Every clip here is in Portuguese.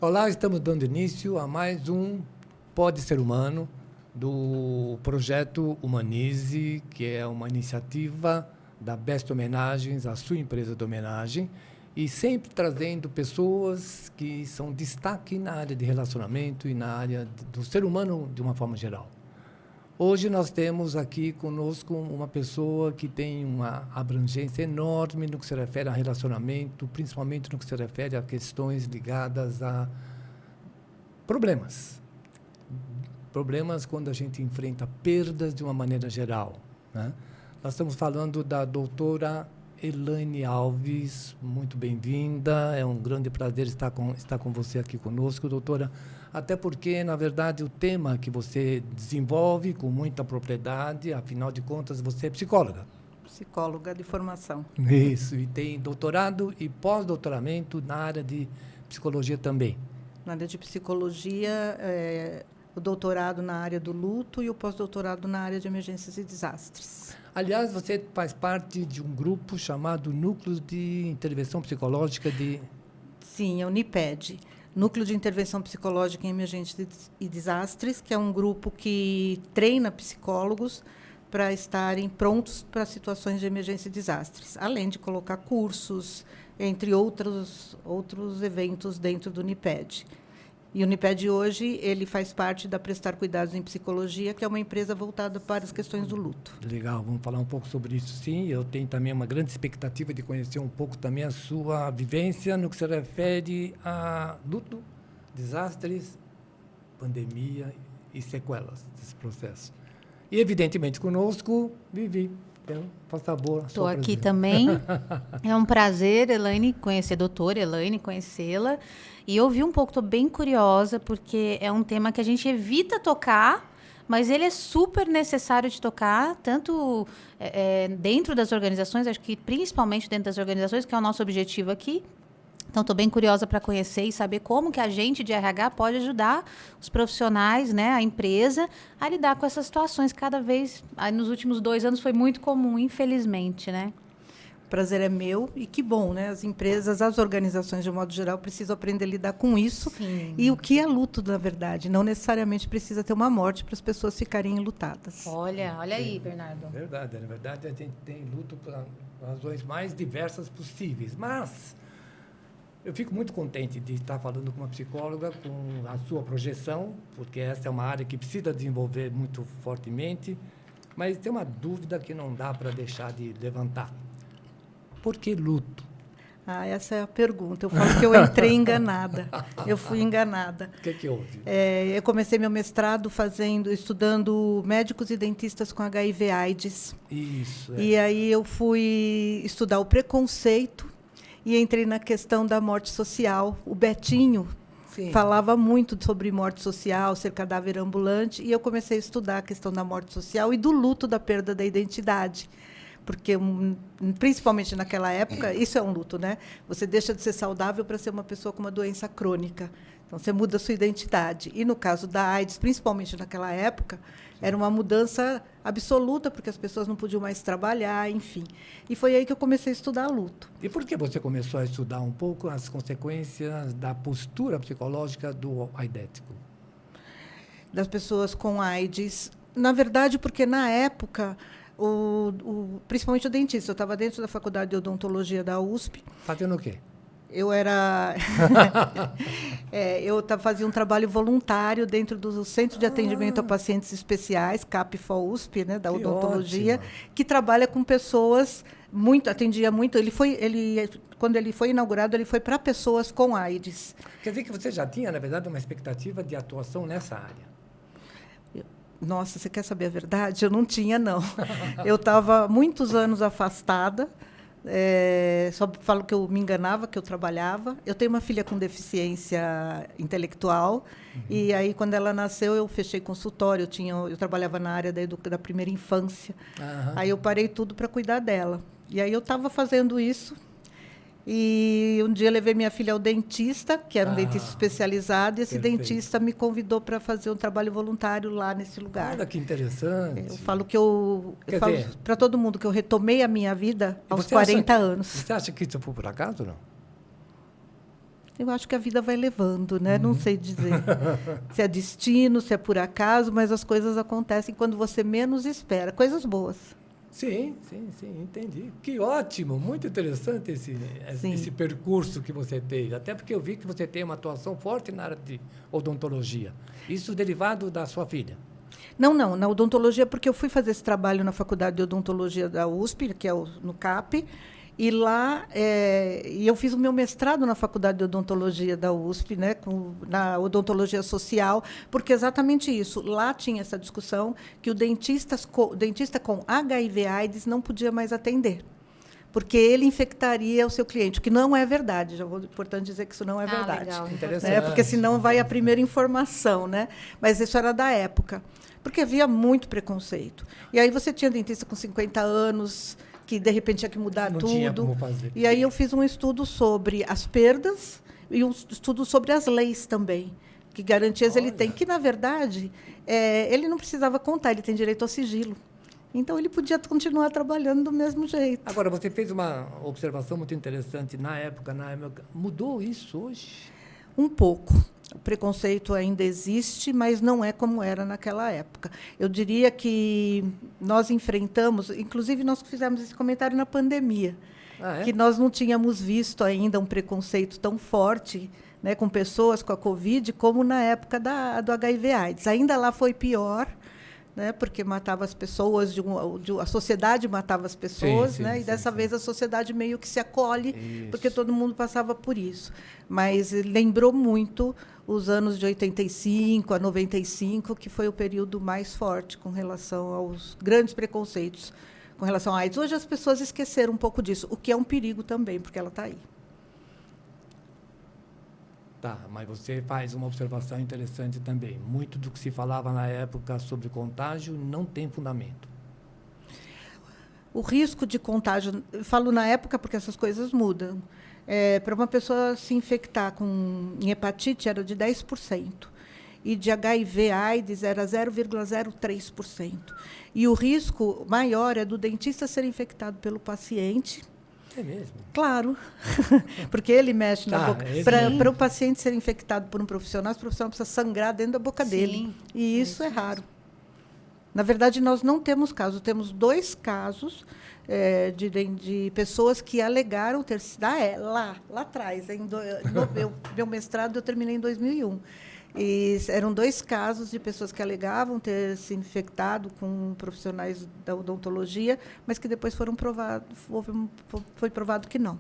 Olá, estamos dando início a mais um Pode Ser Humano, do projeto Humanize, que é uma iniciativa da Best Homenagens, a sua empresa de homenagem, e sempre trazendo pessoas que são destaque na área de relacionamento e na área do ser humano de uma forma geral. Hoje nós temos aqui conosco uma pessoa que tem uma abrangência enorme no que se refere a relacionamento, principalmente no que se refere a questões ligadas a problemas. Problemas quando a gente enfrenta perdas de uma maneira geral, né? Nós estamos falando da doutora Elaine Alves, muito bem-vinda, é um grande prazer estar com você aqui conosco, doutora, até porque, na verdade, o tema que você desenvolve com muita propriedade, afinal de contas, você é psicóloga. Psicóloga de formação. Isso, e tem doutorado e pós-doutoramento na área de psicologia também. Na área de psicologia, o doutorado na área do luto e o pós-doutorado na área de emergências e desastres. Aliás, você faz parte de um grupo chamado Núcleo de Intervenção Psicológica de... Sim, é o NIPED, Núcleo de Intervenção Psicológica em Emergências e Desastres, que é um grupo que treina psicólogos para estarem prontos para situações de emergência e desastres, além de colocar cursos, entre outros eventos dentro do NIPED. E o NIPED hoje ele faz parte da Prestar Cuidados em Psicologia, que é uma empresa voltada para as questões do luto. Legal, vamos falar um pouco sobre isso, sim. Eu tenho também uma grande expectativa de conhecer um pouco também a sua vivência no que se refere a luto, desastres, pandemia e sequelas desse processo. E, evidentemente, conosco, Vivi. Então, por favor. Estou aqui também. É um prazer, Elaine, conhecer a doutora Elaine, conhecê-la. E ouvir um pouco, estou bem curiosa, porque é um tema que a gente evita tocar, mas ele é super necessário de tocar, tanto dentro das organizações, acho que principalmente dentro das organizações, que é o nosso objetivo aqui. Então, estou bem curiosa para conhecer e saber como que a gente de RH pode ajudar os profissionais, né, a empresa, a lidar com essas situações cada vez... Nos últimos 2 anos foi muito comum, infelizmente, né? O prazer é meu e que bom, né? As empresas, as organizações, de um modo geral, precisam aprender a lidar com isso. Sim. E o que é luto, na verdade? Não necessariamente precisa ter uma morte para as pessoas ficarem enlutadas. Olha aí, Bernardo. Verdade, na verdade, a gente tem luto por razões mais diversas possíveis, mas... Eu fico muito contente de estar falando com uma psicóloga, com a sua projeção, porque essa é uma área que precisa desenvolver muito fortemente, mas tem uma dúvida que não dá para deixar de levantar. Por que luto? Essa é a pergunta. Eu falo que eu entrei enganada. Eu fui enganada. O que houve? Eu comecei meu mestrado estudando médicos e dentistas com HIV/AIDS. Isso. E aí eu fui estudar o preconceito e entrei na questão da morte social. O Betinho falava muito sobre morte social, ser cadáver ambulante, e eu comecei a estudar a questão da morte social e do luto da perda da identidade. Porque, principalmente naquela época, isso é um luto, né? Você deixa de ser saudável para ser uma pessoa com uma doença crônica. Então, você muda a sua identidade. E, no caso da AIDS, principalmente naquela época, era uma mudança absoluta, porque as pessoas não podiam mais trabalhar, enfim. E foi aí que eu comecei a estudar luto. E por que você começou a estudar um pouco as consequências da postura psicológica do aidético? Das pessoas com AIDS. Na verdade, porque, na época... principalmente o dentista. Eu estava dentro da faculdade de odontologia da USP. Fazendo o quê? Eu fazia um trabalho voluntário dentro do Centro de Atendimento a Pacientes Especiais, CAPFO-USP, né, da Que odontologia, ótimo. Que trabalha com pessoas, atendia muito. Quando ele foi inaugurado, ele foi para pessoas com AIDS. Quer dizer que você já tinha, na verdade, uma expectativa de atuação nessa área? Nossa, você quer saber a verdade? Eu não tinha, não. Eu estava muitos anos afastada. Só falo que eu me enganava, que eu trabalhava. Eu tenho uma filha com deficiência intelectual. E aí, quando ela nasceu, eu fechei consultório. Eu trabalhava na área da primeira infância. Aí eu parei tudo para cuidar dela. E aí eu estava fazendo isso. E um dia eu levei minha filha ao dentista, que era um dentista especializado, e esse dentista me convidou para fazer um trabalho voluntário lá nesse lugar. Olha que interessante. Eu falo que eu falo para todo mundo que eu retomei a minha vida aos 40 anos. Você acha que isso foi por acaso ou não? Eu acho que a vida vai levando, né? Não sei dizer se é destino, se é por acaso, mas as coisas acontecem quando você menos espera. Coisas boas. Sim, entendi. Que ótimo, muito interessante esse percurso que você teve. Até porque eu vi que você tem uma atuação forte na área de odontologia. Isso derivado da sua filha? Não, na odontologia, porque eu fui fazer esse trabalho na Faculdade de Odontologia da USP, que é no CAP, e lá e eu fiz o meu mestrado na Faculdade de Odontologia da USP, né, na odontologia social, porque exatamente isso. Lá tinha essa discussão que o dentista com HIV/AIDS não podia mais atender, porque ele infectaria o seu cliente, o que não é verdade. Já vou importante dizer que isso não é verdade. Legal, interessante. Porque senão vai a primeira informação, né? Mas isso era da época, porque havia muito preconceito. E aí você tinha dentista com 50 anos que de repente tinha que mudar Não tudo. tinha como fazer. E aí eu fiz um estudo sobre as perdas e um estudo sobre as leis também, que garantias ele tem, que na verdade ele não precisava contar, ele tem direito ao sigilo. Então ele podia continuar trabalhando do mesmo jeito. Agora, você fez uma observação muito interessante na época. Mudou isso hoje? Um pouco. O preconceito ainda existe, mas não é como era naquela época. Eu diria que nós enfrentamos, inclusive nós fizemos esse comentário na pandemia, que nós não tínhamos visto ainda um preconceito tão forte, né, com pessoas com a Covid como na época do HIV/AIDS. Ainda lá foi pior, né, porque matava as pessoas, a sociedade matava as pessoas, né, e dessa vez a sociedade meio que se acolhe, porque todo mundo passava por isso. Mas lembrou muito os anos de 85 a 95, que foi o período mais forte com relação aos grandes preconceitos com relação à AIDS. Hoje as pessoas esqueceram um pouco disso, o que é um perigo também, porque ela está aí. Tá, mas você faz uma observação interessante também. Muito do que se falava na época sobre contágio não tem fundamento. O risco de contágio, eu falo na época porque essas coisas mudam. Para uma pessoa se infectar em hepatite era de 10%. E de HIV/AIDS era 0,03%. E o risco maior é do dentista ser infectado pelo paciente. É mesmo? Claro, porque ele mexe na boca. Para o paciente ser infectado por um profissional, o profissional precisa sangrar dentro da boca dele. E isso é raro. Na verdade, nós não temos casos. Temos 2 casos de pessoas que alegaram ter sido... lá atrás. Meu mestrado eu terminei em 2001. E eram 2 casos de pessoas que alegavam ter se infectado com profissionais da odontologia, mas que depois foi provado que não.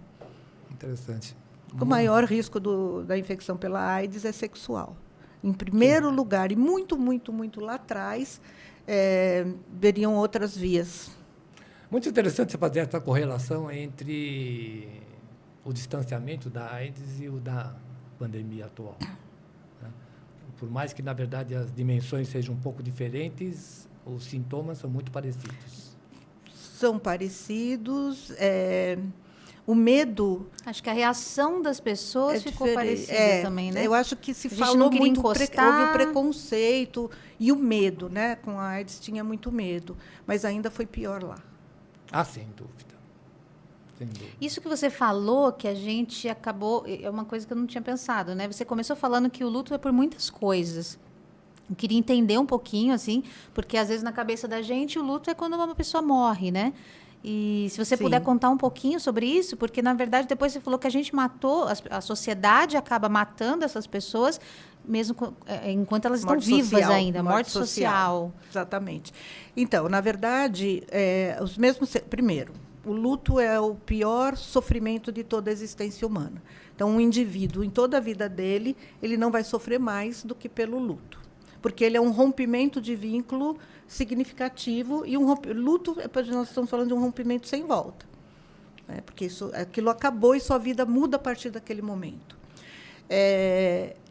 Interessante. O maior risco da infecção pela AIDS é sexual. Em primeiro lugar, e muito, muito, muito lá atrás, veriam outras vias. Muito interessante você fazer essa correlação entre o distanciamento da AIDS e o da pandemia atual. Por mais que, na verdade, as dimensões sejam um pouco diferentes, os sintomas são muito parecidos. São parecidos. O medo... Acho que a reação das pessoas ficou parecida também, né? Eu acho que se falou muito, houve o preconceito e o medo, né? Com a AIDS tinha muito medo, mas ainda foi pior lá. Ah, sem dúvida. Sem dúvida. Isso que você falou, que a gente acabou... É uma coisa que eu não tinha pensado, né? Você começou falando que o luto é por muitas coisas. Eu queria entender um pouquinho, assim, porque, às vezes, na cabeça da gente, o luto é quando uma pessoa morre, né? E se você puder contar um pouquinho sobre isso, porque, na verdade, depois você falou que a gente matou, a sociedade acaba matando essas pessoas, mesmo enquanto elas estão vivas ainda. Morte social. Exatamente. Então, na verdade, os mesmos... Primeiro, o luto é o pior sofrimento de toda a existência humana. Então, um indivíduo, em toda a vida dele, ele não vai sofrer mais do que pelo luto, porque ele é um rompimento de vínculo significativo e luto, nós estamos falando de um rompimento sem volta, né? Porque aquilo acabou e sua vida muda a partir daquele momento.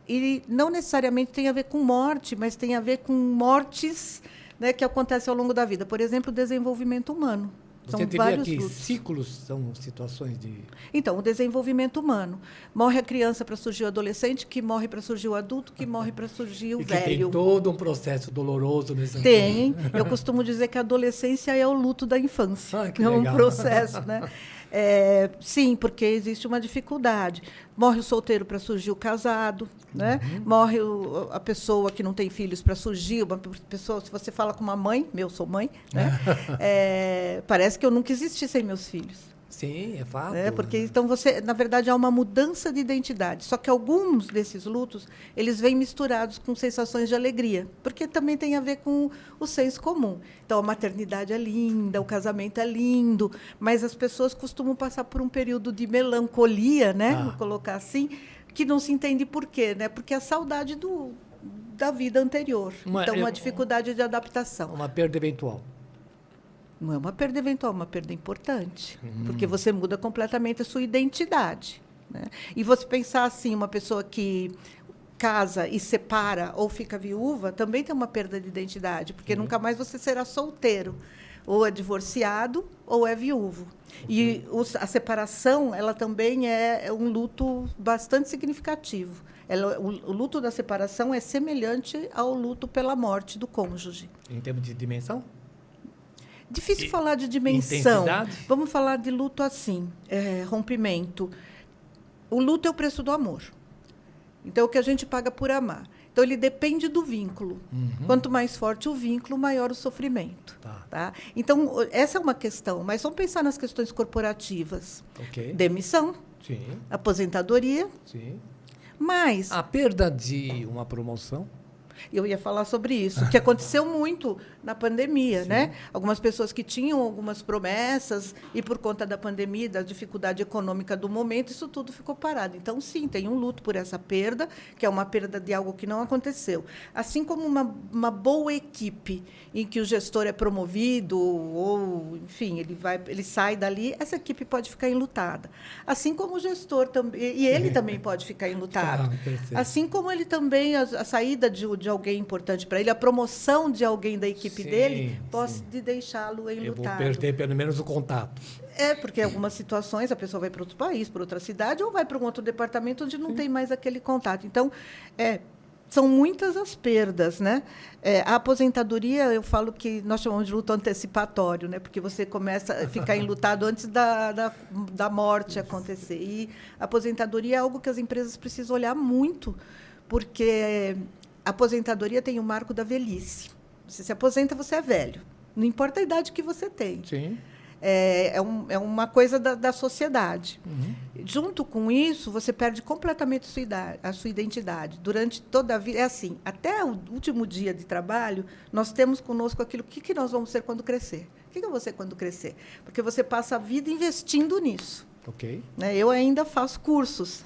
E não necessariamente tem a ver com morte, mas tem a ver com mortes, né, que acontecem ao longo da vida. Por exemplo, o desenvolvimento humano. Você diria que ciclos são situações de... Então, o desenvolvimento humano. Morre a criança para surgir o adolescente, que morre para surgir o adulto, que morre para surgir o velho. Tem todo um processo doloroso nesse... Tem. Eu costumo dizer que a adolescência é o luto da infância. Que é um legal. processo, né? Sim, porque existe uma dificuldade. Morre o solteiro para surgir o casado, né? Morre a pessoa que não tem filhos para surgir uma pessoa. Se você fala com uma mãe, eu sou mãe, né? Parece que eu nunca existi sem meus filhos. Sim, é fato. Porque então na verdade, há uma mudança de identidade. Só que alguns desses lutos, eles vêm misturados com sensações de alegria, porque também tem a ver com o senso comum. Então, a maternidade é linda, o casamento é lindo, mas as pessoas costumam passar por um período de melancolia, né? Vou colocar assim, que não se entende por quê, né? Porque é a saudade da vida anterior. Então, uma dificuldade de adaptação. Uma perda eventual. Não é uma perda eventual, é uma perda importante, porque você muda completamente a sua identidade, né? E você pensar assim, uma pessoa que casa e separa ou fica viúva, também tem uma perda de identidade, porque nunca mais você será solteiro, ou é divorciado ou é viúvo. E a separação, ela também é um luto bastante significativo. O luto da separação é semelhante ao luto pela morte do cônjuge. Em termos de dimensão? Difícil falar de dimensão. Intensidade? Vamos falar de luto assim, rompimento. O luto é o preço do amor. Então, é o que a gente paga por amar. Então, ele depende do vínculo. Quanto mais forte o vínculo, maior o sofrimento. Tá? Então, essa é uma questão. Mas vamos pensar nas questões corporativas. Okay. Demissão, Sim. Aposentadoria. Sim. Mas A perda de uma promoção. eu ia falar sobre isso, que aconteceu muito na pandemia, né? Algumas pessoas que tinham algumas promessas e, por conta da pandemia, da dificuldade econômica do momento, isso tudo ficou parado. Então, sim, tem um luto por essa perda, que é uma perda de algo que não aconteceu. Assim como uma boa equipe em que o gestor é promovido ou, enfim, ele sai dali, essa equipe pode ficar enlutada. Assim como o gestor também, e ele também pode ficar enlutado. Assim como ele também, a saída de alguém importante para ele, a promoção de alguém da equipe dele, pode deixá-lo enlutado. Eu vou perder pelo menos o contato. Porque em algumas situações a pessoa vai para outro país, para outra cidade, ou vai para um outro departamento onde não tem mais aquele contato. Então, são muitas as perdas, né? A aposentadoria, eu falo que nós chamamos de luto antecipatório, né? Porque você começa a ficar enlutado antes da morte acontecer. E a aposentadoria é algo que as empresas precisam olhar muito, porque a aposentadoria tem o marco da velhice. Você se aposenta, você é velho. Não importa a idade que você tem. Sim. É uma coisa da sociedade. Junto com isso, você perde completamente a sua identidade. Durante toda a vida, é assim, até o último dia de trabalho, nós temos conosco aquilo, o que nós vamos ser quando crescer? O que eu vou ser quando crescer? Porque você passa a vida investindo nisso. Ok. Né? Eu ainda faço cursos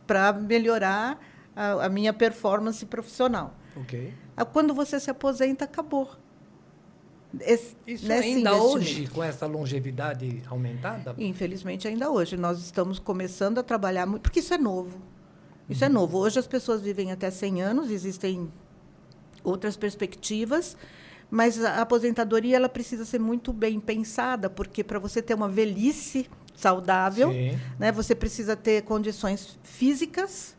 para melhorar a minha performance profissional. Ok. Quando você se aposenta, acabou. Isso ainda hoje, com essa longevidade aumentada? Infelizmente, ainda hoje. Nós estamos começando a trabalhar muito, porque isso é novo. Isso é novo. Hoje as pessoas vivem até 100 anos, existem outras perspectivas, mas a aposentadoria ela precisa ser muito bem pensada, porque para você ter uma velhice saudável, né, você precisa ter condições físicas,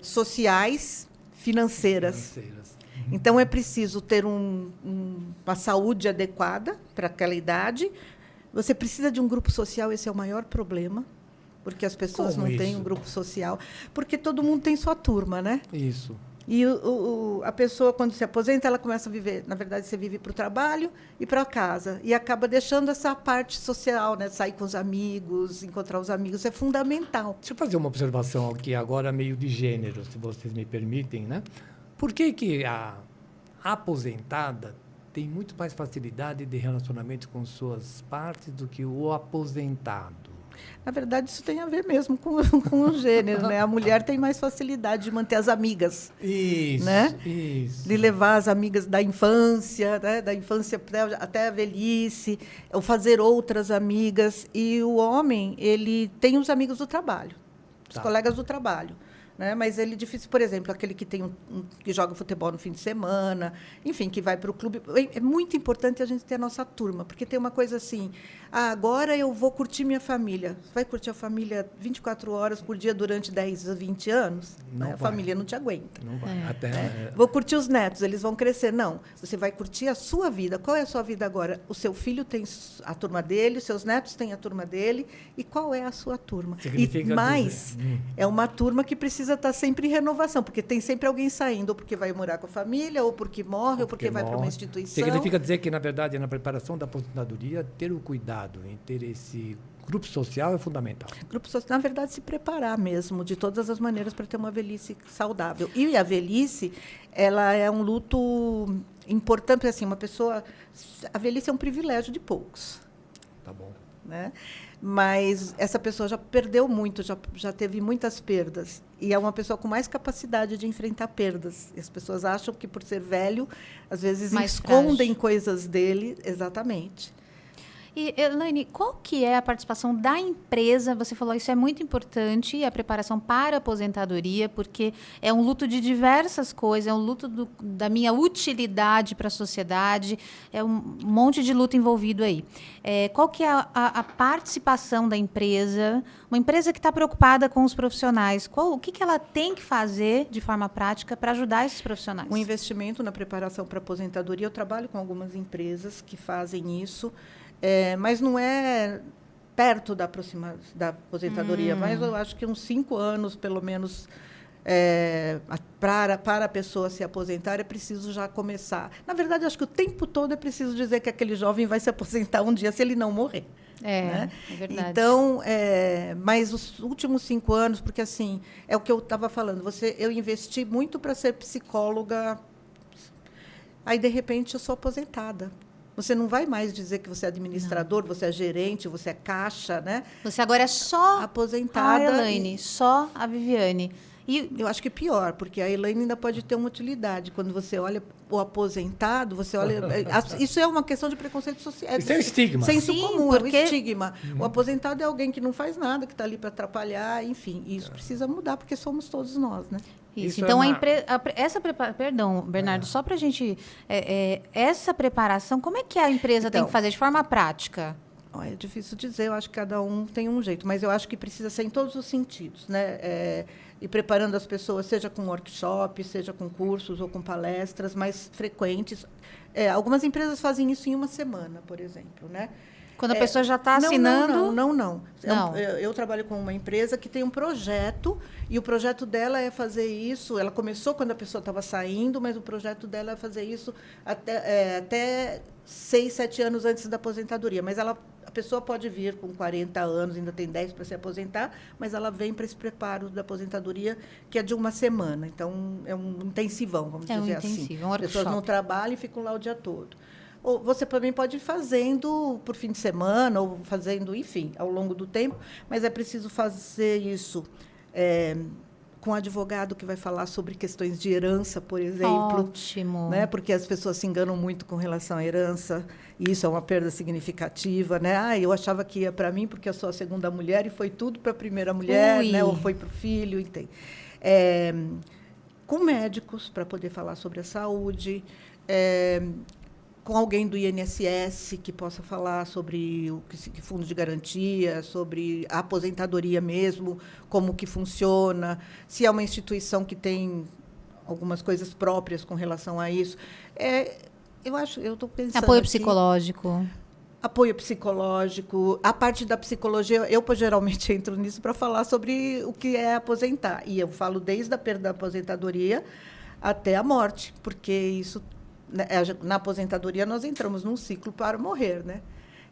sociais, financeiras. Então, é preciso ter uma saúde adequada para aquela idade. Você precisa de um grupo social, esse é o maior problema, porque as pessoas não têm um grupo social. Porque todo mundo tem sua turma, né? Isso. E a pessoa, quando se aposenta, ela começa a viver. Na verdade, você vive para o trabalho e para casa. E acaba deixando essa parte social, né? Sair com os amigos, encontrar os amigos, é fundamental. Deixa eu fazer uma observação aqui, agora meio de gênero, se vocês me permitem, né? Por que a aposentada tem muito mais facilidade de relacionamento com suas partes do que o aposentado? Na verdade, isso tem a ver mesmo com o gênero, né? A mulher tem mais facilidade de manter as amigas. Isso, né? Isso. De levar as amigas da infância, né? Da infância até a velhice, ou fazer outras amigas. E o homem, ele tem os amigos do trabalho, os colegas do trabalho. né? Mas ele é difícil, por exemplo, aquele que que joga futebol no fim de semana, enfim, que vai para o clube. É muito importante a gente ter a nossa turma, porque tem uma coisa assim, agora eu vou curtir minha família. Você vai curtir a família 24 horas por dia durante 10 a 20 anos? Não né? A família não te aguenta. Não vai. Até, Vou curtir os netos, eles vão crescer. Não, você vai curtir a sua vida. Qual é a sua vida agora? O seu filho tem a turma dele, os seus netos têm a turma dele. E qual é a sua turma? Significa E mais, é uma turma que precisa estar sempre em renovação, porque tem sempre alguém saindo, ou porque vai morar com a família, ou porque morre, ou porque vai para uma instituição. Significa dizer que, na verdade, na preparação da aposentadoria, ter o cuidado em ter esse grupo social é fundamental. Grupo social, na verdade, se preparar mesmo, de todas as maneiras, para ter uma velhice saudável. E a velhice, ela é um luto importante, assim, uma pessoa... A velhice é um privilégio de poucos. Tá bom. Né? Mas essa pessoa já perdeu muito, já teve muitas perdas. E é uma pessoa com mais capacidade de enfrentar perdas. E as pessoas acham que, por ser velho, às vezes mais escondem frágil. Coisas dele. Exatamente. E, Elaine, qual que é a participação da empresa? Você falou isso é muito importante, a preparação para a aposentadoria, porque é um luto de diversas coisas, é um luto da minha utilidade para a sociedade, é um monte de luto envolvido aí. Qual que é a participação da empresa? Uma empresa que está preocupada com os profissionais, o que ela tem que fazer de forma prática para ajudar esses profissionais? Um investimento na preparação para a aposentadoria. Eu trabalho com algumas empresas que fazem isso. Mas não é perto da aposentadoria, mas eu acho que uns 5 anos, pelo menos, para a pessoa se aposentar, é preciso já começar. Na verdade, acho que o tempo todo é preciso dizer que aquele jovem vai se aposentar um dia se ele não morrer. Né? É verdade. Então, mas os últimos 5 anos, porque assim, é o que eu estava falando, eu investi muito para ser psicóloga, aí, de repente, eu sou aposentada. Você não vai mais dizer que você é administrador, não. Você é gerente, você é caixa, né? Você agora é só aposentada. A Elaine, só a Viviane. E eu acho que é pior, porque a Elaine ainda pode ter uma utilidade. Quando você olha o aposentado, você olha... Isso é uma questão de preconceito social. Isso é um estigma. Senso Sim, comum, porque... é um estigma. O aposentado é alguém que não faz nada, que está ali para atrapalhar, enfim. Isso precisa mudar, porque somos todos nós, né? Isso. Então, perdão, Bernardo, só para a gente... essa preparação, como é que a empresa tem que fazer de forma prática? É difícil dizer, eu acho que cada um tem um jeito, mas eu acho que precisa ser em todos os sentidos, né? E preparando as pessoas, seja com workshop, seja com cursos ou com palestras mais frequentes. Algumas empresas fazem isso em uma semana, por exemplo, né? Quando a pessoa já está assinando... Não. Eu trabalho com uma empresa que tem um projeto, e o projeto dela é fazer isso. Ela começou quando a pessoa estava saindo, mas o projeto dela é fazer isso até 6, 7 anos antes da aposentadoria. Mas a pessoa pode vir com 40 anos, ainda tem 10 para se aposentar, mas ela vem para esse preparo da aposentadoria, que é de uma semana. Então, é um intensivão, vamos dizer assim. Um workshop. As pessoas não trabalham e ficam lá o dia todo. Ou você também pode ir fazendo por fim de semana, ou fazendo, enfim, ao longo do tempo, mas é preciso fazer isso com um advogado que vai falar sobre questões de herança, por exemplo. Ótimo. Né? Porque as pessoas se enganam muito com relação à herança, e isso é uma perda significativa. Né? Eu achava que ia para mim, porque eu sou a segunda mulher, e foi tudo para a primeira mulher, né? Ou foi para o filho. Entende? Com médicos, para poder falar sobre a saúde, com alguém do INSS que possa falar sobre o fundo de garantia, sobre a aposentadoria mesmo, como que funciona, se é uma instituição que tem algumas coisas próprias com relação a isso. Eu estou pensando... Apoio psicológico. Apoio psicológico. A parte da psicologia, eu geralmente entro nisso para falar sobre o que é aposentar. E eu falo desde a perda da aposentadoria até a morte, porque isso... Na aposentadoria, nós entramos num ciclo para morrer, né?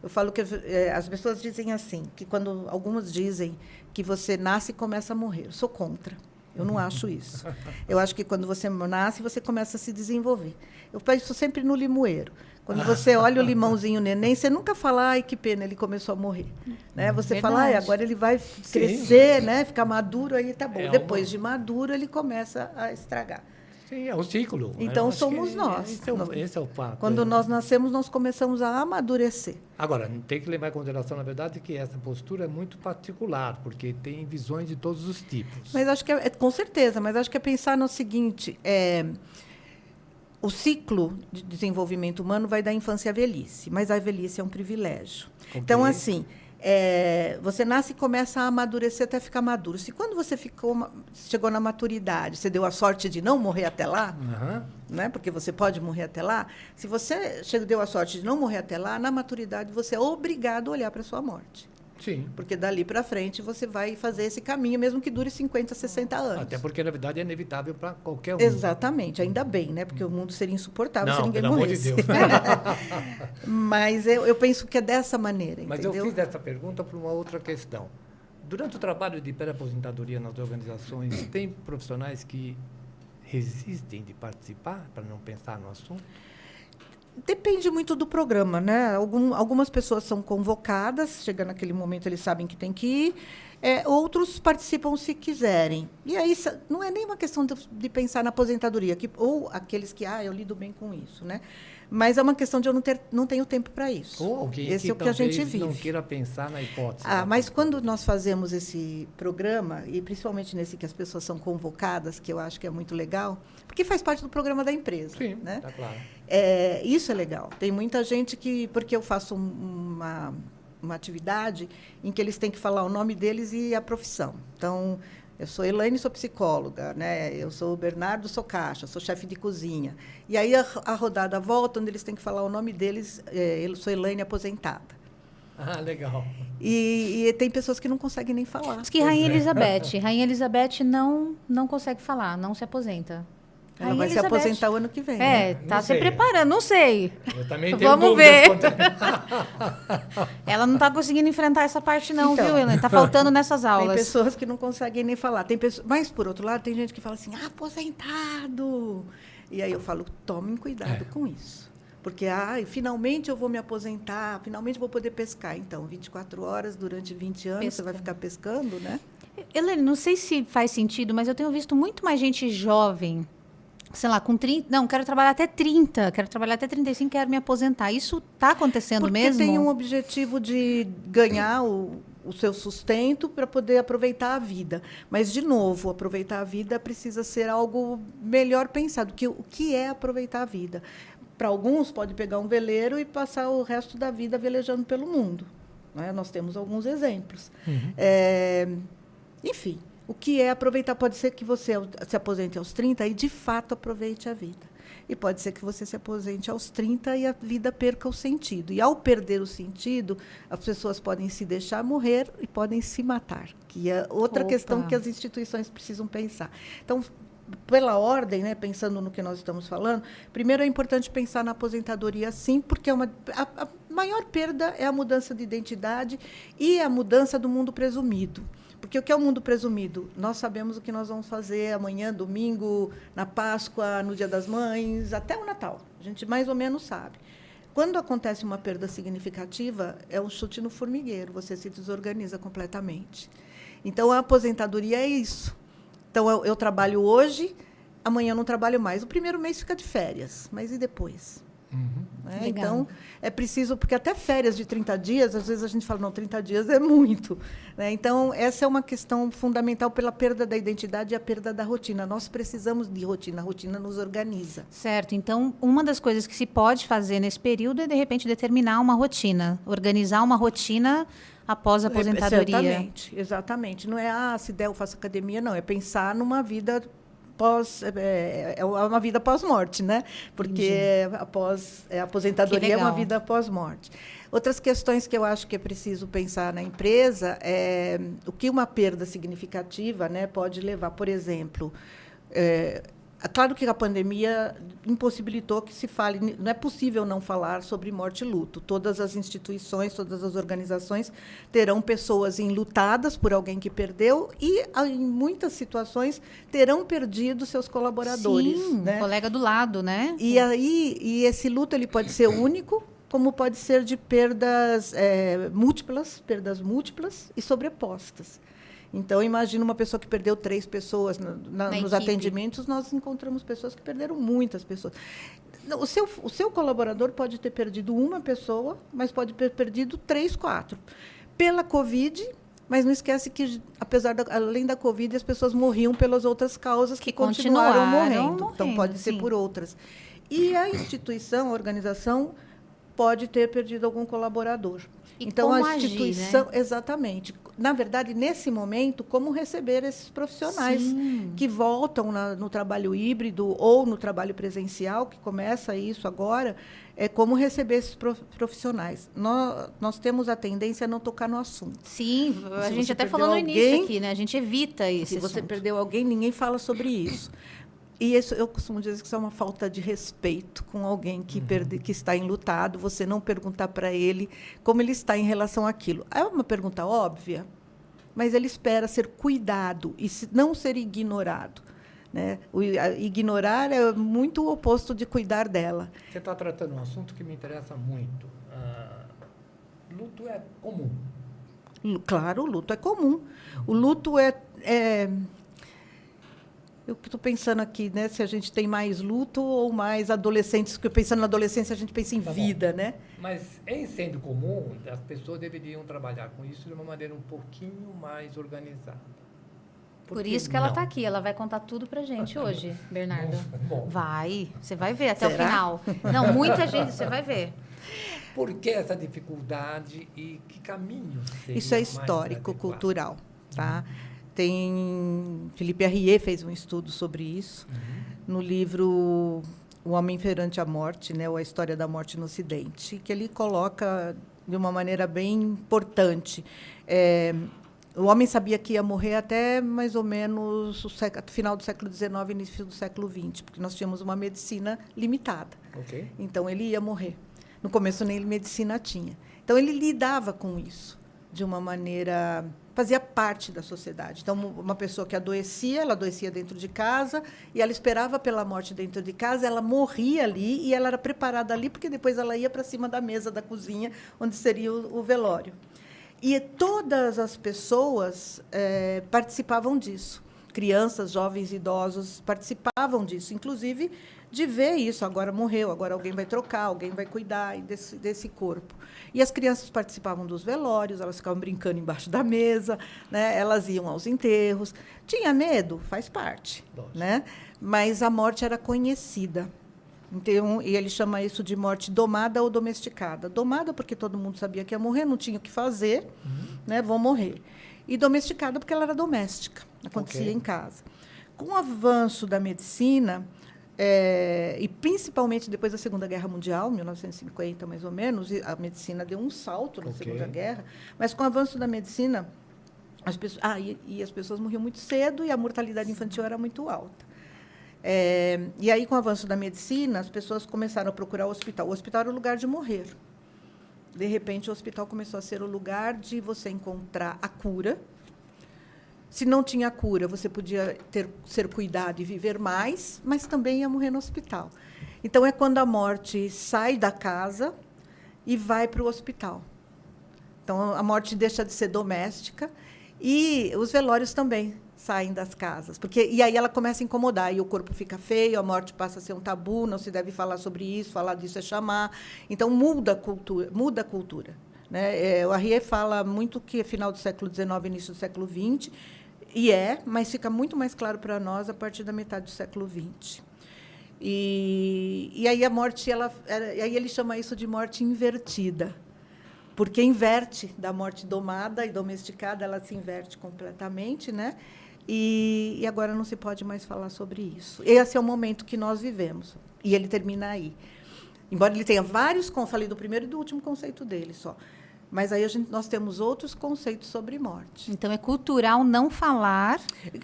Eu falo que as pessoas dizem assim, que quando algumas dizem que você nasce e começa a morrer. Eu sou contra. Eu não acho isso. Eu acho que quando você nasce, você começa a se desenvolver. Eu penso sempre no limoeiro. Quando você olha o limãozinho neném, você nunca fala, ai, que pena, ele começou a morrer. Né? Você fala, ai, agora ele vai crescer, né? Ficar maduro, aí tá bom. Depois de maduro, ele começa a estragar. Sim, é o ciclo. Então, somos nós. Esse é o fato. Quando nós nascemos, nós começamos a amadurecer. Agora, tem que levar em consideração, na verdade, que essa postura é muito particular, porque tem visões de todos os tipos. Mas acho que, com certeza, mas acho que é pensar no seguinte, o ciclo de desenvolvimento humano vai da infância à velhice, mas a velhice é um privilégio. Okay. Então, assim, você nasce e começa a amadurecer até ficar maduro. Se quando você chegou na maturidade, você deu a sorte de não morrer até lá, né? Porque você pode morrer até lá, se você deu a sorte de não morrer até lá, na maturidade você é obrigado a olhar para a sua morte. Sim. Porque dali para frente você vai fazer esse caminho, mesmo que dure 50, 60 anos. Até porque, na verdade, é inevitável para qualquer um. Exatamente, ainda bem, né? Porque o mundo seria insuportável se ninguém pelo morresse. Amor de Deus. Mas eu penso que é dessa maneira, Mas entendeu? eu fiz essa pergunta por uma outra questão. Durante o trabalho de pré-aposentadoria nas organizações, tem profissionais que resistem de participar para não pensar no assunto? Depende muito do programa, né? Algumas pessoas são convocadas, chega naquele momento eles sabem que tem que ir, outros participam se quiserem. E aí não é nem uma questão de pensar na aposentadoria, ou aqueles que, eu lido bem com isso, né? Mas é uma questão de eu não tenho tempo para isso. Ou alguém esse que é o que a gente vive. Não queira pensar na hipótese. Mas quando nós fazemos esse programa, e principalmente nesse que as pessoas são convocadas, que eu acho que é muito legal, porque faz parte do programa da empresa. Sim, né? tá claro. Isso é legal. Tem muita gente que, porque eu faço uma atividade em que eles têm que falar o nome deles e a profissão. Então, eu sou Elaine, sou psicóloga, né? Eu sou o Bernardo, sou caixa, sou chefe de cozinha. E aí a rodada volta, onde eles têm que falar o nome deles, eu sou Elaine aposentada. Legal. E tem pessoas que não conseguem nem falar. Diz que Rainha Elizabeth não consegue falar, não se aposenta. Ela vai se aposentar o ano que vem. Tá se preparando, não sei. Eu também tenho Vamos ver. Ela não está conseguindo enfrentar essa parte não, viu, Elaine? Está faltando nessas aulas. Tem pessoas que não conseguem nem falar. Mas, por outro lado, tem gente que fala assim, aposentado. E aí eu falo, tomem cuidado com isso. Porque, finalmente eu vou me aposentar, finalmente vou poder pescar. Então, 24 horas durante 20 anos, você vai ficar pescando, né? Elaine, não sei se faz sentido, mas eu tenho visto muito mais gente jovem, sei lá, com 30... Não, quero trabalhar até 30, quero trabalhar até 35, quero me aposentar. Isso está acontecendo mesmo? Porque tem um objetivo de ganhar o seu sustento para poder aproveitar a vida. Mas, de novo, aproveitar a vida precisa ser algo melhor pensado. O que é aproveitar a vida? Para alguns, pode pegar um veleiro e passar o resto da vida velejando pelo mundo. Né? Nós temos alguns exemplos. Enfim, o que é aproveitar? Pode ser que você se aposente aos 30 e, de fato, aproveite a vida. E pode ser que você se aposente aos 30 e a vida perca o sentido. E, ao perder o sentido, as pessoas podem se deixar morrer e podem se matar, que é outra questão que as instituições precisam pensar. Então, pela ordem, né, pensando no que nós estamos falando, primeiro é importante pensar na aposentadoria, sim, porque a maior perda é a mudança de identidade e a mudança do mundo presumido. Porque o que é o mundo presumido? Nós sabemos o que nós vamos fazer amanhã, domingo, na Páscoa, no Dia das Mães, até o Natal. A gente mais ou menos sabe. Quando acontece uma perda significativa, é um chute no formigueiro, você se desorganiza completamente. Então, a aposentadoria é isso. Então, eu trabalho hoje, amanhã eu não trabalho mais. O primeiro mês fica de férias, mas e depois? Né? Então, é preciso, porque até férias de 30 dias, às vezes a gente fala, não, 30 dias é muito. Né? Então, essa é uma questão fundamental pela perda da identidade e a perda da rotina. Nós precisamos de rotina, a rotina nos organiza. Certo. Então, uma das coisas que se pode fazer nesse período é, de repente, determinar uma rotina, organizar uma rotina após a aposentadoria. Exatamente. Não é, se der eu faço academia, não. É pensar numa vida uma vida pós-morte, né? Porque a aposentadoria é uma vida pós-morte. Outras questões que eu acho que é preciso pensar na empresa é o que uma perda significativa, né, pode levar. Por exemplo, claro que a pandemia impossibilitou que se fale, não é possível não falar sobre morte e luto. Todas as instituições, todas as organizações terão pessoas enlutadas por alguém que perdeu e, em muitas situações, terão perdido seus colaboradores. Sim, né? Colega do lado, né? E esse luto ele pode ser único, como pode ser de perdas múltiplas e sobrepostas. Então, imagina uma pessoa que perdeu 3 pessoas. Nos atendimentos, nós encontramos pessoas que perderam muitas pessoas. O seu colaborador pode ter perdido uma pessoa, mas pode ter perdido 3, 4. Pela Covid, mas não esquece que, além da Covid, as pessoas morriam pelas outras causas que continuaram morrendo. Então, pode ser por outras. E a instituição, a organização, pode ter perdido algum colaborador. Então, a instituição... Agir, né? Exatamente. Na verdade, nesse momento, como receber esses profissionais que voltam no trabalho híbrido ou no trabalho presencial, que começa isso agora, como receber esses profissionais. Nós temos a tendência a não tocar no assunto. Sim, a gente até falou no início aqui, né? A gente evita isso. Se você perdeu alguém, ninguém fala sobre isso. E isso, eu costumo dizer que isso é uma falta de respeito com alguém que está enlutado, você não perguntar para ele como ele está em relação àquilo. É uma pergunta óbvia, mas ele espera ser cuidado e não ser ignorado. Né? Ignorar é muito o oposto de cuidar dela. Você está tratando um assunto que me interessa muito. Luto é comum. Claro, o luto é comum. O luto eu estou pensando aqui, né, se a gente tem mais luto ou mais adolescentes, porque pensando na adolescência a gente pensa em vida, né? Mas, em sendo comum, as pessoas deveriam trabalhar com isso de uma maneira um pouquinho mais organizada. Por isso que ela está aqui, ela vai contar tudo para a gente hoje, Bernardo. Bom. Vai, você vai ver até o final. Não, muita gente, você vai ver. Por que essa dificuldade e que caminho seria Isso é histórico, cultural, tá? Felipe Arrier fez um estudo sobre isso no livro O Homem Perante a Morte, né, ou A História da Morte no Ocidente, que ele coloca de uma maneira bem importante. O homem sabia que ia morrer até mais ou menos o final do século XIX, início do século XX, porque nós tínhamos uma medicina limitada. Okay. Então, ele ia morrer. No começo, nem medicina tinha. Então, ele lidava com isso de uma maneira... Fazia parte da sociedade. Então, uma pessoa que ela adoecia dentro de casa, e ela esperava pela morte dentro de casa, ela morria ali, e ela era preparada ali, porque depois ela ia para cima da mesa da cozinha, onde seria o velório. E todas as pessoas participavam disso. Crianças, jovens, idosos participavam disso, inclusive de ver isso. Agora morreu, agora alguém vai trocar, alguém vai cuidar desse corpo. E as crianças participavam dos velórios, elas ficavam brincando embaixo da mesa, né? Elas iam aos enterros. Tinha medo? Faz parte. Né? Mas a morte era conhecida. Então, e ele chama isso de morte domada ou domesticada. Domada porque todo mundo sabia que ia morrer, não tinha o que fazer, né? Vão morrer. E domesticada porque ela era doméstica, acontecia em casa. Com o avanço da medicina, e principalmente depois da Segunda Guerra Mundial, 1950 mais ou menos, a medicina deu um salto na Segunda Guerra, mas com o avanço da medicina, as pessoas morriam muito cedo e a mortalidade infantil era muito alta. E aí, com o avanço da medicina, as pessoas começaram a procurar o hospital. O hospital era o lugar de morrer. De repente, o hospital começou a ser o lugar de você encontrar a cura. Se não tinha cura, você podia ser cuidado e viver mais, mas também ia morrer no hospital. Então, é quando a morte sai da casa e vai para o hospital. Então, a morte deixa de ser doméstica e os velórios também saem das casas. E aí ela começa a incomodar, e o corpo fica feio, a morte passa a ser um tabu, não se deve falar sobre isso, falar disso é chamar. Então, muda a cultura. Né? O Arrier fala muito que é final do século XIX, início do século XX, mas fica muito mais claro para nós a partir da metade do século XX. E aí a morte, aí ele chama isso de morte invertida, porque inverte da morte domada e domesticada, ela se inverte completamente, né? E agora não se pode mais falar sobre isso. Esse é o momento que nós vivemos. E ele termina aí. Embora ele tenha vários, falei do primeiro e do último conceito dele só. Mas aí nós temos outros conceitos sobre morte. Então, é cultural não falar...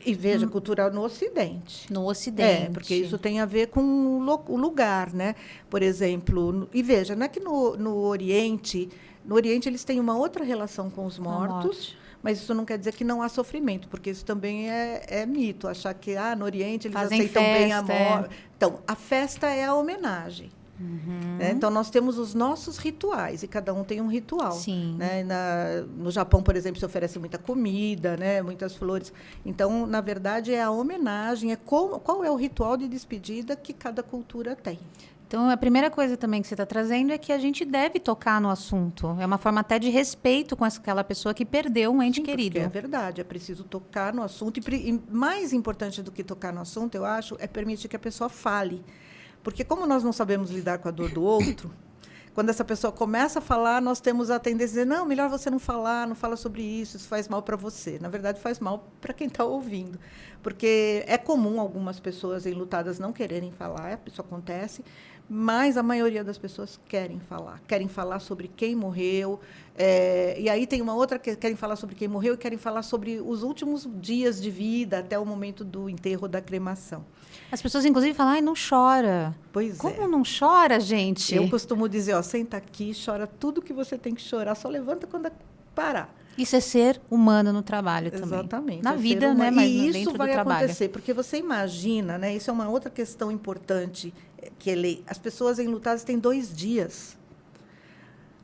E veja, cultural no Ocidente. No Ocidente. Porque isso tem a ver com o lugar, né? Por exemplo, e veja, não é que no Oriente... No Oriente, eles têm uma outra relação com os mortos... Mas isso não quer dizer que não há sofrimento, porque isso também é mito, achar que no Oriente eles aceitam bem a morte. Então, a festa é a homenagem. Né? Então, nós temos os nossos rituais, e cada um tem um ritual. Sim. Né? No Japão, por exemplo, se oferece muita comida, né? Muitas flores. Então, na verdade, é a homenagem, qual é o ritual de despedida que cada cultura tem. Então, a primeira coisa também que você está trazendo é que a gente deve tocar no assunto. É uma forma até de respeito com aquela pessoa que perdeu um ente querido. É verdade, é preciso tocar no assunto. E mais importante do que tocar no assunto, eu acho, é permitir que a pessoa fale. Porque como nós não sabemos lidar com a dor do outro, quando essa pessoa começa a falar, nós temos a tendência de dizer, não, melhor você não falar, não fala sobre isso faz mal para você. Na verdade, faz mal para quem está ouvindo. Porque é comum algumas pessoas enlutadas não quererem falar, isso acontece, mas a maioria das pessoas querem falar sobre quem morreu, e aí tem uma outra que querem falar sobre quem morreu e querem falar sobre os últimos dias de vida até o momento do enterro, da cremação. As pessoas, inclusive, falam, ai, não chora. Pois Como não chora, gente? Eu costumo dizer, ó, senta aqui, chora tudo que você tem que chorar, só levanta quando parar. Isso é ser humano no trabalho também. Exatamente. Na vida, né? Mas e dentro isso vai do trabalho. acontecer, porque você imagina, né? Isso é uma outra questão importante, que as pessoas enlutadas têm 2 dias.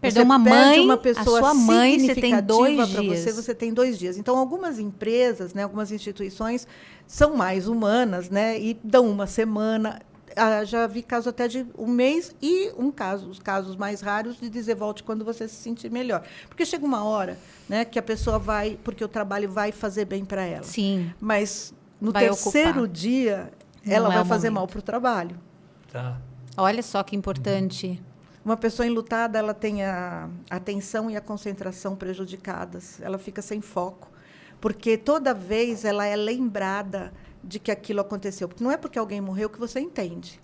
Perdeu uma mãe, uma pessoa a sua mãe, você tem 2 dias. Você tem 2 dias. Então, algumas empresas, né, algumas instituições são mais humanas, né, e dão uma semana. Já vi caso até de 1 mês e os casos mais raros de dizer volte quando você se sentir melhor. Porque chega uma hora, né, que a pessoa vai, porque o trabalho vai fazer bem para ela. Sim. Mas no vai terceiro ocupar. Dia, Não ela é vai o fazer momento. mal para o trabalho. Tá. Olha só que importante. Uma pessoa enlutada, ela tem a atenção e a concentração prejudicadas. Ela fica sem foco. Porque toda vez ela é lembrada de que aquilo aconteceu. Porque não é porque alguém morreu que você entende.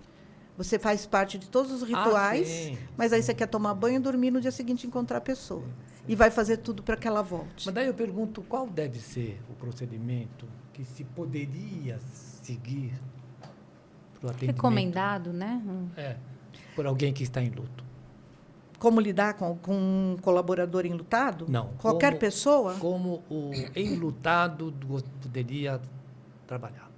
Você faz parte de todos os rituais, sim. mas aí você quer tomar banho e dormir no dia seguinte encontrar a pessoa. E vai fazer tudo para que ela volte. Mas daí eu pergunto, qual deve ser o procedimento que se poderia seguir para o atendimento? Recomendado, né? Por alguém que está em luto. Como lidar com um colaborador enlutado? Não. Qualquer pessoa? Como o enlutado poderia trabalhar.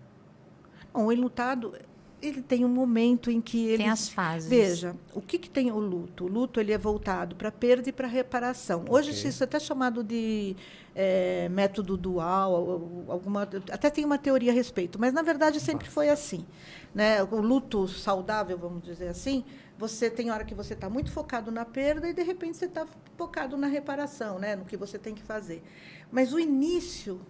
Bom, o enlutado, ele tem um momento em que ele... Tem as fases. Veja, o que tem o luto? O luto ele é voltado para perda e para reparação. Hoje isso é até chamado de método dual, até tem uma teoria a respeito, mas, na verdade, sempre foi assim. Né? O luto saudável, vamos dizer assim, você tem hora que você está muito focado na perda e, de repente, você está focado na reparação, né? No que você tem que fazer. Mas o início,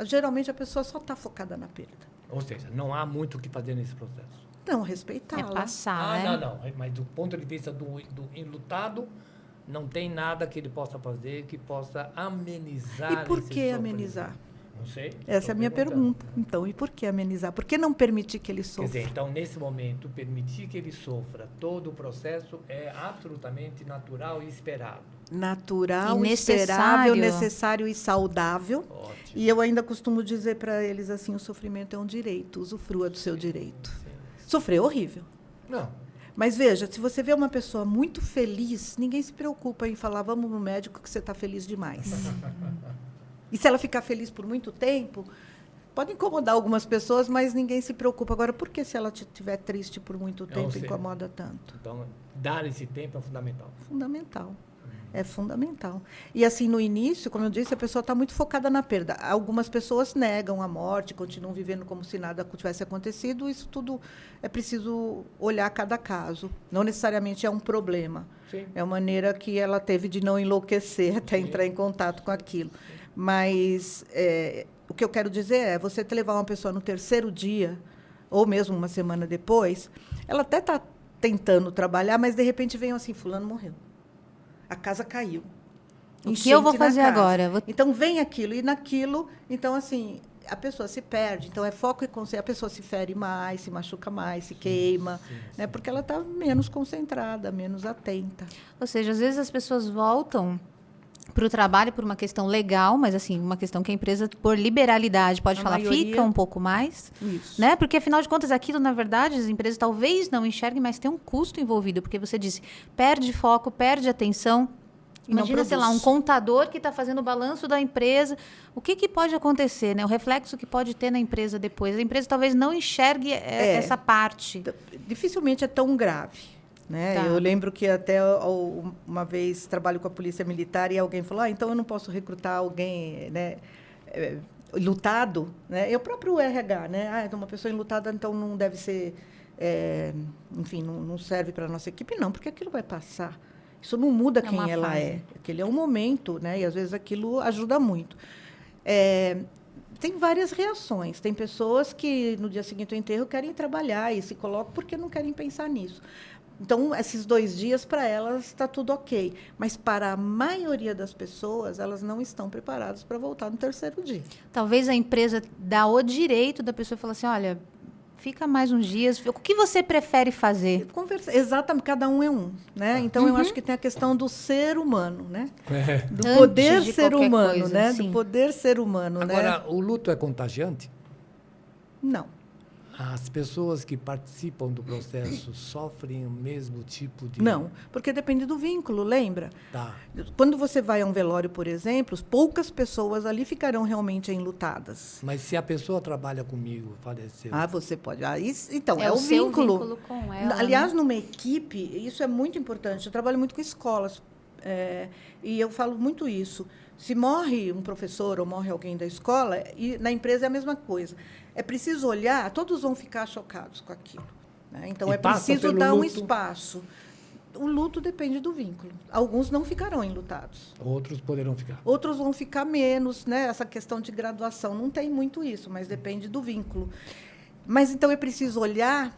geralmente, a pessoa só está focada na perda. Ou seja, não há muito o que fazer nesse processo. Não, respeitá-la. É passar, né? Não. Mas do ponto de vista do enlutado, não tem nada que ele possa fazer que possa amenizar E por esse que sofrimento. amenizar? Não sei. Essa é a minha pergunta. Então, e por que amenizar? Por que não permitir que ele Quer sofra? dizer, então, nesse momento, permitir que ele sofra todo o processo é absolutamente natural e esperado. Natural, E esperável, necessário. necessário e saudável. Ótimo. E eu ainda costumo dizer para eles assim, o sofrimento é um direito, usufrua do seu direito. Sofrer é horrível. Não. Mas veja, se você vê uma pessoa muito feliz, ninguém se preocupa em falar, vamos no médico que você está feliz demais. E se ela ficar feliz por muito tempo, pode incomodar algumas pessoas, mas ninguém se preocupa. Agora, por que se ela estiver triste por muito tempo, sei. incomoda tanto? Então, dar esse tempo é fundamental. Fundamental. É fundamental. E, assim, no início, como eu disse, a pessoa está muito focada na perda. Algumas pessoas negam a morte, continuam vivendo como se nada tivesse acontecido. Isso tudo é preciso olhar cada caso. Não necessariamente é um problema. Sim. É a maneira que ela teve de não enlouquecer até entrar em contato com aquilo. Mas o que eu quero dizer é, você levar uma pessoa no terceiro dia, ou mesmo uma semana depois, ela até está tentando trabalhar, mas, de repente, vem assim, fulano morreu. A casa caiu. O que eu vou fazer agora? Então, vem aquilo. E naquilo, então, assim, a pessoa se perde. Então, é foco e consciência. A pessoa se fere mais, se machuca mais, se queima, né? Porque ela está menos concentrada, menos atenta. Ou seja, às vezes as pessoas voltam para o trabalho por uma questão legal, mas assim, uma questão que a empresa, por liberalidade, pode falar, fica um pouco mais. Isso. Né? Porque, afinal de contas, aquilo, na verdade, as empresas talvez não enxerguem, mas tem um custo envolvido, porque você disse, perde foco, perde atenção. Imagina, sei lá, um contador que está fazendo o balanço da empresa. O que pode acontecer, né? O reflexo que pode ter na empresa depois. A empresa talvez não enxergue essa parte. Dificilmente é tão grave. Né? Tá. Eu lembro que até uma vez trabalho com a Polícia Militar e alguém falou, então eu não posso recrutar alguém, né, lutado, né? E o próprio RH, né? Então uma pessoa enlutada, então não deve ser, enfim, não serve para a nossa equipe, não, porque aquilo vai passar. Isso não muda quem ela fase. é. Aquele é um momento, né? E às vezes aquilo ajuda muito. Tem várias reações. Tem pessoas que no dia seguinte do enterro querem trabalhar e se colocam porque não querem pensar nisso. Então, esses 2 dias, para elas, está tudo ok. Mas, para a maioria das pessoas, elas não estão preparadas para voltar no 3º dia. Talvez a empresa dá o direito da pessoa falar assim, olha, fica mais uns dias. O que você prefere fazer? Exatamente, cada um é um. Né? Então, eu acho que tem a questão do ser humano, né? Do Antes poder de ser qualquer humano, coisa, né? sim. Do poder ser humano, Agora, né? o luto é contagiante? Não. As pessoas que participam do processo sofrem o mesmo tipo de... Não, porque depende do vínculo, lembra? Tá. Quando você vai a um velório, por exemplo, poucas pessoas ali ficarão realmente enlutadas. Mas se a pessoa trabalha comigo, faleceu... Você pode. Então, É o o seu vínculo. vínculo com ela, Aliás, né? numa equipe, isso é muito importante. Eu trabalho muito com escolas. E eu falo muito isso. Se morre um professor ou morre alguém da escola, e na empresa é a mesma coisa. É preciso olhar, todos vão ficar chocados com aquilo. Né? Então, E passa preciso pelo dar um luto. espaço. O luto depende do vínculo. Alguns não ficarão enlutados. Outros poderão ficar. Outros vão ficar menos, né? Essa questão de graduação não tem muito isso, mas depende do vínculo. Mas então é preciso olhar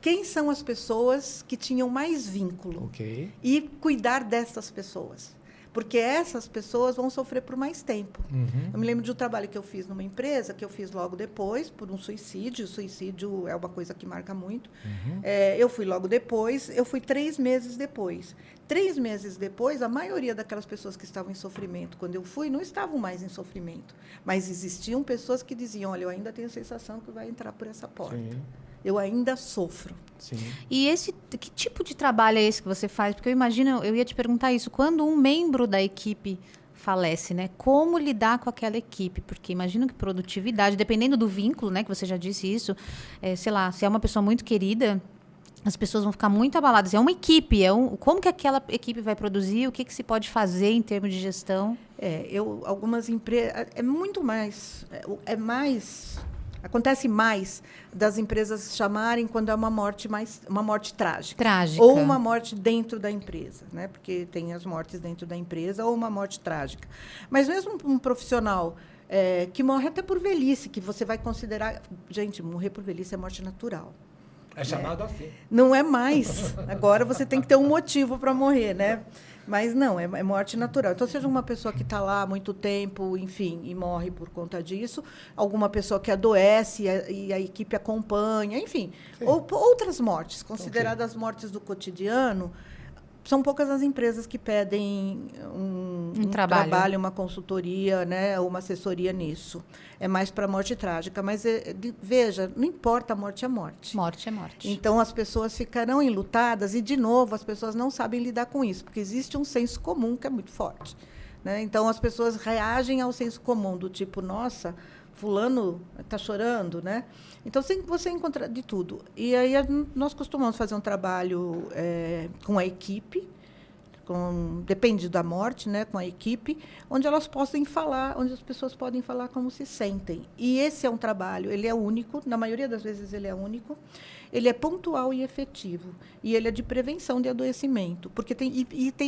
quem são as pessoas que tinham mais vínculo Ok. e cuidar dessas pessoas. Porque essas pessoas vão sofrer por mais tempo. Uhum. Eu me lembro de um trabalho que eu fiz numa empresa, que eu fiz logo depois, por um suicídio. O suicídio é uma coisa que marca muito. Uhum. Eu fui logo depois, eu fui 3 meses depois. 3 meses depois, a maioria daquelas pessoas que estavam em sofrimento, quando eu fui, não estavam mais em sofrimento. Mas existiam pessoas que diziam, olha, eu ainda tenho a sensação que vai entrar por essa porta. Sim. Eu ainda sofro. Sim. E que tipo de trabalho é esse que você faz? Porque eu imagino, eu ia te perguntar isso, quando um membro da equipe falece, né? Como lidar com aquela equipe? Porque imagino que produtividade, dependendo do vínculo, né? Que você já disse isso, sei lá, se é uma pessoa muito querida, as pessoas vão ficar muito abaladas. É uma equipe, como que aquela equipe vai produzir? O que se pode fazer em termos de gestão? Algumas empresas... Acontece mais das empresas chamarem quando é uma morte trágica. Trágica. Ou uma morte dentro da empresa, né? Porque tem as mortes dentro da empresa ou uma morte trágica. Mas mesmo um profissional que morre até por velhice, que você vai considerar... Gente, morrer por velhice é morte natural. É chamado assim. Não é mais. Agora você tem que ter um motivo para morrer, né? Mas não, é morte natural. Então, seja uma pessoa que está lá há muito tempo, enfim, e morre por conta disso, alguma pessoa que adoece e a equipe acompanha, enfim. Ou outras mortes, consideradas mortes do cotidiano, são poucas as empresas que pedem um trabalho, uma consultoria, né, ou uma assessoria nisso. É mais para morte trágica. Mas, veja, não importa, a morte é morte. Morte é morte. Então, as pessoas ficarão enlutadas e, de novo, as pessoas não sabem lidar com isso, porque existe um senso comum que é muito forte. Né? Então, as pessoas reagem ao senso comum, do tipo, nossa, fulano está chorando, né? Então, você encontra de tudo. E aí, nós costumamos fazer um trabalho com a equipe, depende da morte, né, com a equipe, onde elas possam falar, onde as pessoas podem falar como se sentem. E esse é um trabalho, ele é único, na maioria das vezes ele é único, ele é pontual e efetivo, e ele é de prevenção de adoecimento, porque tem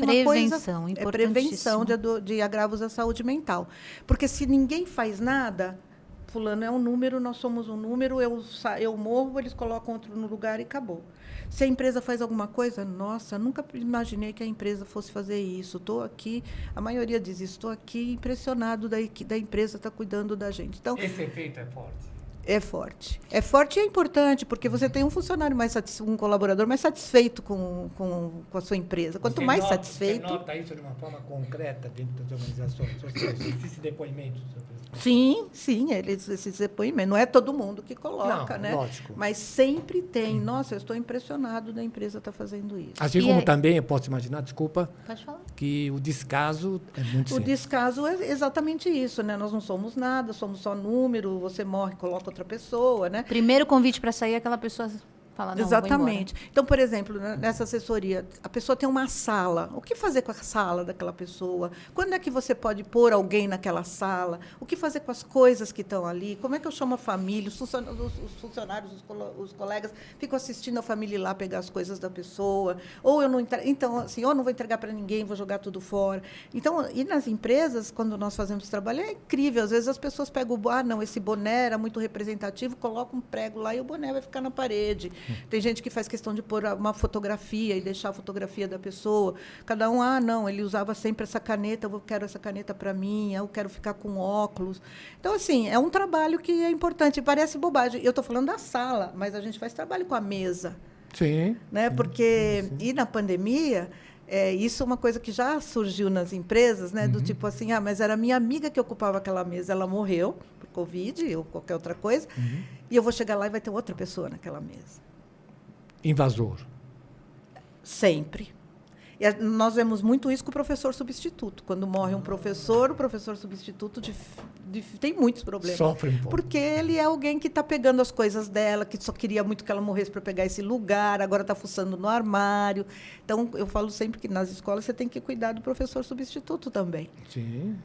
uma coisa, prevenção de agravos à saúde mental, porque se ninguém faz nada, fulano é um número, nós somos um número, eu morro, eles colocam outro no lugar e acabou. Se a empresa faz alguma coisa, nossa, nunca imaginei que a empresa fosse fazer isso. Estou aqui, a maioria diz isso, estou aqui impressionado da empresa estar cuidando da gente. Então, esse efeito é forte. É forte. É forte e é importante, porque você tem um funcionário um colaborador mais satisfeito com a sua empresa. Quanto mais satisfeito... Você nota isso de uma forma concreta dentro das organizações? Existe depoimento sobre isso? Sim, esses depoimentos. Não é todo mundo que coloca, não, né? Lógico. Mas sempre tem. Nossa, eu estou impressionado da empresa estar fazendo isso. Assim como também, eu posso imaginar, desculpa, Pode falar. que o descaso é muito O descaso é exatamente isso, né? Nós não somos nada, somos só número, você morre, coloca outra pessoa, né? Primeiro convite para sair, aquela pessoa Fala, não, Exatamente. Então, por exemplo, nessa assessoria, a pessoa tem uma sala. O que fazer com a sala daquela pessoa? Quando é que você pode pôr alguém naquela sala? O que fazer com as coisas que estão ali? Como é que eu chamo a família? Os funcionários, os colegas ficam assistindo a família ir lá pegar as coisas da pessoa. Ou eu não então, assim, ou não vou entregar para ninguém, vou jogar tudo fora. Então, e nas empresas, quando nós fazemos trabalho, é incrível. Às vezes as pessoas pegam não, esse boné era muito representativo, coloca um prego lá e o boné vai ficar na parede. Tem gente que faz questão de pôr uma fotografia e deixar a fotografia da pessoa. Cada um, não, ele usava sempre essa caneta, eu quero essa caneta para mim, eu quero ficar com óculos. Então, assim, é um trabalho que é importante. Parece bobagem. Eu estou falando da sala, mas a gente faz trabalho com a mesa. Sim. Né? Porque, e na pandemia, isso é uma coisa que já surgiu nas empresas, né? Do tipo assim, mas era minha amiga que ocupava aquela mesa, ela morreu por Covid ou qualquer outra coisa, e eu vou chegar lá e vai ter outra pessoa naquela mesa. Invasor. Sempre. E nós vemos muito isso com o professor substituto. Quando morre um professor, o professor substituto tem muitos problemas. Sofre um pouco. Porque ele é alguém que está pegando as coisas dela, que só queria muito que ela morresse para pegar esse lugar, agora está fuçando no armário. Então, eu falo sempre que nas escolas você tem que cuidar do professor substituto também. Sim.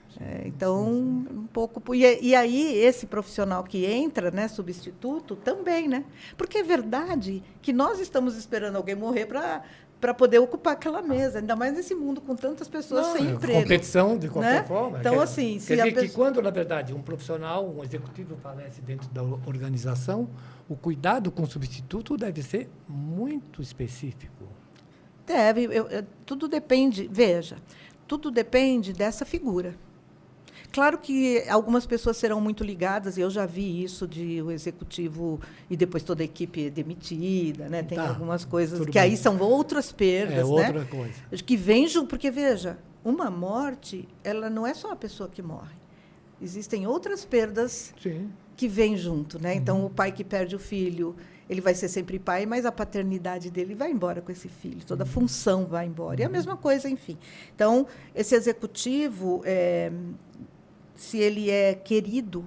Então, um pouco... E aí, esse profissional que entra, né, substituto, também, né? Porque é verdade que nós estamos esperando alguém morrer para poder ocupar aquela mesa, ainda mais nesse mundo com tantas pessoas sem emprego. Competição, de qualquer né? forma. Então, assim... Quer dizer que quando, na verdade, um profissional, um executivo falece dentro da organização, o cuidado com o substituto deve ser muito específico. Deve. Tudo depende... Veja, tudo depende dessa figura. Claro que algumas pessoas serão muito ligadas, e eu já vi isso de o executivo e depois toda a equipe demitida, né? Tem algumas coisas que aí são outras perdas, outra né? coisa. Que vem junto, porque veja, uma morte, ela não é só a pessoa que morre. Existem outras perdas que vêm junto, né? Então, o pai que perde o filho, ele vai ser sempre pai, mas a paternidade dele vai embora com esse filho, toda a função vai embora. E a mesma coisa, enfim. Então, esse executivo, se ele é querido,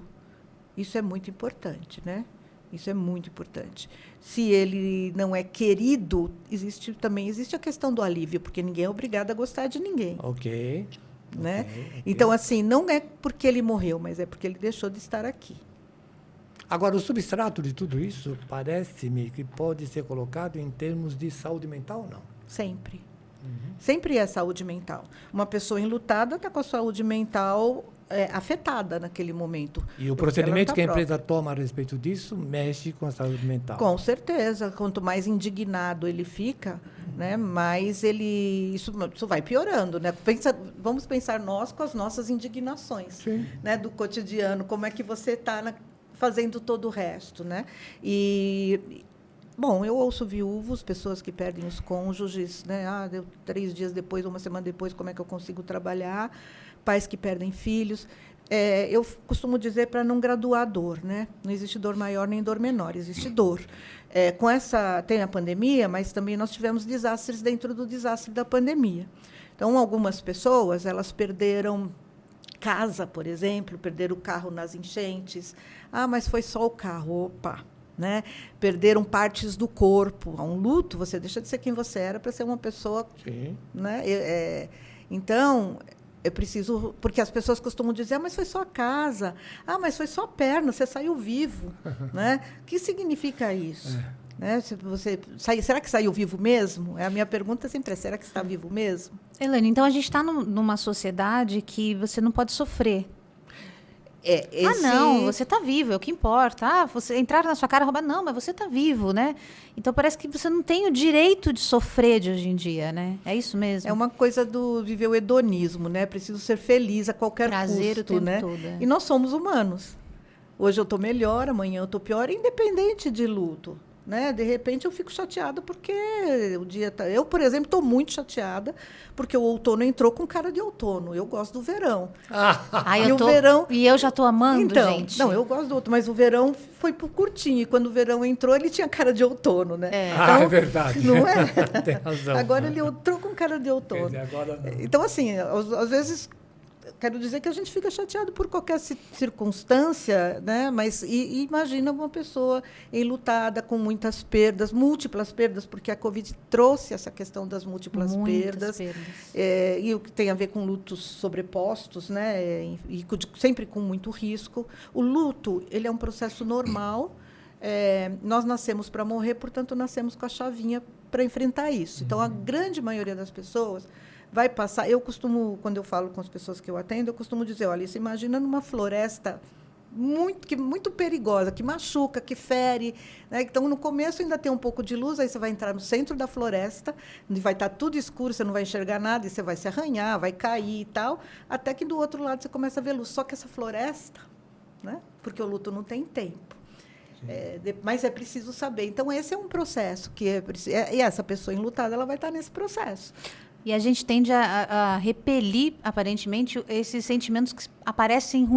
isso é muito importante, né? Isso é muito importante. Se ele não é querido, também existe a questão do alívio, porque ninguém é obrigado a gostar de ninguém. Ok. Né? Okay. Então, assim, não é porque ele morreu, mas é porque ele deixou de estar aqui. Agora, o substrato de tudo isso parece-me que pode ser colocado em termos de saúde mental ou não? Sempre. Sempre é saúde mental. Uma pessoa enlutada está com a saúde mental afetada naquele momento. E o procedimento que a empresa toma a respeito disso mexe com a saúde mental. Com certeza. Quanto mais indignado ele fica, né, mais isso vai piorando. Né? Vamos pensar nós com as nossas indignações, né, do cotidiano. Como é que você está fazendo todo o resto, né? Bom, eu ouço viúvos, pessoas que perdem os cônjuges, né? 3 dias depois, 1 semana depois, como é que eu consigo trabalhar? Pais que perdem filhos. Eu costumo dizer para não graduar a dor, né? Não existe dor maior nem dor menor, existe dor. Tem a pandemia, mas também nós tivemos desastres dentro do desastre da pandemia. Então, algumas pessoas, elas perderam casa, por exemplo, perderam o carro nas enchentes. Mas foi só o carro. Opa! Né? Perderam partes do corpo. A um luto, você deixa de ser quem você era para ser uma pessoa... Né? Então, é preciso... Porque as pessoas costumam dizer, mas foi só a casa. Mas foi só a perna, você saiu vivo. Né? O que significa isso? Né? Será que saiu vivo mesmo? A minha pergunta sempre é, será que está vivo mesmo? Elaine, então a gente está numa sociedade que você não pode sofrer. Não, você está vivo, é o que importa. Você entrar na sua cara e roubar, não, mas você está vivo, né? Então parece que você não tem o direito de sofrer de hoje em dia, né? É isso mesmo? É uma coisa do viver o hedonismo, né? Preciso ser feliz a qualquer Prazer custo, o tempo né? todo, E nós somos humanos. Hoje eu estou melhor, amanhã eu estou pior, independente de luto. Né? De repente, eu fico chateada porque o dia está... Eu, por exemplo, estou muito chateada porque o outono entrou com cara de outono. Eu gosto do verão. E eu já estou amando, gente. Não, eu gosto do outono, mas o verão foi por curtinho. E quando o verão entrou, ele tinha cara de outono, né? Então, é verdade. Não é? Tem razão. Agora ele entrou com cara de outono. Agora não. Então, assim, às vezes... quero dizer que a gente fica chateado por qualquer circunstância, né? Mas e imagina uma pessoa enlutada com muitas perdas, múltiplas perdas, porque a Covid trouxe essa questão das múltiplas perdas. E o que tem a ver com lutos sobrepostos, né? Sempre com muito risco. O luto, ele é um processo normal. Nós nascemos para morrer, portanto, nascemos com a chavinha para enfrentar isso. Então, a grande maioria das pessoas vai passar. Eu costumo, quando eu falo com as pessoas que eu atendo, eu costumo dizer: olha, você imagina numa floresta muito perigosa, que machuca, que fere, né? Então, no começo ainda tem um pouco de luz, aí você vai entrar no centro da floresta, onde vai estar tudo escuro, você não vai enxergar nada, e você vai se arranhar, vai cair e tal, até que do outro lado você começa a ver luz. Só que essa floresta, né? Porque o luto não tem tempo. Mas é preciso saber. Então, esse é um processo que e essa pessoa enlutada, ela vai estar nesse processo. E a gente tende a repelir, aparentemente, esses sentimentos que parecem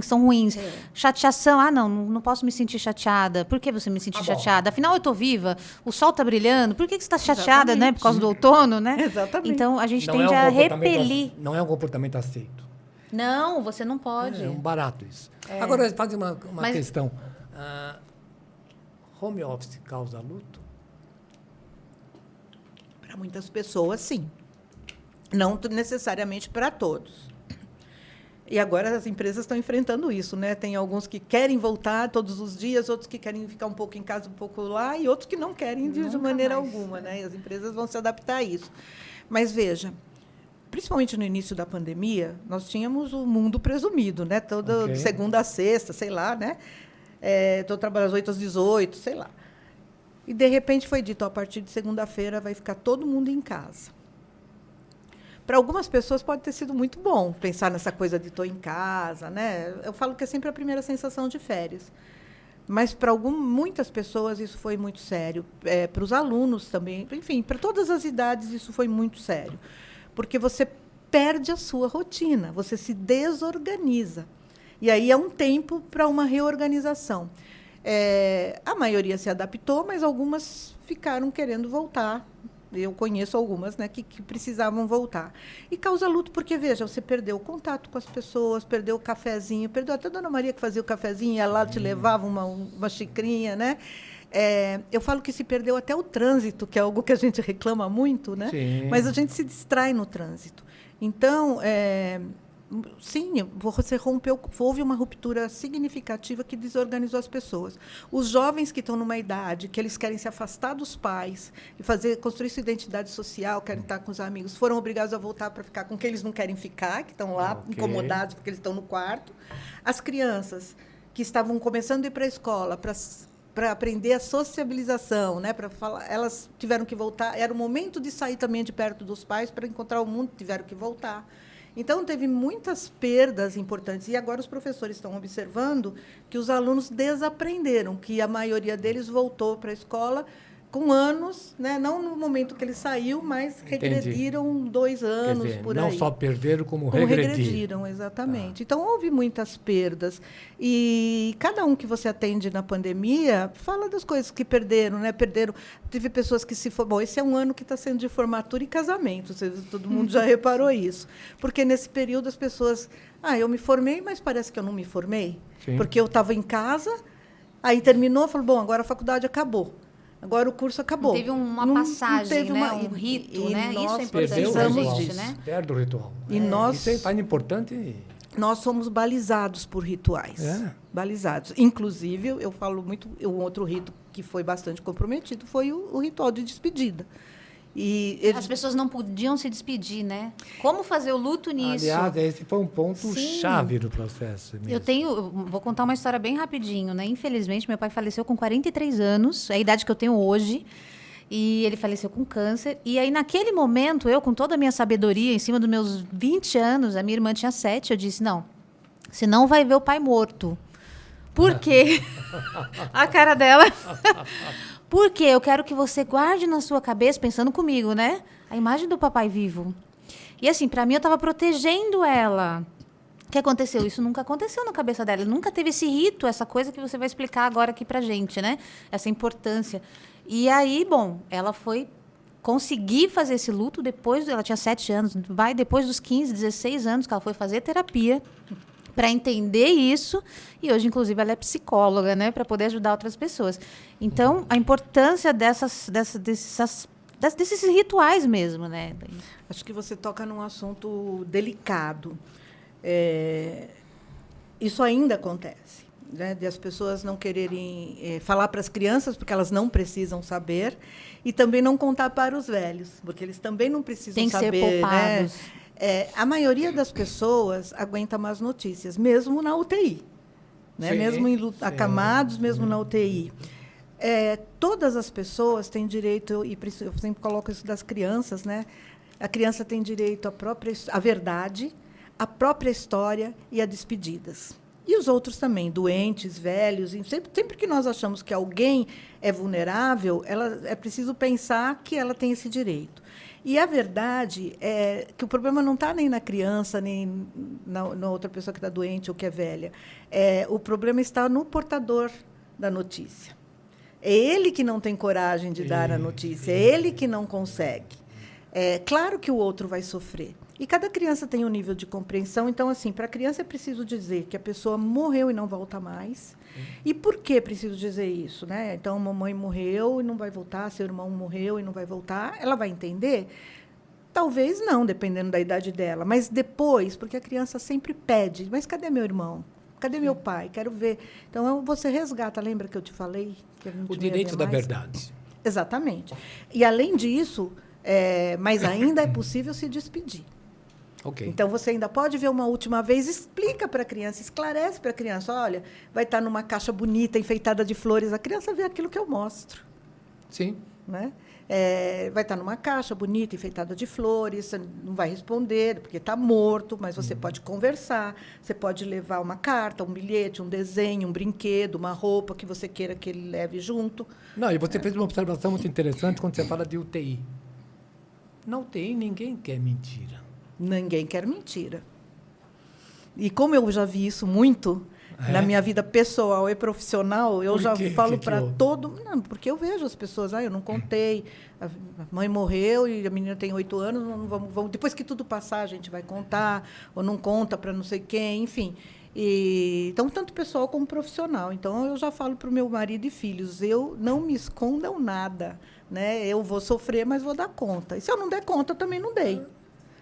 que são ruins. Chateação, não posso me sentir chateada. Por que você me sentir chateada? Afinal, eu estou viva, o sol está brilhando, por que você está chateada, né? Por causa do outono, né? Exatamente. Então, a gente tende a repelir. Não é um comportamento aceito. Não, você não pode. É um barato isso. Agora, faz uma questão. Home office causa luto? Para muitas pessoas, sim. Não necessariamente para todos. E agora as empresas estão enfrentando isso, né? Tem alguns que querem voltar todos os dias, outros que querem ficar um pouco em casa, um pouco lá, e outros que não querem de maneira alguma, né? E as empresas vão se adaptar a isso. Mas, veja, principalmente no início da pandemia, nós tínhamos o mundo presumido, né? De segunda a sexta, sei lá, né? Estou trabalhando às 8 às 18, sei lá. E, de repente, foi dito, a partir de segunda-feira vai ficar todo mundo em casa. Para algumas pessoas pode ter sido muito bom pensar nessa coisa de estou em casa, né? Eu falo que é sempre a primeira sensação de férias. Mas, para muitas pessoas, isso foi muito sério. Para os alunos também, enfim, para todas as idades, isso foi muito sério. Porque você perde a sua rotina, você se desorganiza. E aí é um tempo para uma reorganização. A maioria se adaptou, mas algumas ficaram querendo voltar. Eu conheço algumas, né, que precisavam voltar. E causa luto porque, veja, você perdeu o contato com as pessoas, perdeu o cafezinho, perdeu até a Dona Maria que fazia o cafezinho, ia lá, te levava uma xicrinha, né? Eu falo que se perdeu até o trânsito, que é algo que a gente reclama muito, né? Sim. Mas a gente se distrai no trânsito. Então, sim, você houve uma ruptura significativa que desorganizou as pessoas. Os jovens que estão numa idade que eles querem se afastar dos pais e construir sua identidade social, querem estar com os amigos, foram obrigados a voltar para ficar com quem eles não querem ficar, que estão lá incomodados porque eles estão no quarto. As crianças que estavam começando a ir para a escola para aprender a sociabilização, né? Elas tiveram que voltar. Era o momento de sair também de perto dos pais para encontrar o mundo, tiveram que voltar. Então, teve muitas perdas importantes. E agora os professores estão observando que os alunos desaprenderam, que a maioria deles voltou para a escola com anos, né? Não no momento que ele saiu, mas regrediram 2 anos, quer dizer, por aí. Não só perderam, como regrediram. Exatamente. Então, houve muitas perdas. E cada um que você atende na pandemia fala das coisas que perderam, né? Teve pessoas que se foram. Bom, esse é um ano que está sendo de formatura e casamento. Todo mundo já reparou isso. Porque, nesse período, as pessoas... eu me formei, mas parece que eu não me formei. Sim. Porque eu estava em casa, aí terminou, falou, bom, agora a faculdade acabou. Agora o curso acabou. Não teve uma passagem, né? Um rito, né? Isso é importante para a gente, né? Perde o ritual. Isso é muito importante. Nós somos balizados por rituais. Balizados. Inclusive, eu falo muito, um outro rito que foi bastante comprometido foi o ritual de despedida. As pessoas não podiam se despedir, né? Como fazer o luto nisso? Aliás, esse foi um ponto chave do processo. Mesmo. Eu vou contar uma história bem rapidinho, né? Infelizmente, meu pai faleceu com 43 anos, é a idade que eu tenho hoje, e ele faleceu com câncer. E aí, naquele momento, eu, com toda a minha sabedoria, em cima dos meus 20 anos, a minha irmã tinha 7, eu disse, não, você não vai ver o pai morto. Por quê? A cara dela... Porque eu quero que você guarde na sua cabeça, pensando comigo, né? A imagem do papai vivo. E assim, para mim, eu estava protegendo ela. O que aconteceu? Isso nunca aconteceu na cabeça dela. Nunca teve esse rito, essa coisa que você vai explicar agora aqui pra gente, né? Essa importância. E aí, bom, ela foi conseguir fazer esse luto depois, ela tinha 7 anos, depois dos 15, 16 anos que ela foi fazer terapia para entender isso, e hoje, inclusive, ela é psicóloga, né, para poder ajudar outras pessoas. Então, a importância desses rituais mesmo, né? Acho que você toca num assunto delicado. Isso ainda acontece, né, de as pessoas não quererem falar para as crianças, porque elas não precisam saber, e também não contar para os velhos, porque eles também não precisam Tem que saber. ser poupados. Né? A maioria das pessoas aguenta más notícias, mesmo na UTI, né? Mesmo acamados, mesmo na UTI. Todas as pessoas têm direito, e eu sempre coloco isso das crianças, né? A criança tem direito à verdade, à própria história e a despedidas. E os outros também, doentes, velhos. Sempre que nós achamos que alguém é vulnerável, é preciso pensar que ela tem esse direito. E a verdade é que o problema não está nem na criança, nem na outra pessoa que está doente ou que é velha. O problema está no portador da notícia. É ele que não tem coragem de dar a notícia, é ele que não consegue. Claro que o outro vai sofrer. E cada criança tem um nível de compreensão. Então, assim, para a criança é preciso dizer que a pessoa morreu e não volta mais. E por que é preciso dizer isso? Né? Então, a mamãe morreu e não vai voltar, seu irmão morreu e não vai voltar. Ela vai entender? Talvez não, dependendo da idade dela. Mas depois, porque a criança sempre pede, mas cadê meu irmão? Cadê meu pai? Quero ver. Então, você resgata. Lembra que eu te falei? Que o direito da verdade. Exatamente. E, além disso, mas ainda é possível se despedir. Okay. Então, você ainda pode ver uma última vez, explica para a criança, esclarece para a criança, olha, vai estar numa caixa bonita, enfeitada de flores, a criança vê aquilo que eu mostro. Sim. Né? Vai estar numa caixa bonita, enfeitada de flores, você não vai responder, porque está morto, mas você pode conversar, você pode levar uma carta, um bilhete, um desenho, um brinquedo, uma roupa que você queira que ele leve junto. Não, e você fez uma observação muito interessante quando você fala de UTI. Na UTI, ninguém quer mentira. Ninguém quer mentira. E como eu já vi isso muito na minha vida pessoal e profissional, eu já falo para todo... Não, porque eu vejo as pessoas, eu não contei, a mãe morreu e a menina tem 8 anos, não vamos, depois que tudo passar a gente vai contar, ou não conta para não sei quem, enfim. Então, tanto pessoal como profissional. Então, eu já falo para o meu marido e filhos, não me escondam nada. Né? Eu vou sofrer, mas vou dar conta. E se eu não der conta, eu também não dei.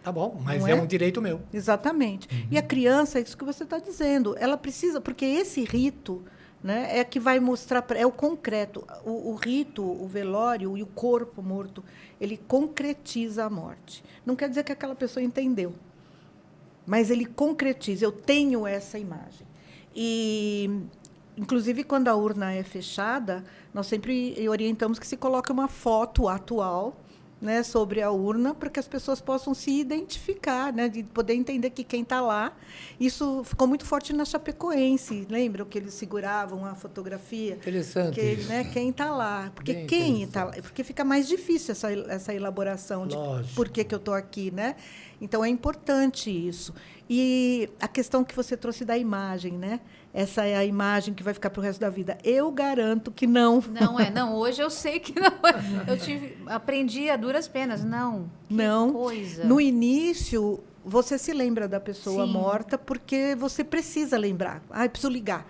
Tá bom, mas é um direito meu. Exatamente. E a criança, é isso que você está dizendo, ela precisa, porque esse rito, né, é que vai mostrar, é o concreto. O rito, o velório e o corpo morto, ele concretiza a morte. Não quer dizer que aquela pessoa entendeu, mas ele concretiza. Eu tenho essa imagem. E, inclusive, quando a urna é fechada, nós sempre orientamos que se coloque uma foto atual, né, sobre a urna, para que as pessoas possam se identificar, né, de poder entender que quem está lá. Isso ficou muito forte na Chapecoense. Lembram que eles seguravam a fotografia? Interessante. Né, quem está lá. Porque quem está lá? Porque fica mais difícil essa elaboração de por que eu estou aqui. Né? Então, é importante isso. E a questão que você trouxe da imagem, né? Essa é a imagem que vai ficar para o resto da vida. Eu garanto que não. Não, hoje eu sei que não. Aprendi a duras penas. Não. Não. Coisa. No início, você se lembra da pessoa morta porque você precisa lembrar. Preciso ligar.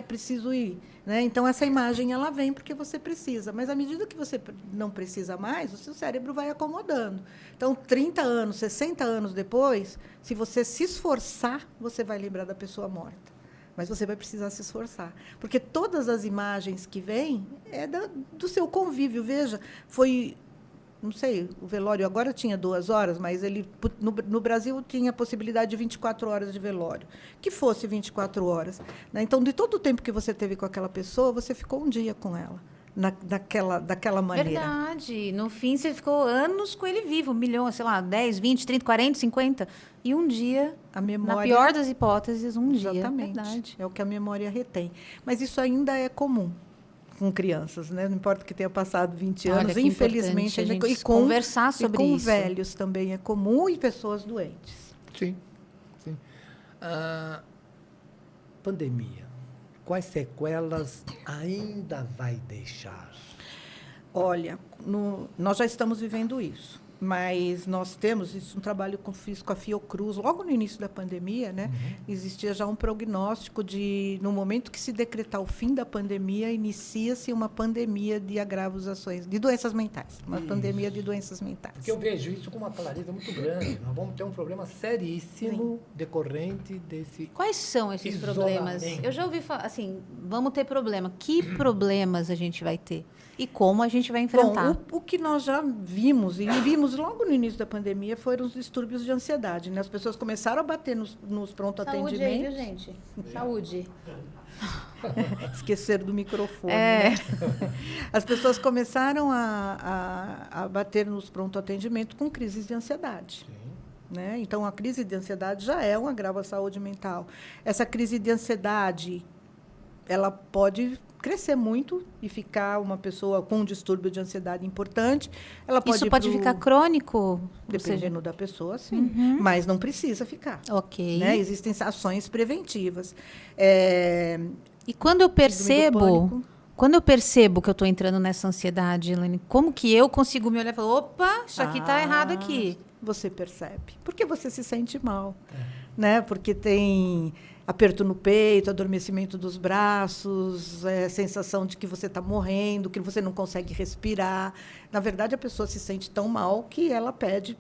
Preciso ir. Né? Então, essa imagem ela vem porque você precisa. Mas, à medida que você não precisa mais, o seu cérebro vai acomodando. Então, 30 anos, 60 anos depois, se você se esforçar, você vai lembrar da pessoa morta. Mas você vai precisar se esforçar. Porque todas as imagens que vêm é do seu convívio. Veja, foi... Não sei, o velório agora tinha 2 horas, mas ele no Brasil tinha a possibilidade de 24 horas de velório. Que fosse 24 horas. Né? Então, de todo o tempo que você teve com aquela pessoa, você ficou um dia com ela. Daquela maneira. Verdade. No fim, você ficou anos com ele vivo. 1 milhão, sei lá, 10, 20, 30, 40, 50. E um dia, a memória, na pior das hipóteses, um dia. Exatamente. Verdade. É o que a memória retém. Mas isso ainda é comum com crianças, né? Não importa que tenha passado 20 anos, infelizmente, a gente conversar sobre isso. Com velhos também é comum e pessoas doentes. Sim. Pandemia. Quais sequelas ainda vai deixar? Olha, nós já estamos vivendo isso. Mas nós temos isso, um trabalho que eu fiz com a Fiocruz, logo no início da pandemia, né? Existia já um prognóstico de, no momento que se decretar o fim da pandemia, inicia-se uma pandemia de agravos ações, de doenças mentais, uma pandemia de doenças mentais. Porque eu vejo isso com uma clareza muito grande. Nós vamos ter um problema seríssimo decorrente desse Quais são esses problemas? Eu já ouvi falar, assim, vamos ter problema. Que problemas a gente vai ter? E como a gente vai enfrentar? Bom, o que nós já vimos, e vimos logo no início da pandemia, foram os distúrbios de ansiedade. Né? As pessoas começaram a bater nos pronto-atendimentos. Saúde aí, viu, gente? Saúde. Esqueceram do microfone. Né? As pessoas começaram a bater nos pronto-atendimento com crises de ansiedade. Né? Então, a crise de ansiedade já é um agravo à saúde mental. Essa crise de ansiedade, ela pode crescer muito e ficar uma pessoa com um distúrbio de ansiedade importante. Ela pode Isso pode ficar crônico? Dependendo da pessoa, sim. Mas não precisa ficar. Ok. Né? Existem ações preventivas. E quando eu percebo que eu estou entrando nessa ansiedade, Elaine, como que eu consigo me olhar e falar, opa, isso aqui está errado aqui? Você percebe. Porque você se sente mal. Né? Porque tem aperto no peito, adormecimento dos braços, sensação de que você está morrendo, que você não consegue respirar. Na verdade, a pessoa se sente tão mal que ela pede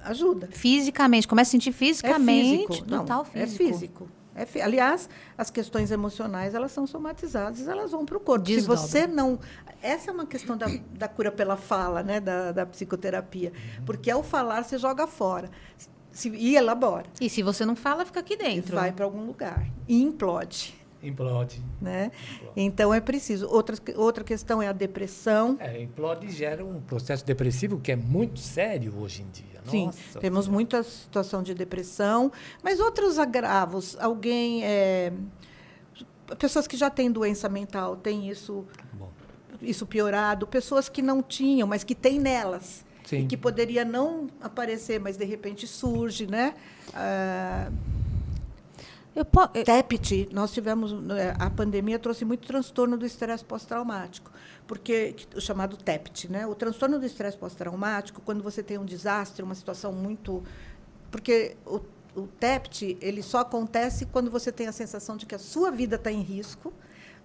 ajuda. Fisicamente, começa a sentir fisicamente, físico. total físico. É físico. Aliás, as questões emocionais, elas são somatizadas, elas vão para o corpo. Desdobra. Se você não... Essa é uma questão da cura pela fala, né, da psicoterapia. Porque ao falar, você joga fora. E elabora. E se você não fala, fica aqui dentro. Vai para algum lugar. E implode. Né? Então, é preciso. Outra questão é a depressão. Implode gera um processo depressivo que é muito sério hoje em dia. Sim, Nossa, temos muita situação de depressão, mas outros agravos. Pessoas que já têm doença mental têm isso piorado. Pessoas que não tinham, mas que têm nelas. Sim. E que poderia não aparecer, mas de repente surge, né? TEPT, nós tivemos... A pandemia trouxe muito transtorno do estresse pós-traumático, porque o chamado TEPT, né? O transtorno do estresse pós-traumático, quando você tem um desastre, uma situação muito... Porque o TEPT, ele só acontece quando você tem a sensação de que a sua vida está em risco,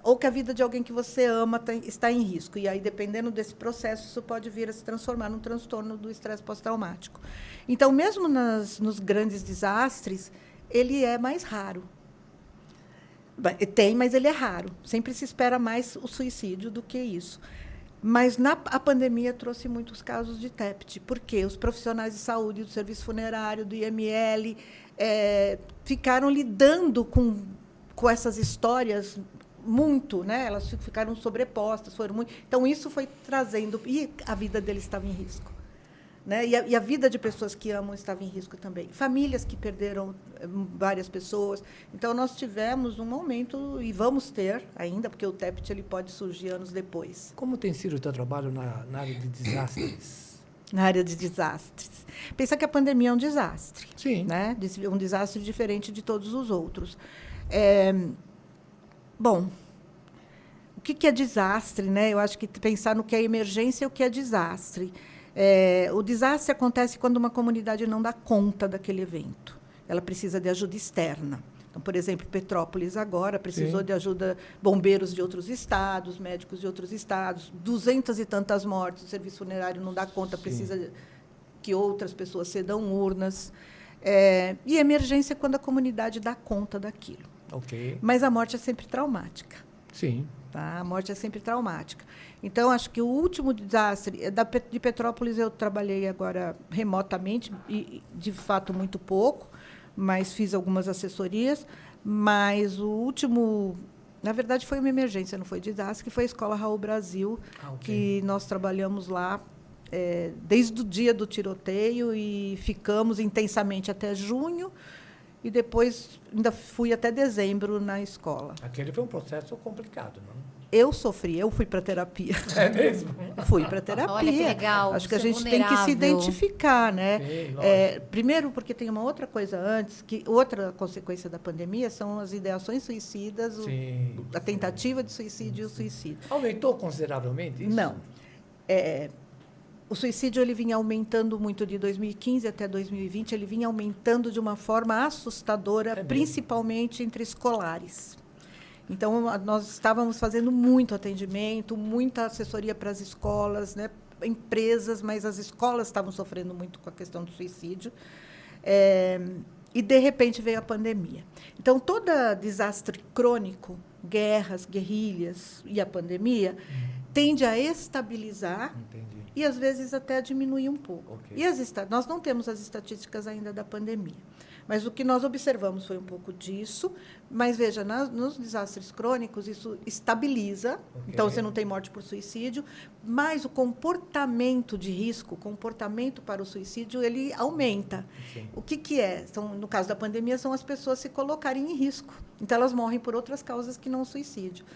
ou que a vida de alguém que você ama está em risco. E aí, dependendo desse processo, isso pode vir a se transformar num transtorno do estresse pós-traumático. Então, mesmo nos grandes desastres, ele é mais raro. Tem, mas ele é raro. Sempre se espera mais o suicídio do que isso. Mas a pandemia trouxe muitos casos de TEPT. Por quê? Os profissionais de saúde do serviço funerário, do IML, ficaram lidando com essas histórias muito, né? Elas ficaram sobrepostas, foram muito. Então, isso foi trazendo... E a vida deles estava em risco. Né? E a vida de pessoas que amam estava em risco também. Famílias que perderam várias pessoas. Então, nós tivemos um momento, e vamos ter ainda, porque o TEPT ele pode surgir anos depois. Como tem sido o teu trabalho na área de desastres? Na área de desastres. Pensa que a pandemia é um desastre. Sim. Né? Um desastre diferente de todos os outros. Bom, o que é desastre? Né? Eu acho que pensar no que é emergência e o que é desastre. O desastre acontece quando uma comunidade não dá conta daquele evento. Ela precisa de ajuda externa. Então, por exemplo, Petrópolis agora precisou de ajuda, bombeiros de outros estados, médicos de outros estados, 200 e tantas mortes, o serviço funerário não dá conta, precisa que outras pessoas cedam urnas. E emergência é quando a comunidade dá conta daquilo. Okay. Mas a morte é sempre traumática. Sim. Tá? A morte é sempre traumática. Então, acho que o último desastre... De Petrópolis, eu trabalhei agora remotamente, e, de fato, muito pouco, mas fiz algumas assessorias. Mas o último... Na verdade, foi uma emergência, não foi desastre, que foi a Escola Raul Brasil, que nós trabalhamos lá desde o dia do tiroteio e ficamos intensamente até junho. E depois ainda fui até dezembro na escola. Aquele foi um processo complicado, não? Eu sofri, eu fui para terapia. É mesmo? Fui para terapia. Olha que legal. Acho que a gente tem que se identificar, né? Sim, primeiro, porque tem uma outra coisa antes, que outra consequência da pandemia são as ideações suicidas, a tentativa de suicídio e o suicídio. Aumentou consideravelmente isso? Não. o suicídio ele vinha aumentando muito de 2015 até 2020, ele vinha aumentando de uma forma assustadora, principalmente entre escolares. Então, nós estávamos fazendo muito atendimento, muita assessoria para as escolas, né, empresas, mas as escolas estavam sofrendo muito com a questão do suicídio. E, de repente, veio a pandemia. Então, todo desastre crônico, guerras, guerrilhas e a pandemia, tende a estabilizar. Entendi. E, às vezes, até a diminuir um pouco. Ok. E nós não temos as estatísticas ainda da pandemia. Mas o que nós observamos foi um pouco disso. Mas, veja, nos desastres crônicos, isso estabiliza. Ok. Então, você não tem morte por suicídio. Mas o comportamento de risco, o comportamento para o suicídio, ele aumenta. Sim. O que é? No caso da pandemia, são as pessoas se colocarem em risco. Então, elas morrem por outras causas que não o suicídio.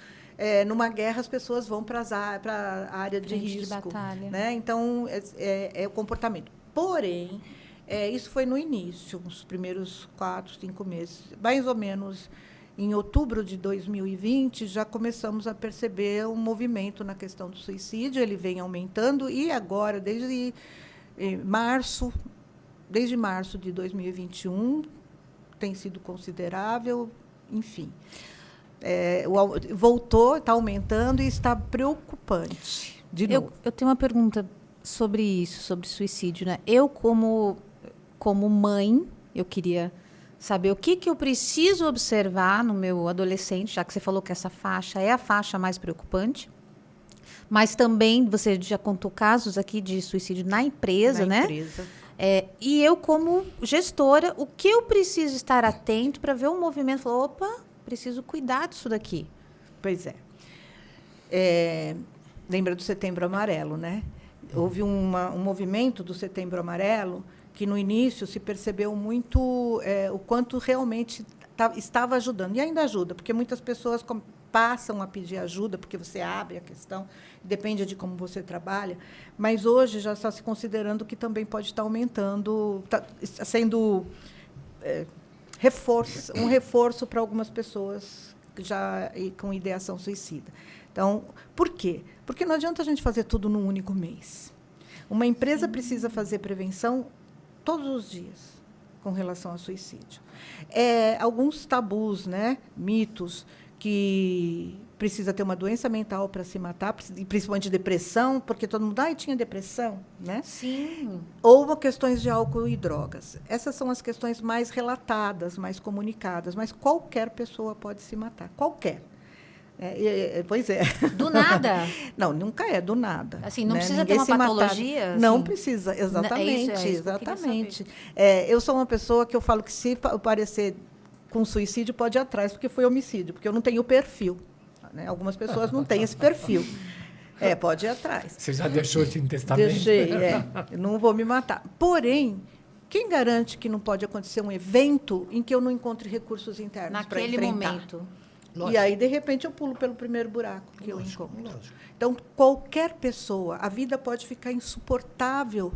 Numa guerra, as pessoas vão para a área de Frente de risco. batalha. Né? Então, é o comportamento. Porém, isso foi no início, os primeiros 4, 5 meses. Mais ou menos em outubro de 2020, já começamos a perceber um movimento na questão do suicídio. Ele vem aumentando e agora, desde março de 2021, tem sido considerável, enfim. Voltou, está aumentando e está preocupante. De novo. Eu tenho uma pergunta sobre isso, sobre suicídio, né? Eu, como mãe, eu queria saber o que eu preciso observar no meu adolescente, já que você falou que essa faixa é a faixa mais preocupante. Mas também, você já contou casos aqui de suicídio na empresa, né? Empresa. E eu, como gestora, o que eu preciso estar atento para ver um movimento e falar, opa, preciso cuidar disso daqui. Pois é. Lembra do Setembro Amarelo, né? Houve um movimento do Setembro Amarelo que, no início, se percebeu muito o quanto realmente estava ajudando. E ainda ajuda, porque muitas pessoas passam a pedir ajuda, porque você abre a questão, depende de como você trabalha. Mas, hoje, já está se considerando que também pode estar aumentando, está sendo um reforço para algumas pessoas já com ideação suicida. Então, por quê? Porque não adianta a gente fazer tudo num único mês. Uma empresa precisa fazer prevenção todos os dias com relação ao suicídio. Alguns tabus, né? Mitos, que precisa ter uma doença mental para se matar, principalmente depressão, porque todo mundo tinha depressão, né? Sim. Ou questões de álcool e drogas. Essas são as questões mais relatadas, mais comunicadas, mas qualquer pessoa pode se matar, qualquer. Pois é. Do nada? Não, nunca é do nada. Assim, não né? precisa Ninguém ter uma patologia? Assim. Não assim? precisa, exatamente. É isso exatamente. Eu sou uma pessoa que eu falo que, se parecer com suicídio, pode ir atrás, porque foi homicídio, porque eu não tenho o perfil. Né? Algumas pessoas não têm esse perfil. Pode ir atrás. Você já deixou isso em testamento? Deixei, eu não vou me matar. Porém, quem garante que não pode acontecer um evento em que eu não encontre recursos internos para enfrentar? Naquele momento. Lógico. E aí, de repente, eu pulo pelo primeiro buraco que eu encontro. Lógico. Então, qualquer pessoa, a vida pode ficar insuportável.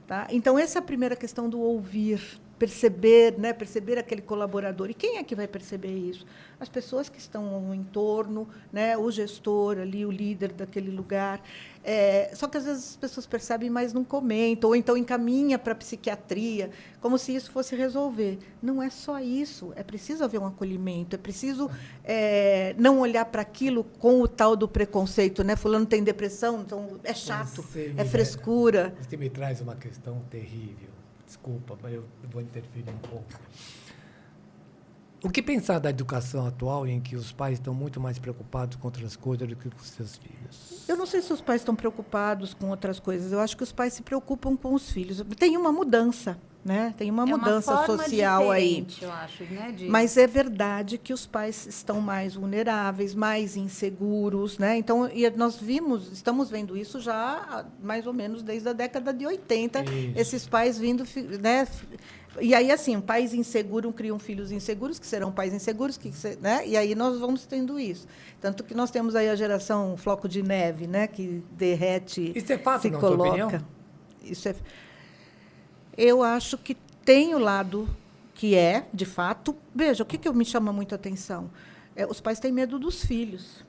Tá? Então, essa é a primeira questão do ouvir, perceber, né? Perceber aquele colaborador. E quem é que vai perceber isso? As pessoas que estão no entorno, né? O gestor ali, o líder daquele lugar. Só que, às vezes, as pessoas percebem, mas não comentam, ou então encaminha para a psiquiatria, como se isso fosse resolver. Não é só isso. É preciso haver um acolhimento, é preciso não olhar para aquilo com o tal do preconceito. Né? Fulano tem depressão, então é chato, é frescura. Você me traz uma questão terrível. Desculpa, mas eu vou interferir um pouco. O que pensar da educação atual, em que os pais estão muito mais preocupados com outras coisas do que com seus filhos? Eu não sei se os pais estão preocupados com outras coisas. Eu acho que os pais se preocupam com os filhos. Tem uma mudança, né? Tem uma mudança social aí. Eu acho, né? Mas é verdade que os pais estão mais vulneráveis, mais inseguros, né? Então, nós estamos vendo isso já mais ou menos desde a década de 80. Isso. Esses pais vindo, né? E aí, assim, pais inseguros criam filhos inseguros, que serão pais inseguros, né? E aí nós vamos tendo isso. Tanto que nós temos aí a geração floco de neve, né? Que derrete, isso é fato, se na coloca. Tua opinião? Isso é. Eu acho que tem o lado que de fato. Veja, o que me chama muito a atenção? Os pais têm medo dos filhos.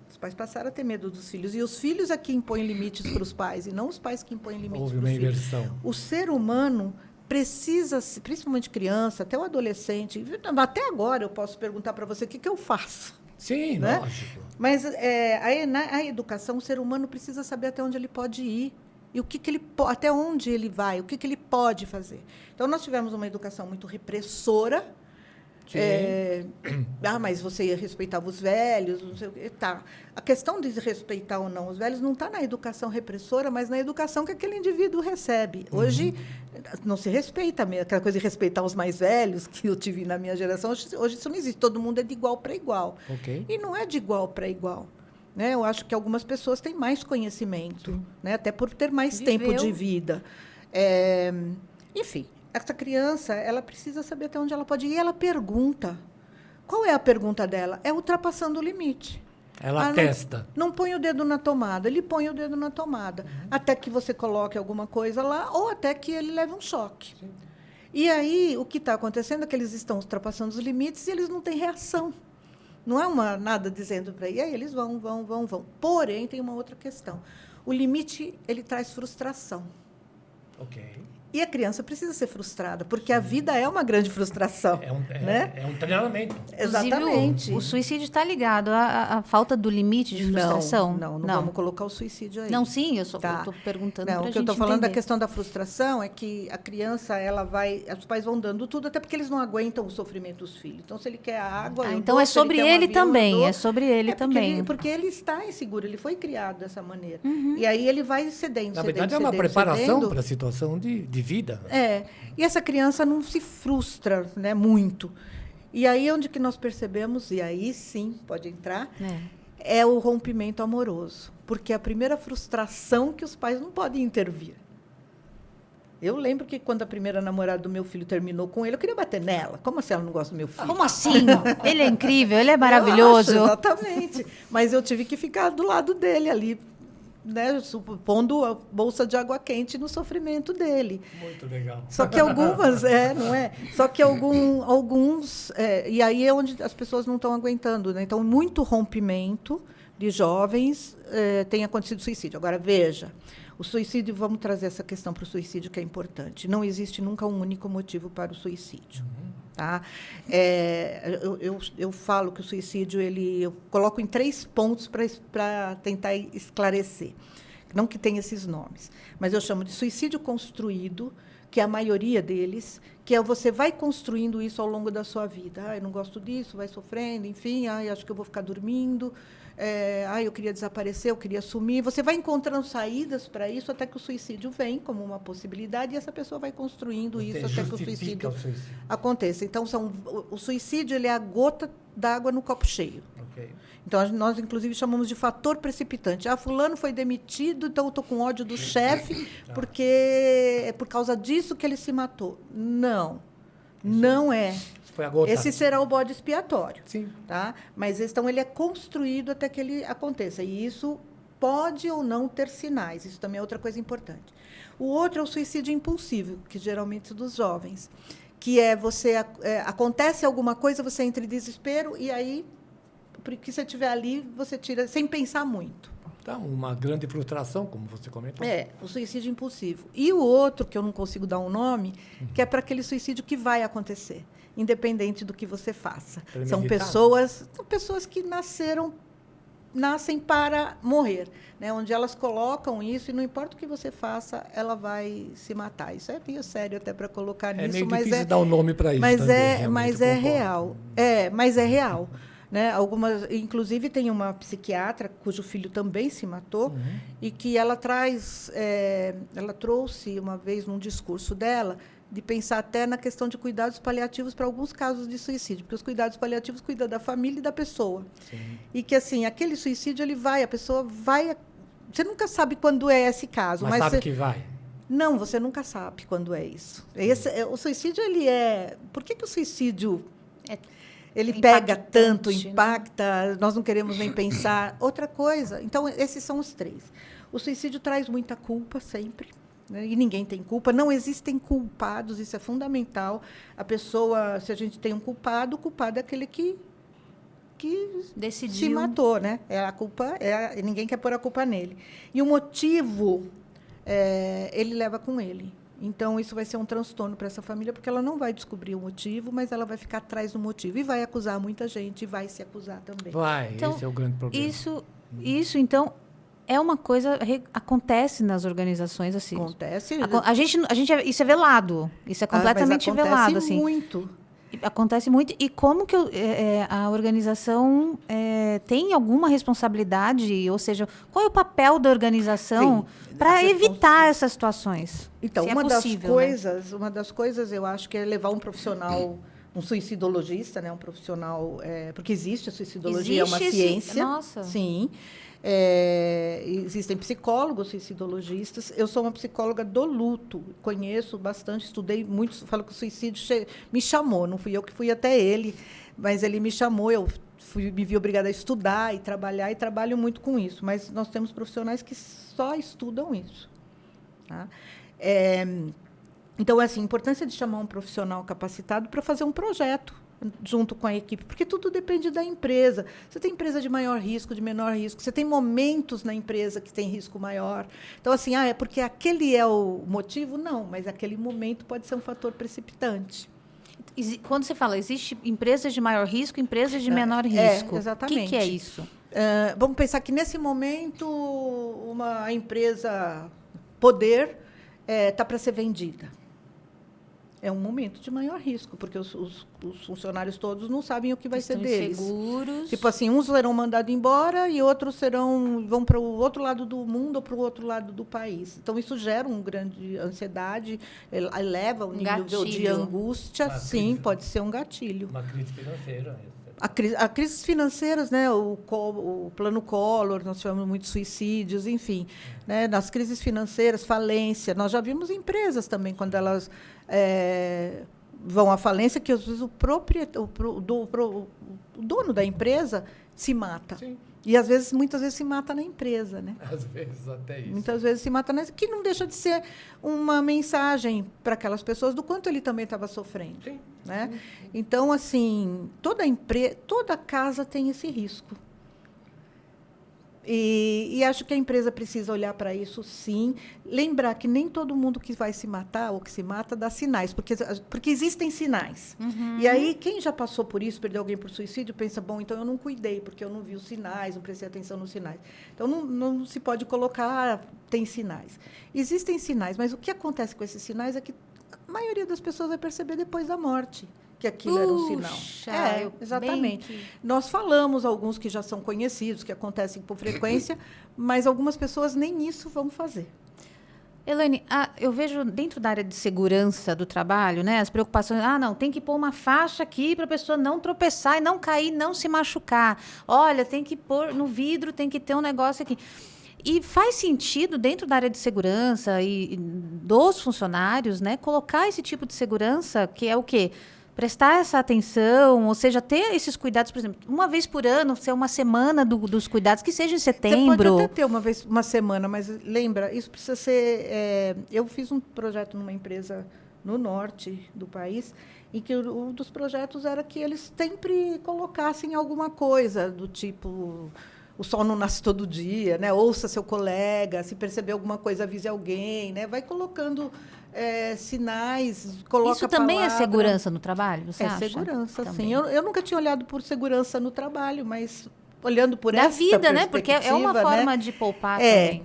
Os pais passaram a ter medo dos filhos. E os filhos é que impõem limites para os pais, e não os pais que impõem limites para os filhos. Houve uma inversão. O ser humano precisa, principalmente criança, até o adolescente, até agora eu posso perguntar para você o que eu faço. Sim, né? lógico. Mas na educação, o ser humano precisa saber até onde ele pode ir. E até onde ele vai, o que ele pode fazer. Então, nós tivemos uma educação muito repressora. Mas você respeitava os velhos, não sei o quê. Tá. A questão de respeitar ou não os velhos não está na educação repressora, mas na educação que aquele indivíduo recebe. Hoje, não se respeita mesmo. Aquela coisa de respeitar os mais velhos, que eu tive na minha geração, hoje isso não existe. Todo mundo é de igual para igual. Okay. E não é de igual para igual. Né? Eu acho que algumas pessoas têm mais conhecimento, né? Até por ter mais tempo de vida. Enfim, essa criança ela precisa saber até onde ela pode ir. E ela pergunta. Qual é a pergunta dela? É ultrapassando o limite. Ela testa. Não põe o dedo na tomada. Ele põe o dedo na tomada. Até que você coloque alguma coisa lá ou até que ele leve um choque. Sim. E aí, o que está acontecendo é que eles estão ultrapassando os limites e eles não têm reação. Não é nada dizendo para ele. E aí eles vão. Porém, tem uma outra questão. O limite, ele traz frustração. Ok. E a criança precisa ser frustrada, porque a vida é uma grande frustração. Né? É um treinamento. Exatamente. O suicídio está ligado à falta do limite de frustração? Não vamos colocar o suicídio aí. Não, sim, eu estou perguntando para a gente O que eu estou falando entender. da questão da frustração é que a criança, os pais vão dando tudo, até porque eles não aguentam o sofrimento dos filhos. Então, se ele quer a água... então, é sobre ele também. É sobre ele também. Porque ele está inseguro, ele foi criado dessa maneira. E aí ele vai cedendo, Na verdade, é uma preparação para a situação de vida. E essa criança não se frustra, né, muito. E aí onde que nós percebemos, e aí sim pode entrar, é o rompimento amoroso. Porque é a primeira frustração que os pais não podem intervir. Eu lembro que quando a primeira namorada do meu filho terminou com ele, eu queria bater nela. Como assim ela não gosta do meu filho? Como assim? Ele é incrível, ele é maravilhoso. Eu acho, exatamente. Mas eu tive que ficar do lado dele ali, né, pondo a bolsa de água quente no sofrimento dele. Muito legal. Só que algumas, não é? Só que alguns... e aí é onde as pessoas não estão aguentando. Né? Então, muito rompimento de jovens tem acontecido suicídio. Agora, veja, o suicídio, vamos trazer essa questão para o suicídio, que é importante. Não existe nunca um único motivo para o suicídio. Tá? Eu falo que o suicídio, eu coloco em 3 pontos para tentar esclarecer. Não que tenha esses nomes, mas eu chamo de suicídio construído, que é a maioria deles, que você vai construindo isso ao longo da sua vida. Eu não gosto disso, vai sofrendo, enfim, acho que eu vou ficar dormindo, eu queria desaparecer, eu queria sumir. Você vai encontrando saídas para isso até que o suicídio vem como uma possibilidade e essa pessoa vai construindo isso até que o suicídio aconteça. Então, o suicídio ele é a gota d'água no copo cheio. Okay. Então, nós, inclusive, chamamos de fator precipitante. Fulano foi demitido, então eu estou com ódio do chefe, porque é por causa disso que ele se matou. Não, não é. Foi a gota. Esse será o bode expiatório. Sim. Tá? Mas então, ele é construído até que ele aconteça. E isso pode ou não ter sinais. Isso também é outra coisa importante. O outro é o suicídio impulsivo, que geralmente é dos jovens, que acontece alguma coisa, você entra em desespero e aí, porque você estiver ali, você tira sem pensar muito. Então, uma grande frustração, como você comentou. O suicídio impulsivo. E o outro, que eu não consigo dar um nome, que é para aquele suicídio que vai acontecer, independente do que você faça. São pessoas que nascem para morrer, né? Onde elas colocam isso e não importa o que você faça, ela vai se matar. Isso é meio sério até para colocar nisso, meio mas difícil dar um nome para isso. Mas também, mas é real. Mas é real. Né? Inclusive, tem uma psiquiatra cujo filho também se matou e que ela trouxe uma vez num discurso dela de pensar até na questão de cuidados paliativos para alguns casos de suicídio, porque os cuidados paliativos cuidam da família e da pessoa. Sim. E que, assim, aquele suicídio, a pessoa vai... Você nunca sabe quando é esse caso. Mas sabe que vai. Não, você nunca sabe quando é isso. O suicídio, ele é... Por que o suicídio... Ele pega tanto, impacta, né? Nós não queremos nem pensar. Outra coisa, então, esses são os 3. O suicídio traz muita culpa sempre, né? E ninguém tem culpa. Não existem culpados, isso é fundamental. A pessoa, se a gente tem um culpado, o culpado é aquele que que decidiu. se matou, né? Ninguém quer pôr a culpa nele. E o motivo, ele leva com ele. Então, isso vai ser um transtorno para essa família, porque ela não vai descobrir o motivo, mas ela vai ficar atrás do motivo. E vai acusar muita gente, e vai se acusar também. Então, esse é o grande problema. Isso então, é uma coisa... Acontece nas organizações, assim. Acontece. Isso é velado. Isso é completamente velado, assim. Acontece muito. E como que a organização tem alguma responsabilidade? Ou seja, qual é o papel da organização para evitar essas situações? Então, uma das coisas, eu acho que é levar um profissional, um suicidologista, né, um profissional, porque existe a suicidologia, é uma ciência. Nossa. Sim. Existem psicólogos suicidologistas. Eu sou uma psicóloga do luto, conheço bastante, estudei muito, falo que o suicídio me chamou, não fui eu que fui até ele, mas ele me chamou, me vi obrigada a estudar e trabalhar, e trabalho muito com isso, mas nós temos profissionais que só estudam isso. Tá? Então, assim, a importância de chamar um profissional capacitado para fazer um projeto junto com a equipe, porque tudo depende da empresa. Você tem empresa de maior risco, de menor risco, você tem momentos na empresa que tem risco maior. Então, assim, é porque aquele é o motivo? Não, mas aquele momento pode ser um fator precipitante. Quando você fala, existe empresas de maior risco, empresas de menor risco. Exatamente. O que é isso? Vamos pensar que, nesse momento, uma empresa poder está para ser vendida. É um momento de maior risco, porque os funcionários todos não sabem o que vai ser deles. Seguros. Tipo assim, uns serão mandados embora e outros vão para o outro lado do mundo ou para o outro lado do país. Então, isso gera uma grande ansiedade, eleva o nível de angústia. Sim, pode ser um gatilho. Uma crise financeira. As crises financeiras, né, o plano Collor, nós tivemos muitos suicídios, enfim. Né, nas crises financeiras, falência. Nós já vimos empresas também, quando elas vão à falência, que às vezes o dono da empresa se mata. Sim. E, muitas vezes, se mata na empresa. Né? Às vezes, até isso. Muitas vezes se mata na empresa, que não deixa de ser uma mensagem para aquelas pessoas do quanto ele também estava sofrendo. Sim. Né? Sim. Então, assim, toda casa tem esse risco. E acho que a empresa precisa olhar para isso, sim. Lembrar que nem todo mundo que vai se matar ou que se mata dá sinais, porque existem sinais. Uhum. E aí, quem já passou por isso, perdeu alguém por suicídio, pensa, bom, então eu não cuidei, porque eu não vi os sinais, não prestei atenção nos sinais. Então, não se pode colocar, tem sinais. Existem sinais, mas o que acontece com esses sinais é que a maioria das pessoas vai perceber depois da morte que aquilo era um sinal. Exatamente. Nós falamos alguns que já são conhecidos, que acontecem por frequência, mas algumas pessoas nem isso vão fazer. Elaine, eu vejo dentro da área de segurança do trabalho, né, as preocupações, não, tem que pôr uma faixa aqui para a pessoa não tropeçar e não cair, não se machucar. Olha, tem que pôr no vidro, tem que ter um negócio aqui. E faz sentido, dentro da área de segurança e dos funcionários, né, colocar esse tipo de segurança, que é o quê? Prestar essa atenção, ou seja, ter esses cuidados, por exemplo, uma vez por ano, ser uma semana dos cuidados, que seja em setembro. Você pode até ter uma semana, mas lembra, isso precisa ser... eu fiz um projeto numa empresa no norte do país, em que um dos projetos era que eles sempre colocassem alguma coisa do tipo... O sol não nasce todo dia, né? Ouça seu colega, se perceber alguma coisa, avise alguém, né? Vai colocando sinais, coloca Isso também é segurança no trabalho, você acha? É segurança, sim. Eu nunca tinha olhado por segurança no trabalho, mas olhando por essa perspectiva... Da vida, né? Porque é uma forma de poupar também.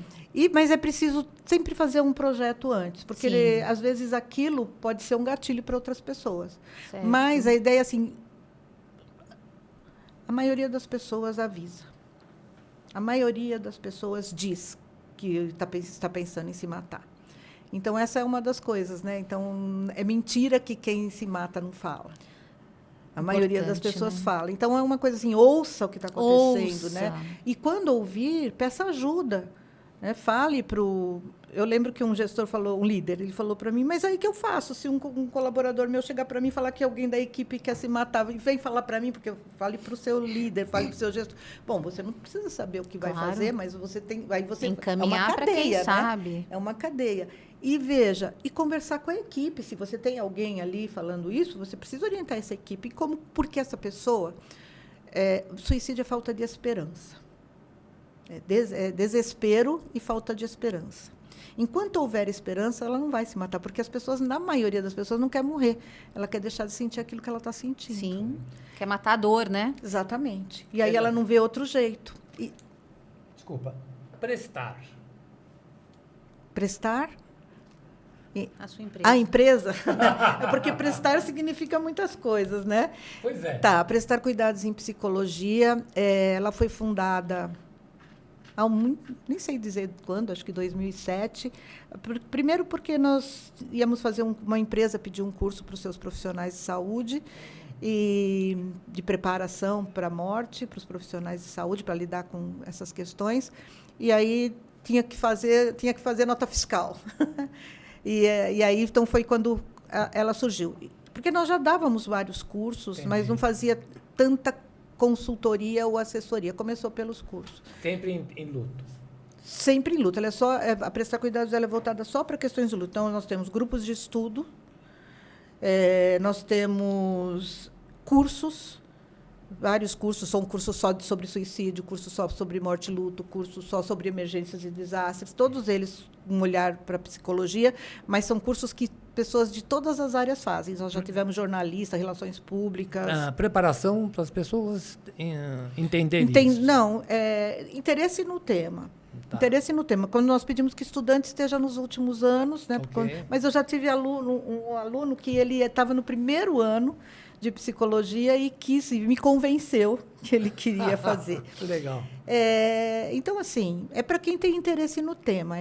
Mas é preciso sempre fazer um projeto antes, porque, às vezes, aquilo pode ser um gatilho para outras pessoas. Certo. Mas a ideia, assim... A maioria das pessoas avisa. A maioria das pessoas diz que está pensando em se matar. Então, essa é uma das coisas, né? Então, é mentira que quem se mata não fala. A maioria das pessoas fala. Então, é uma coisa assim, ouça o que está acontecendo, né? E, quando ouvir, peça ajuda. Né? Fale para o... Eu lembro que um gestor falou, um líder, ele falou para mim, mas aí o que eu faço se um colaborador meu chegar para mim e falar que alguém da equipe quer se matar? E vem falar para mim, porque fale para o seu líder, fale para o seu gestor. Bom, você não precisa saber o que vai fazer, mas você tem... Aí você encaminhar para quem sabe. É uma cadeia. E veja, e conversar com a equipe. Se você tem alguém ali falando isso, você precisa orientar essa equipe. Por que essa pessoa Suicídio é falta de esperança. É desespero e falta de esperança. Enquanto houver esperança, ela não vai se matar, porque as pessoas, na maioria das pessoas, não quer morrer. Ela quer deixar de sentir aquilo que ela está sentindo. Sim, quer matar a dor, né? Exatamente. E aí ela não vê outro jeito. Desculpa. Prestar. Prestar? A sua empresa. A empresa? É porque prestar significa muitas coisas, né? Pois é. Tá, Prestar Cuidados em Psicologia, ela foi fundada há nem sei dizer quando, acho que 2007. Primeiro porque nós íamos fazer uma empresa pedir um curso para os seus profissionais de saúde e de preparação para a morte, para os profissionais de saúde, para lidar com essas questões. E aí tinha que fazer nota fiscal. E aí, então, foi quando ela surgiu. Porque nós já dávamos vários cursos, Entendi. mas não fazia tanta consultoria ou assessoria. Começou pelos cursos. Sempre em luto. Sempre em luto. Ela a Prestar Cuidados ela é voltada só para questões de luto. Então, nós temos grupos de estudo, nós temos cursos, vários cursos. São cursos só sobre suicídio, cursos só sobre morte e luto, cursos só sobre emergências e desastres. Todos eles um olhar para a psicologia, mas são cursos que pessoas de todas as áreas fazem. Nós já tivemos jornalista, relações públicas. A preparação para as pessoas entenderem isso. Não, interesse no tema. Tá. Interesse no tema. Quando nós pedimos que estudante esteja nos últimos anos, né? Okay. Mas eu já tive um aluno que ele estava no primeiro ano de psicologia e me convenceu que ele queria fazer. Legal. Então, assim, é para quem tem interesse no tema.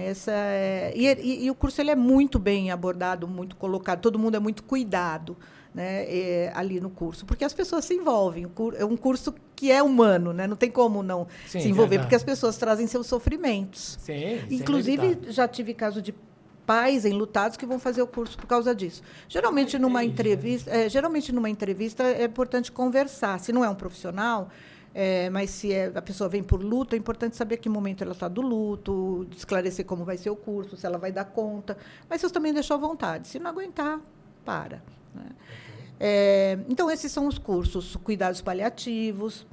E o curso ele é muito bem abordado, muito colocado, todo mundo é muito cuidado, né, ali no curso, porque as pessoas se envolvem. É um curso que é humano, né? Não tem como não se envolver, verdade. porque as pessoas trazem seus sofrimentos. Sim, Inclusive, já tive caso de pais enlutados que vão fazer o curso por causa disso. Geralmente numa entrevista é importante conversar. Se não é um profissional, mas se a pessoa vem por luto, é importante saber que momento ela está do luto, esclarecer como vai ser o curso, se ela vai dar conta. Mas você também deixou à vontade. Se não aguentar, para. Né? Então, esses são os cursos: cuidados paliativos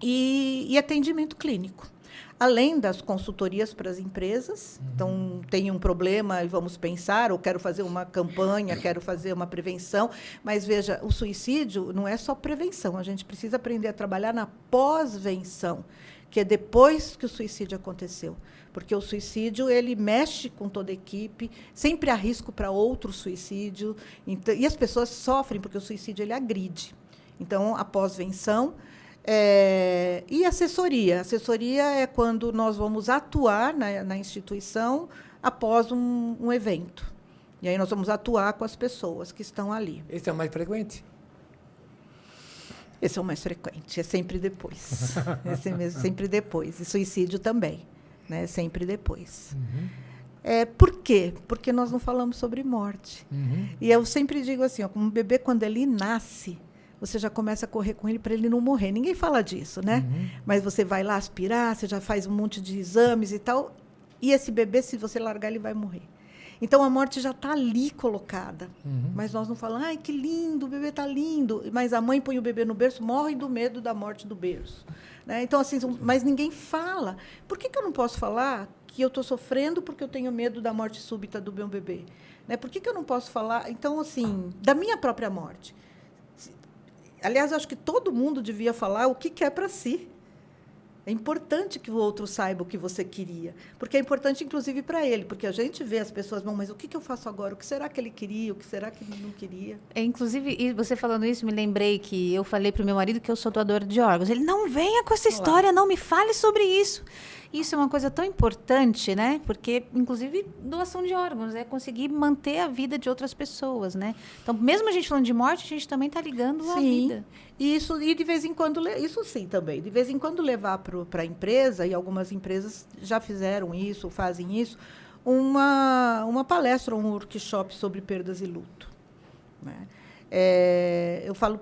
e atendimento clínico. Além das consultorias para as empresas. Então, tem um problema e vamos pensar, ou quero fazer uma campanha, quero fazer uma prevenção. Mas, veja, o suicídio não é só prevenção. A gente precisa aprender a trabalhar na pós-venção, que é depois que o suicídio aconteceu. Porque o suicídio, ele mexe com toda a equipe, sempre há risco para outro suicídio. Então, e as pessoas sofrem, porque o suicídio ele agride. Então, a pós-venção... e assessoria. Assessoria é quando nós vamos atuar na instituição após um evento. E aí nós vamos atuar com as pessoas que estão ali. Esse é o mais frequente? Esse é o mais frequente, é sempre depois. Esse mesmo, sempre depois. E suicídio também, né? Sempre depois. Por quê? Porque nós não falamos sobre morte. E eu sempre digo assim, um bebê, quando ele nasce, você já começa a correr com ele para ele não morrer. Ninguém fala disso, né? Mas você vai lá aspirar, você já faz um monte de exames e tal, e esse bebê, se você largar, ele vai morrer. Então, a morte já está ali colocada. Mas nós não falamos, ai, que lindo, o bebê está lindo. Mas a mãe põe o bebê no berço, morre do medo da morte do berço. Né? Então, assim, mas ninguém fala. Por que eu não posso falar que eu estou sofrendo porque eu tenho medo da morte súbita do meu bebê? Né? Por que eu não posso falar, então, assim, da minha própria morte? Aliás, acho que todo mundo devia falar o que quer para si. É importante que o outro saiba o que você queria. Porque é importante, inclusive, para ele. Porque a gente vê as pessoas, mas o que eu faço agora? O que será que ele queria? O que será que ele não queria? Inclusive, e você falando isso, me lembrei que eu falei para o meu marido que eu sou doadora de órgãos. Ele, não venha com essa história, não me fale sobre isso. Isso é uma coisa tão importante, né? Porque, inclusive, doação de órgãos é conseguir manter a vida de outras pessoas, né? Então, mesmo a gente falando de morte, a gente também está ligando a vida. Isso, e de vez em quando, isso sim também, de vez em quando levar para a empresa, e algumas empresas já fizeram isso, fazem isso, uma palestra, um workshop sobre perdas e luto. Né? Eu falo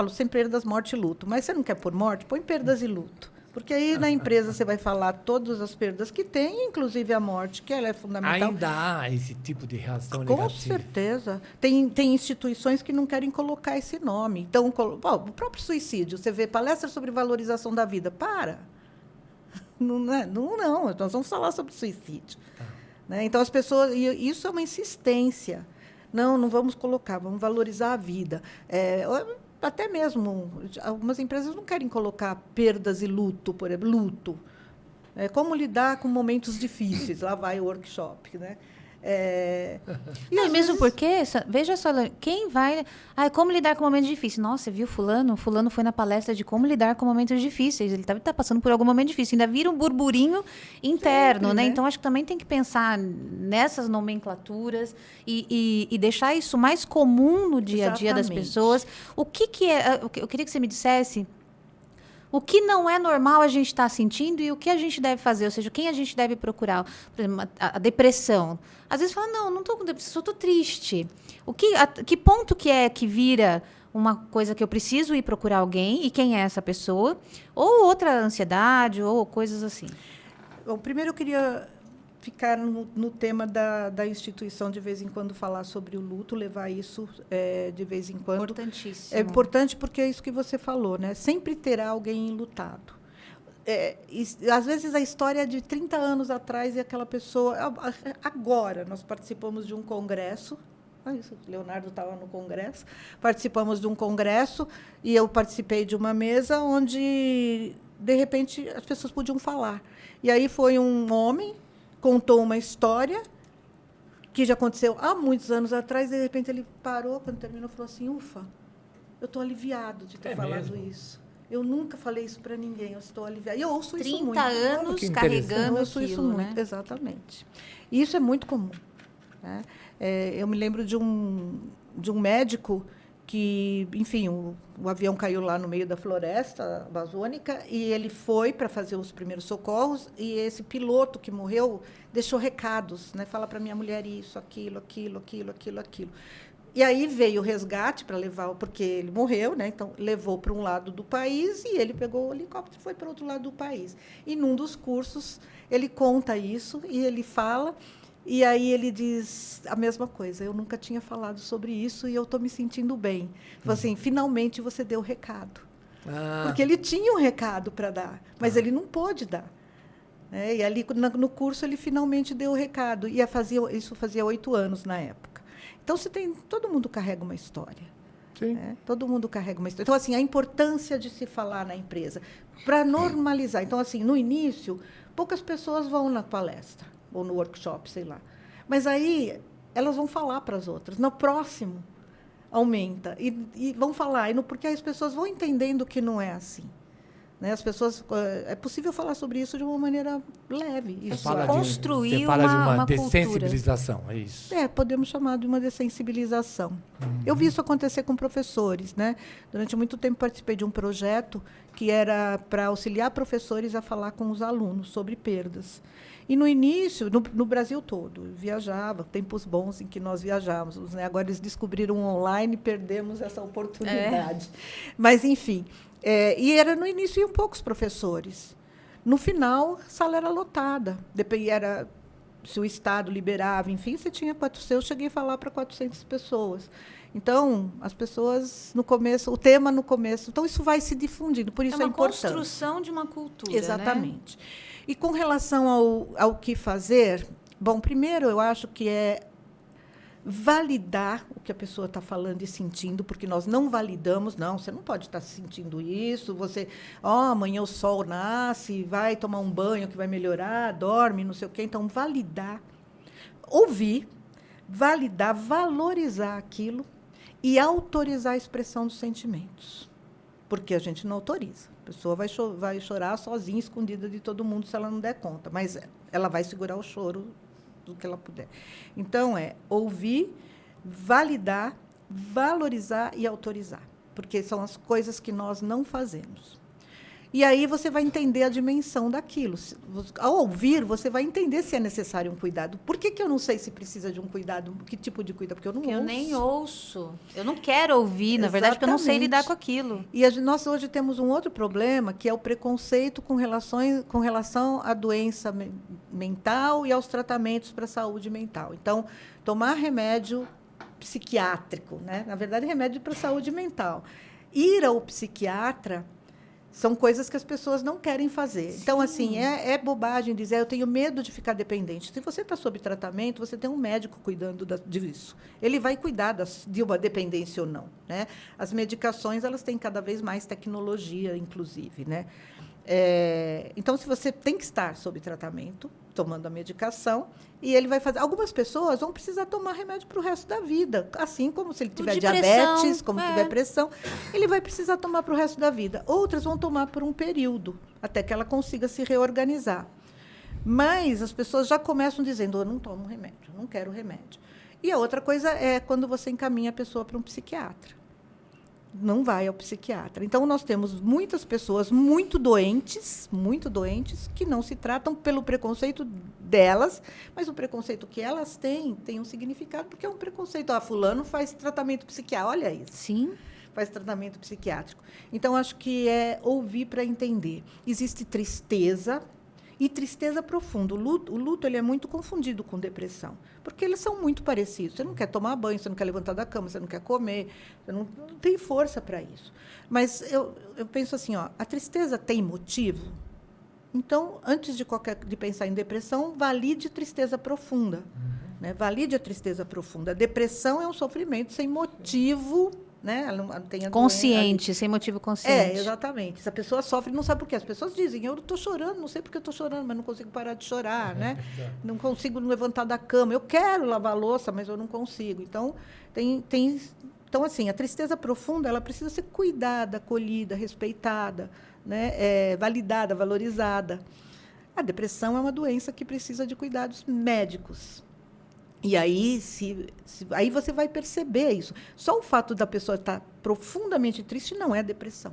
sempre perdas, morte e luto, mas você não quer pôr morte? Põe perdas e luto. Porque aí na empresa você vai falar todas as perdas que tem, inclusive a morte, que ela é fundamental. Ainda há esse tipo de reação Com negativa. certeza. Tem instituições que não querem colocar esse nome. Então, o próprio suicídio, você vê palestra sobre valorização da vida. Para! Não, nós vamos falar sobre suicídio. Né? Então, as pessoas... E isso é uma insistência. Não vamos colocar, vamos valorizar a vida. Até mesmo, algumas empresas não querem colocar perdas e luto, por exemplo, luto. Como lidar com momentos difíceis, lá vai o workshop, né? E mesmo porque, veja só, quem vai... como lidar com momentos difíceis? Nossa, viu fulano? Fulano foi na palestra de como lidar com momentos difíceis. Ele tá passando por algum momento difícil. Ainda vira um burburinho interno, sempre, né? né? Então, acho que também tem que pensar nessas nomenclaturas e deixar isso mais comum no dia a dia das pessoas. O que é... Eu queria que você me dissesse... O que não é normal a gente estar sentindo e o que a gente deve fazer, ou seja, quem a gente deve procurar. Por exemplo, a depressão. Às vezes fala, não estou com depressão, só estou triste. Que ponto que é que vira uma coisa que eu preciso ir procurar alguém e quem é essa pessoa? Ou outra ansiedade, ou coisas assim. Bom, primeiro eu queria ficar no tema da instituição, de vez em quando falar sobre o luto, levar isso de vez em quando. Importantíssimo. É importante porque é isso que você falou, né? Sempre terá alguém enlutado. Às vezes a história é de 30 anos atrás e aquela pessoa... Agora, nós participamos de um congresso. O Leonardo estava no congresso. Participamos de um congresso e eu participei de uma mesa onde, de repente, as pessoas podiam falar. E aí foi um homem, contou uma história que já aconteceu há muitos anos atrás, e, de repente, ele parou, quando terminou, falou assim, ufa, eu estou aliviado de ter falado mesmo? isso. Eu nunca falei isso para ninguém, eu estou aliviada. E eu ouço isso muito. 30 anos Que carregando eu ouço isso aquilo, muito, né? exatamente. E isso é muito comum. Né? Eu me lembro de um médico que, enfim, o avião caiu lá no meio da floresta amazônica e ele foi para fazer os primeiros socorros e esse piloto que morreu deixou recados, né? Fala para minha mulher isso, aquilo. E aí veio o resgate para levar, porque ele morreu, né? Então levou para um lado do país e ele pegou o helicóptero e foi para o outro lado do país. E num dos cursos ele conta isso e ele fala. E aí ele diz a mesma coisa. Eu nunca tinha falado sobre isso e eu estou me sentindo bem. Falou assim, finalmente você deu o recado. Porque ele tinha um recado para dar, mas ele não pôde dar. E ali no curso ele finalmente deu o recado. E isso fazia 8 anos na época. Então, todo mundo carrega uma história. Sim. Todo mundo carrega uma história. Então, assim, a importância de se falar na empresa para normalizar. Então, assim, no início, poucas pessoas vão na palestra ou no workshop, sei lá. Mas aí elas vão falar para as outras. No próximo, aumenta. E vão falar. Porque as pessoas vão entendendo que não é assim. Né? As pessoas, é possível falar sobre isso de uma maneira leve. Construir você fala de uma cultura. dessensibilização, é isso? Podemos chamar de uma dessensibilização. Eu vi isso acontecer com professores. Né? Durante muito tempo participei de um projeto que era para auxiliar professores a falar com os alunos sobre perdas. E, no início, no Brasil todo, eu viajava, tempos bons em que nós viajávamos. Né? Agora, eles descobriram online e perdemos essa oportunidade. Mas, enfim, e era no início iam poucos professores. No final, a sala era lotada. Se o Estado liberava, enfim, você tinha 400. Eu cheguei a falar para 400 pessoas. Então, as pessoas, no começo, o tema no começo. Então, isso vai se difundindo, por isso é importante. É uma construção de uma cultura. Exatamente. Né? E com relação ao que fazer, bom, primeiro eu acho que é validar o que a pessoa está falando e sentindo, porque nós não validamos, não, você não pode estar sentindo isso, amanhã o sol nasce, vai tomar um banho que vai melhorar, dorme, não sei o quê. Então, validar, ouvir, validar, valorizar aquilo e autorizar a expressão dos sentimentos. Porque a gente não autoriza. A pessoa vai chorar sozinha, escondida de todo mundo, se ela não der conta. Mas ela vai segurar o choro do que ela puder. Então, ouvir, validar, valorizar e autorizar. Porque são as coisas que nós não fazemos. E aí você vai entender a dimensão daquilo. Ao ouvir, você vai entender se é necessário um cuidado. Por que eu não sei se precisa de um cuidado? Que tipo de cuidado? Porque eu não ouço. Eu nem ouço. Eu não quero ouvir, na verdade, porque eu não sei lidar com aquilo. E nós hoje temos um outro problema, que é o preconceito com relação à doença mental e aos tratamentos para a saúde mental. Então, tomar remédio psiquiátrico, né? Na verdade, remédio para a saúde mental. Ir ao psiquiatra são coisas que as pessoas não querem fazer. Sim. Então, assim, é bobagem dizer eu tenho medo de ficar dependente. Se você está sob tratamento, você tem um médico cuidando disso. Ele vai cuidar de uma dependência ou não. Né? As medicações, elas têm cada vez mais tecnologia, inclusive. Né? Então, se você tem que estar sob tratamento, tomando a medicação, e ele vai fazer... Algumas pessoas vão precisar tomar remédio para o resto da vida, assim como se ele tiver diabetes, como tiver pressão, ele vai precisar tomar para o resto da vida. Outras vão tomar por um período, até que ela consiga se reorganizar. Mas as pessoas já começam dizendo, eu não tomo remédio, não quero remédio. E a outra coisa é quando você encaminha a pessoa para um psiquiatra. Não vai ao psiquiatra. Então, nós temos muitas pessoas muito doentes, que não se tratam pelo preconceito delas, mas o preconceito que elas têm tem um significado, porque é um preconceito. Fulano faz tratamento psiquiátrico, olha isso. Sim. Faz tratamento psiquiátrico. Então, acho que é ouvir para entender. Existe tristeza, e tristeza profunda. O luto ele é muito confundido com depressão, porque eles são muito parecidos. Você não quer tomar banho, você não quer levantar da cama, você não quer comer, você não tem força para isso. Mas eu penso assim, a tristeza tem motivo? Então, antes de pensar em depressão, valide tristeza profunda. Né? Valide a tristeza profunda. A depressão é um sofrimento sem motivo, né? Ela não tem consciente, sem motivo consciente. Exatamente. Se a pessoa sofre, não sabe por quê. As pessoas dizem, eu estou chorando, não sei por que estou chorando, mas não consigo parar de chorar, né? Não consigo levantar da cama. Eu quero lavar a louça, mas eu não consigo. Então, então assim, a tristeza profunda, ela precisa ser cuidada, acolhida, respeitada, né? Validada, valorizada. A depressão é uma doença que precisa de cuidados médicos. E aí, aí você vai perceber isso. Só o fato da pessoa estar profundamente triste não é depressão,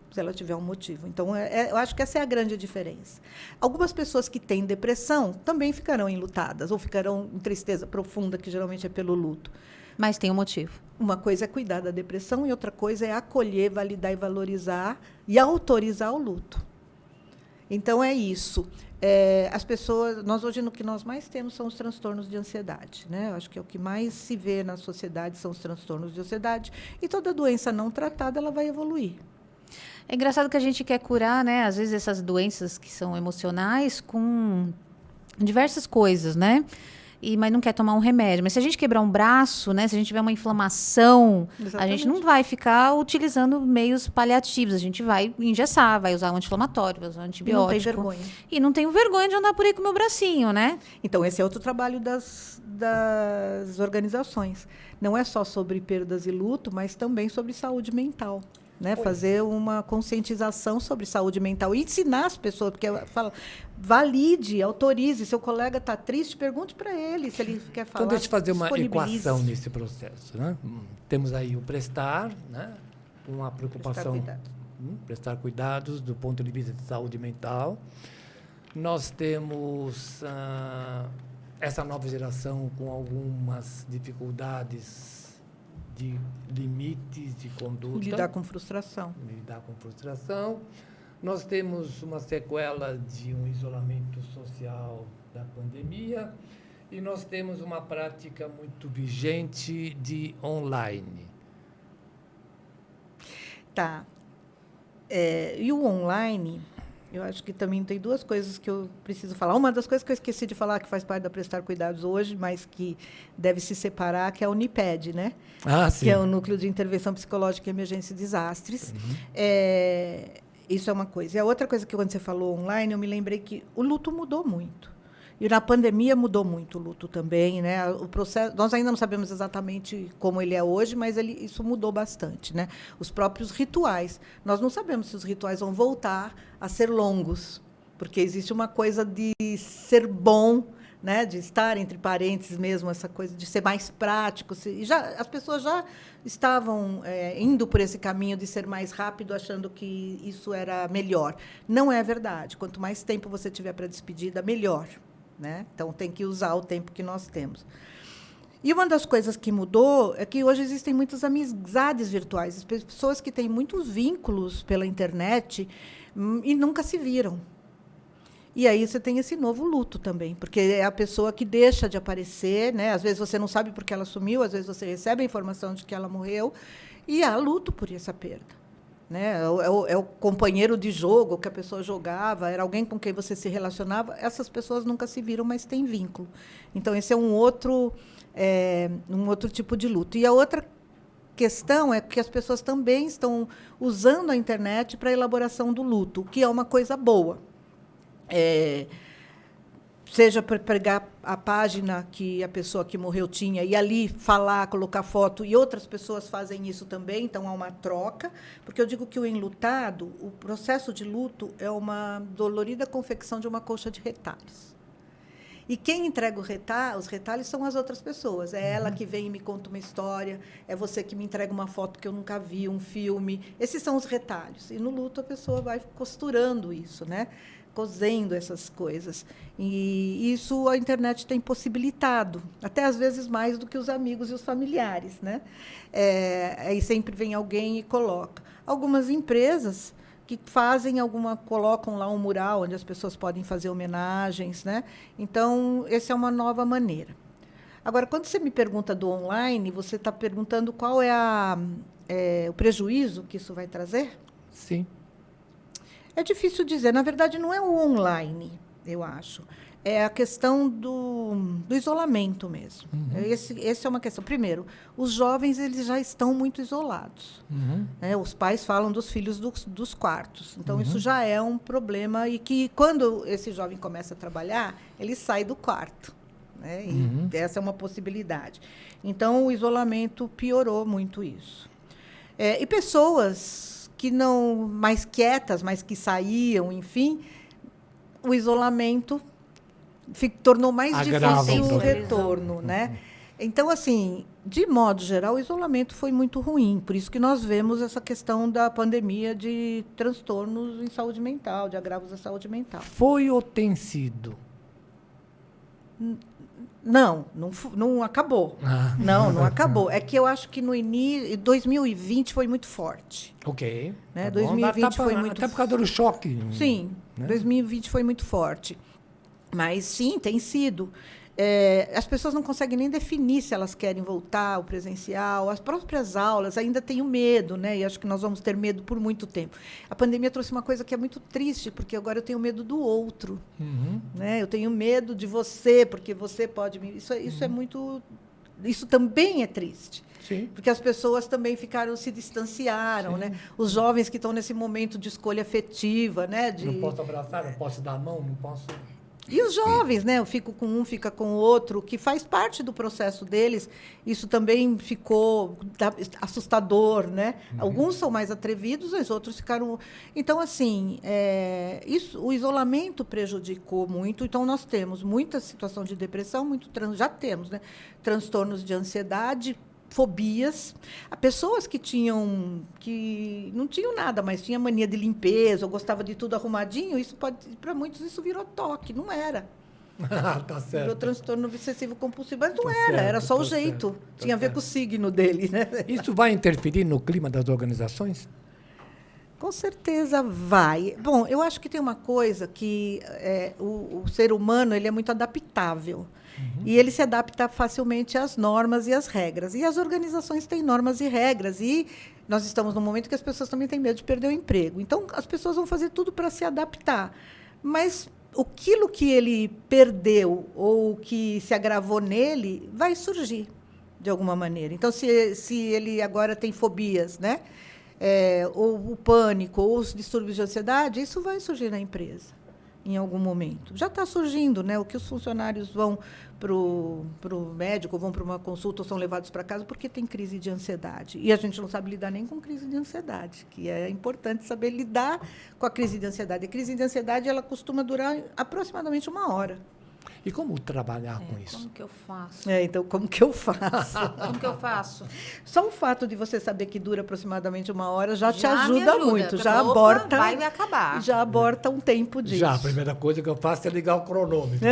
se ela tiver um motivo. Então, eu acho que essa é a grande diferença. Algumas pessoas que têm depressão também ficarão enlutadas, ou ficarão em tristeza profunda, que geralmente é pelo luto. Mas tem um motivo. Uma coisa é cuidar da depressão e outra coisa é acolher, validar e valorizar e autorizar o luto. Então, é isso. As pessoas, nós hoje, o que nós mais temos são os transtornos de ansiedade, né? Eu acho que é o que mais se vê na sociedade, são os transtornos de ansiedade. E toda doença não tratada, ela vai evoluir. É engraçado que a gente quer curar, né? Às vezes, essas doenças que são emocionais com diversas coisas, né? Mas não quer tomar um remédio. Mas se a gente quebrar um braço, né, se a gente tiver uma inflamação, a gente não vai ficar utilizando meios paliativos. A gente vai engessar, vai usar um anti-inflamatório, vai usar um antibiótico. E não tem vergonha. E não tenho vergonha de andar por aí com o meu bracinho, né? Então, esse é outro trabalho das organizações. Não é só sobre perdas e luto, mas também sobre saúde mental. Né? Fazer uma conscientização sobre saúde mental e ensinar as pessoas, porque fala, valide, autorize. Seu colega está triste, pergunte para ele se ele quer falar. Então, deixa eu fazer uma equação nesse processo. Né? Temos aí o prestar, né? Uma preocupação, prestar cuidados do ponto de vista de saúde mental. Nós temos essa nova geração com algumas dificuldades de limites de conduta. Lidar com frustração. Nós temos uma sequela de um isolamento social da pandemia e nós temos uma prática muito vigente de online. Tá. E o online, eu acho que também tem duas coisas que eu preciso falar. Uma das coisas que eu esqueci de falar, que faz parte da Prestar Cuidados hoje, mas que deve se separar, que é o NIPED, né? Sim. Que é o Núcleo de Intervenção Psicológica em Emergência e Desastres. Isso é uma coisa. E a outra coisa que, quando você falou online, eu me lembrei que o luto mudou muito. E na pandemia mudou muito o luto também, né? O processo, nós ainda não sabemos exatamente como ele é hoje, mas isso mudou bastante, né? Os próprios rituais. Nós não sabemos se os rituais vão voltar a ser longos, porque existe uma coisa de ser bom né, de estar entre parênteses mesmo, essa coisa de ser mais prático. As pessoas já estavam indo por esse caminho de ser mais rápido, achando que isso era melhor. Não é verdade. Quanto mais tempo você tiver para despedida, melhor. Né? Então, tem que usar o tempo que nós temos. E uma das coisas que mudou é que hoje existem muitas amizades virtuais, pessoas que têm muitos vínculos pela internet e nunca se viram. E aí você tem esse novo luto também, porque é a pessoa que deixa de aparecer, né? Às vezes você não sabe porque ela sumiu, às vezes você recebe a informação de que ela morreu, e há luto por essa perda. Né? É o companheiro de jogo que a pessoa jogava, era alguém com quem você se relacionava. Essas pessoas nunca se viram, mas têm vínculo. Então, esse é um outro tipo de luto. E a outra questão é que as pessoas também estão usando a internet para a elaboração do luto, o que é uma coisa boa. Seja para pegar a página que a pessoa que morreu tinha e ali falar, colocar foto, e outras pessoas fazem isso também, então há uma troca, porque eu digo que o enlutado, o processo de luto é uma dolorida confecção de uma colcha de retalhos. E quem entrega os retalhos são as outras pessoas. É ela que vem e me conta uma história, é você que me entrega uma foto que eu nunca vi, um filme. Esses são os retalhos. E no luto a pessoa vai costurando isso, né? Cosendo essas coisas. E isso a internet tem possibilitado, até às vezes mais do que os amigos e os familiares. Né? Aí sempre vem alguém e coloca. Algumas empresas que colocam lá um mural onde as pessoas podem fazer homenagens. Né? Então, essa é uma nova maneira. Agora, quando você me pergunta do online, você está perguntando qual é o prejuízo que isso vai trazer? Sim. É difícil dizer. Na verdade, não é o online, eu acho. É a questão do isolamento mesmo. Essa é uma questão. Primeiro, os jovens eles já estão muito isolados. Né? Os pais falam dos filhos dos quartos. Então, isso já é um problema. E que, quando esse jovem começa a trabalhar, ele sai do quarto. Né? E essa é uma possibilidade. Então, o isolamento piorou muito isso. E pessoas que não mais quietas, mas que saíam, enfim, o isolamento tornou mais difícil o retorno, né? Então, assim, de modo geral, o isolamento foi muito ruim. Por isso que nós vemos essa questão da pandemia de transtornos em saúde mental, de agravos da saúde mental. Foi ou tem sido? Não acabou. Não acabou. É que eu acho que no início, 2020 foi muito forte. Ok. Né? Tá 2020 foi muito até por causa do choque. Sim, né? 2020 foi muito forte. Mas, sim, tem sido. As pessoas não conseguem nem definir se elas querem voltar ao presencial. As próprias aulas ainda têm o medo, né? E acho que nós vamos ter medo por muito tempo. A pandemia trouxe uma coisa que é muito triste, porque agora eu tenho medo do outro. Né? Eu tenho medo de você, porque você pode me... Isso é muito... Isso também é triste. Sim. Porque as pessoas também se distanciaram. Né? Os jovens que estão nesse momento de escolha afetiva. Né? Não posso abraçar, não posso dar a mão, não posso... E os jovens, né? Eu fico com um, fica com o outro, que faz parte do processo deles. Isso também ficou assustador, né? Alguns são mais atrevidos, os outros ficaram... Então, assim, o isolamento prejudicou muito. Então, nós temos muita situação de depressão, já temos, né? Transtornos de ansiedade, fobias. Há pessoas que não tinham nada, mas tinham mania de limpeza, ou gostava de tudo arrumadinho, para muitos isso virou toque, não era. Tá certo. Virou transtorno obsessivo compulsivo, mas não era só o jeito. Tinha a ver com o signo dele, né? Isso vai interferir no clima das organizações? Com certeza vai. Bom, eu acho que tem uma coisa que o ser humano ele é muito adaptável. E ele se adapta facilmente às normas e às regras. E as organizações têm normas e regras. E nós estamos num momento que as pessoas também têm medo de perder o emprego. Então, as pessoas vão fazer tudo para se adaptar. Mas aquilo que ele perdeu ou que se agravou nele vai surgir, de alguma maneira. Então, se ele agora tem fobias, né? Ou o pânico, ou os distúrbios de ansiedade, isso vai surgir na empresa. Em algum momento. Já está surgindo, né? O que os funcionários vão para o médico, vão para uma consulta ou são levados para casa porque tem crise de ansiedade. E a gente não sabe lidar nem com crise de ansiedade, que é importante saber lidar com a crise de ansiedade. A crise de ansiedade ela costuma durar aproximadamente 1 hora. E como trabalhar com isso? Como que eu faço? Então, como que eu faço? Como que eu faço? Só o fato de você saber que dura aproximadamente 1 hora já te me ajuda muito. porque Já opa, aborta. vai me acabar. Já aborta um tempo disso. Já, a primeira coisa que eu faço é ligar o cronômetro.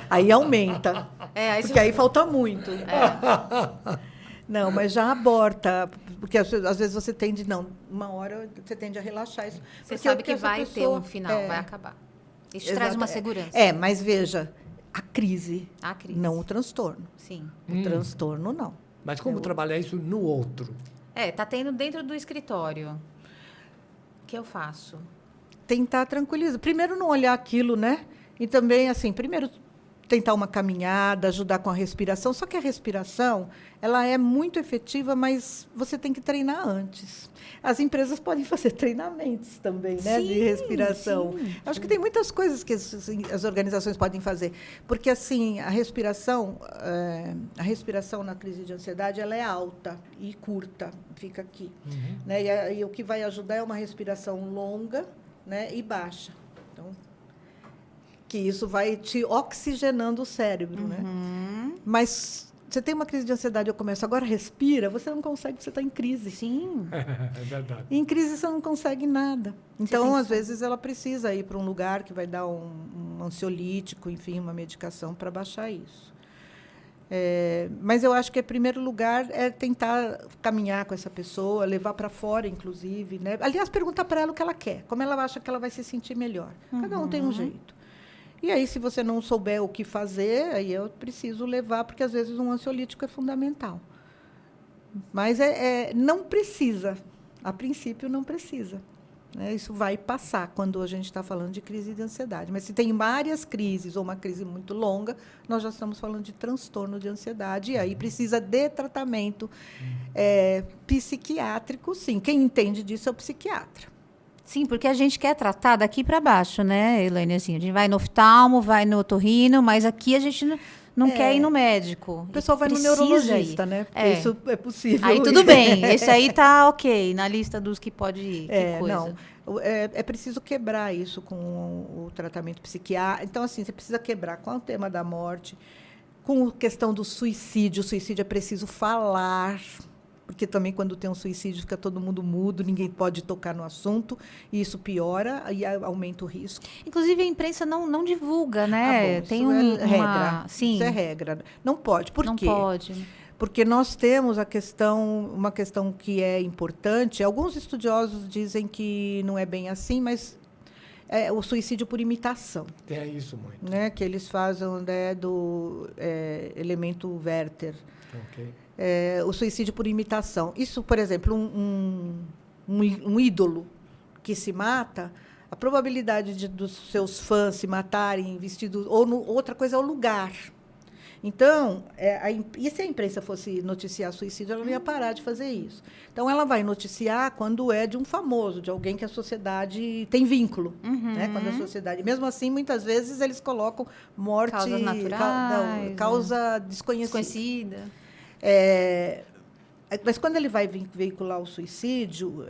Aí aumenta. Aí Porque aí falta muito. Não, mas já aborta. Porque às vezes você tende, não, 1 hora você tende a relaxar isso. Você Porque sabe o que essa vai ter pessoa- um final, vai acabar. Isso te Exato, traz uma segurança. Mas veja, a crise, A crise. não o transtorno. Sim. O transtorno, não. Mas como trabalhar isso no outro? Tá tendo dentro do escritório. O que eu faço? Tentar tranquilizar. Primeiro, não olhar aquilo, né? E também, assim, primeiro tentar uma caminhada, ajudar com a respiração. Só que a respiração, ela é muito efetiva, mas você tem que treinar antes. As empresas podem fazer treinamentos também, né, de respiração. Acho que tem muitas coisas que as organizações podem fazer, porque assim a respiração na crise de ansiedade, ela é alta e curta, fica aqui, né? E o que vai ajudar é uma respiração longa, né, e baixa. Então, que isso vai te oxigenando o cérebro, né? Mas você tem uma crise de ansiedade, eu começo, agora respira, você não consegue, você está em crise. Sim. É verdade. E em crise você não consegue nada. Então, tem que às vezes, ela precisa ir para um lugar que vai dar um ansiolítico, enfim, uma medicação para baixar isso. Mas eu acho que, em primeiro lugar, é tentar caminhar com essa pessoa, levar para fora, inclusive, né? Aliás, perguntar para ela o que ela quer, como ela acha que ela vai se sentir melhor. Cada um tem um jeito. E aí, se você não souber o que fazer, aí eu preciso levar, porque às vezes um ansiolítico é fundamental. Mas não precisa. A princípio, não precisa. Né? Isso vai passar quando a gente está falando de crise de ansiedade. Mas se tem várias crises ou uma crise muito longa, nós já estamos falando de transtorno de ansiedade. E aí precisa de tratamento psiquiátrico, sim. Quem entende disso é o psiquiatra. Sim, porque a gente quer tratar daqui para baixo, né, Elaine? Assim, a gente vai no oftalmo, vai no otorrino, mas aqui a gente não quer ir no médico. O pessoal vai no Precisa neurologista, ir. né? Porque isso é possível. Aí tudo bem, esse aí tá ok, na lista dos que pode ir. Que coisa. Não. É preciso quebrar isso com o tratamento psiquiátrico. Então, assim, você precisa quebrar com o tema da morte, com a questão do suicídio. O suicídio é preciso falar, porque também quando tem um suicídio fica todo mundo mudo, ninguém pode tocar no assunto, e isso piora e aumenta o risco. Inclusive, a imprensa não divulga, né? Bom, tem isso é regra. uma... Sim. Isso é regra. Não pode. Por quê? Não pode. Porque nós temos uma questão que é importante. Alguns estudiosos dizem que não é bem assim, mas é o suicídio por imitação. Tem isso muito. Né? Que eles fazem do elemento Werther. Ok. O suicídio por imitação. Isso, por exemplo, um ídolo que se mata, a probabilidade dos seus fãs se matarem vestidos... outra coisa é o lugar. Então, e se a imprensa fosse noticiar suicídio, ela não ia parar de fazer isso. Então, ela vai noticiar quando é de um famoso, de alguém que a sociedade tem vínculo. Né? Quando a sociedade... Mesmo assim, muitas vezes, eles colocam morte... Causas naturais. Causa desconhecida. Mas quando ele vai veicular o suicídio,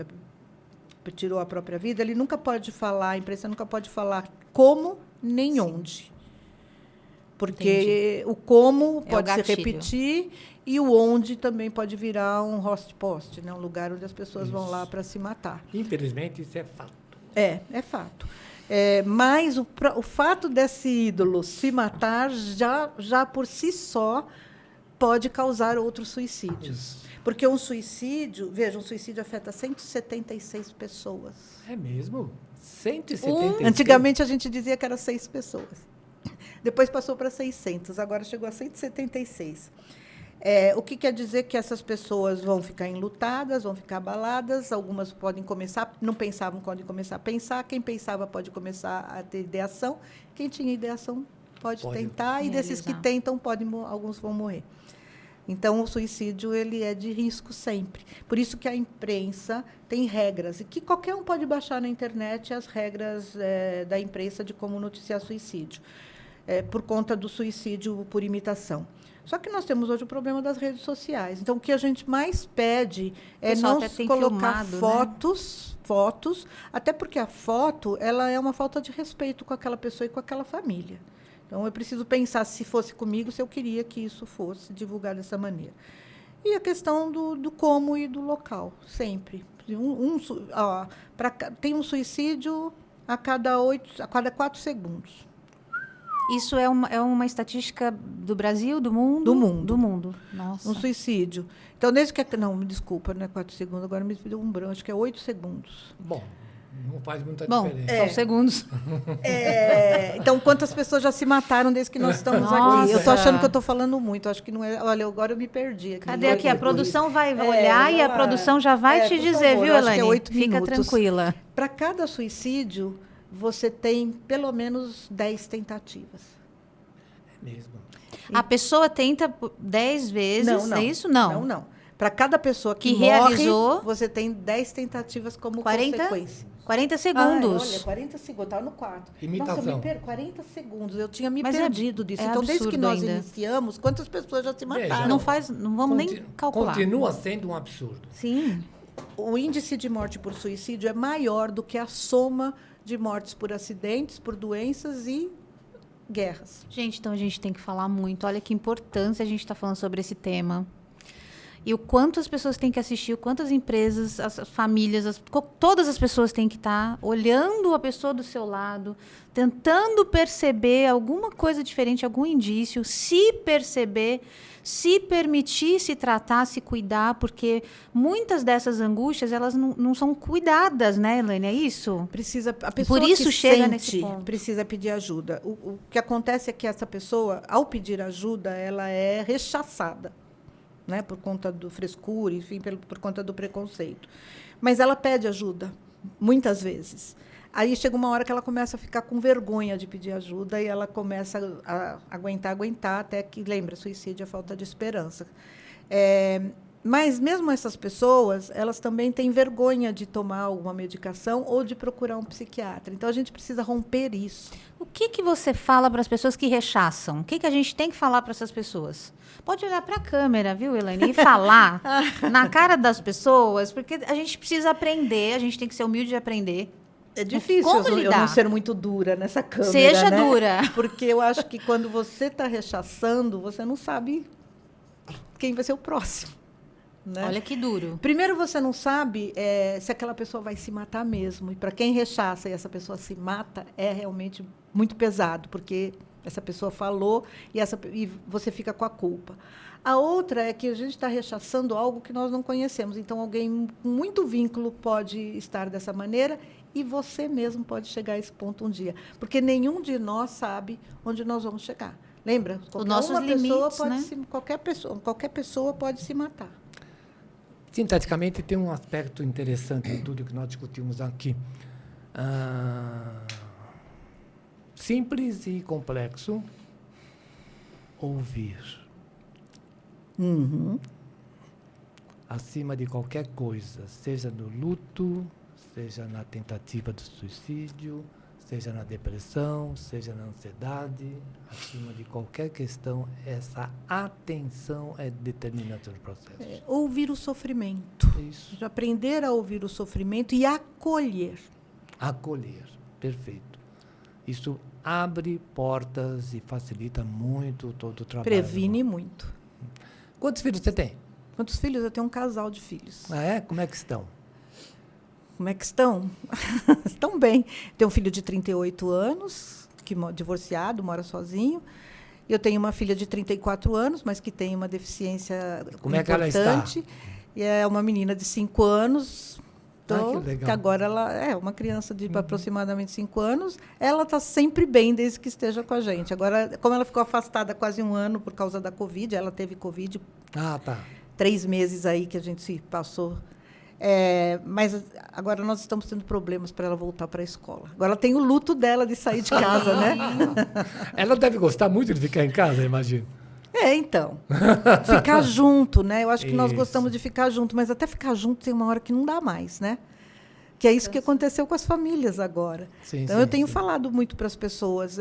tirou a própria vida, ele nunca pode falar, a imprensa nunca pode falar como nem onde. Porque o como pode se repetir e o onde também pode virar um host-post, né? Um lugar onde as pessoas vão lá para se matar. Infelizmente, isso é fato. É fato. Mas o fato desse ídolo se matar já por si só pode causar outros suicídios. Porque um suicídio afeta 176 pessoas. É mesmo? 176? Antigamente a gente dizia que era 6 pessoas. Depois passou para 600, agora chegou a 176. O que quer dizer que essas pessoas vão ficar enlutadas, vão ficar abaladas, algumas podem começar, não pensavam, podem começar a pensar, quem pensava pode começar a ter ideação, quem tinha ideação pode tentar, realizar. E desses que tentam, alguns vão morrer. Então, o suicídio ele é de risco sempre. Por isso que a imprensa tem regras, e que qualquer um pode baixar na internet as regras da imprensa de como noticiar suicídio, por conta do suicídio por imitação. Só que nós temos hoje o problema das redes sociais. Então, o que a gente mais pede é não colocar fotos, até porque a foto ela é uma falta de respeito com aquela pessoa e com aquela família. Então, eu preciso pensar, se fosse comigo, se eu queria que isso fosse divulgado dessa maneira. E a questão do como e do local, sempre. Tem um suicídio a cada 4 segundos. Isso é uma estatística do Brasil, do mundo? Do mundo. Do mundo. Nossa. Um suicídio. Então, desde que... Não, me desculpa, não é 4 segundos, agora me deu um branco, acho que é 8 segundos. Bom, não faz muita Bom, diferença. são segundos. Então, quantas pessoas já se mataram desde que nós estamos Nossa. aqui? Eu estou achando que eu estou falando muito, acho que não é... Olha, agora eu me perdi. Cadê aqui? A produção vai olhar e a produção já vai te dizer, favor, viu, acho que é Elaine? 8 Fica minutos. tranquila. Para cada suicídio, você tem pelo menos 10 tentativas. É mesmo. A pessoa tenta 10 vezes, é isso? Não. Para cada pessoa que morre, realizou, você tem 10 tentativas como 40? consequência. 40 segundos. Olha, 40 segundos, estava no quarto. Imitação. Nossa, 40 segundos, eu tinha me Mas perdido disso. é Então, desde que nós absurdo ainda. iniciamos, quantas pessoas já se mataram? Veja, Não vamos nem calcular. Continua sendo um absurdo. Sim. O índice de morte por suicídio é maior do que a soma de mortes por acidentes, por doenças e guerras. Gente, então a gente tem que falar muito. Olha que importância a gente está falando sobre esse tema. E o quanto as pessoas têm que assistir, o quanto as empresas, as famílias, todas as pessoas têm que estar olhando a pessoa do seu lado, tentando perceber alguma coisa diferente, algum indício, se perceber, se permitir se tratar, se cuidar, porque muitas dessas angústias, elas não são cuidadas, né, Elaine? É isso? A pessoa Por isso que chega sente, nesse ponto. precisa pedir ajuda. O que acontece é que essa pessoa, ao pedir ajuda, ela é rechaçada, né, por conta do frescura, enfim, por conta do preconceito. Mas ela pede ajuda, muitas vezes. Aí chega uma hora que ela começa a ficar com vergonha de pedir ajuda e ela começa a aguentar, até que, lembra, suicídio é falta de esperança. Mas mesmo essas pessoas, elas também têm vergonha de tomar alguma medicação ou de procurar um psiquiatra. Então, a gente precisa romper isso. O que você fala para as pessoas que rechaçam? O que a gente tem que falar para essas pessoas? Pode olhar para a câmera, viu, Elaine? E falar na cara das pessoas, porque a gente precisa aprender, a gente tem que ser humilde e aprender. É difícil eu não ser muito dura nessa câmera, Seja né? dura. Porque eu acho que quando você está rechaçando, você não sabe quem vai ser o próximo. Né? Olha que duro. Primeiro, você não sabe se aquela pessoa vai se matar mesmo. E para quem rechaça e essa pessoa se mata, é realmente muito pesado, porque essa pessoa falou e você fica com a culpa. A outra é que a gente está rechaçando algo que nós não conhecemos. Então, alguém com muito vínculo pode estar dessa maneira e você mesmo pode chegar a esse ponto um dia. Porque nenhum de nós sabe onde nós vamos chegar. Lembra? Os nossos limites, né? Qualquer pessoa pode se matar. Sinteticamente, tem um aspecto interessante em tudo que nós discutimos aqui. Simples e complexo, ouvir. Uhum. Acima de qualquer coisa, seja no luto, seja na tentativa do suicídio, seja na depressão, seja na ansiedade, acima de qualquer questão, essa atenção é determinante no processo. Ouvir o sofrimento. Isso. Aprender a ouvir o sofrimento e acolher. Acolher, perfeito. Isso abre portas e facilita muito todo o trabalho. Previne muito. Quantos filhos você tem? Quantos filhos? Eu tenho um casal de filhos. Ah, é? Como é que estão? Como é que estão? Estão bem. Tenho um filho de 38 anos, divorciado, mora sozinho. Eu tenho uma filha de 34 anos, mas que tem uma deficiência Como é que ela está? E é uma menina de 5 anos. Que legal. Que agora ela é uma criança de aproximadamente 5 anos. Ela está sempre bem desde que esteja com a gente. Agora, como ela ficou afastada quase um ano por causa da Covid, ela teve Covid. Ah, tá. 3 meses aí que a gente se passou. Mas agora nós estamos tendo problemas para ela voltar para a escola. Agora tem o luto dela de sair de casa, né? Ela deve gostar muito de ficar em casa, imagino. Então. Ficar junto, né? Eu acho que nós Isso. gostamos de ficar junto, mas até ficar junto tem uma hora que não dá mais, né? Que é isso que aconteceu com as famílias agora. Sim, então, sim, eu tenho sim. falado muito para as pessoas,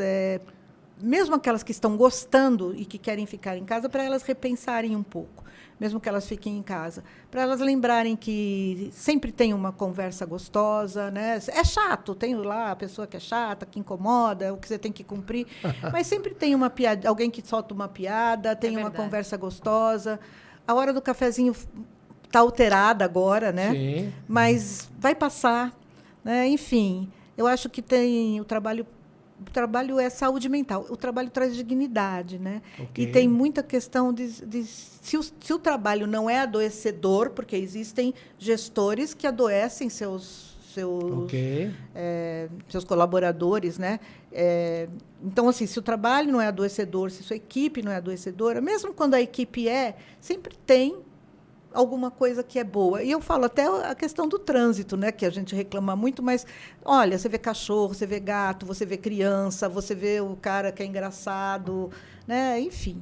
mesmo aquelas que estão gostando e que querem ficar em casa, para elas repensarem um pouco. mesmo que elas fiquem em casa, para elas lembrarem que sempre tem uma conversa gostosa, né? É chato, tem lá a pessoa que é chata, que incomoda, o que você tem que cumprir, mas sempre tem uma piada, alguém que solta uma piada, tem uma conversa gostosa. A hora do cafezinho está alterada agora, né? Sim. Mas vai passar, né? Enfim, eu acho que tem o trabalho é saúde mental. O trabalho traz dignidade, né? Okay. E tem muita questão de se o trabalho não é adoecedor, porque existem gestores que adoecem seus colaboradores, né? Então, assim, se o trabalho não é adoecedor, se sua equipe não é adoecedora, mesmo quando a equipe sempre tem alguma coisa que é boa. E eu falo até a questão do trânsito, né, que a gente reclama muito, mas, olha, você vê cachorro, você vê gato, você vê criança, você vê o cara que é engraçado, né? Enfim,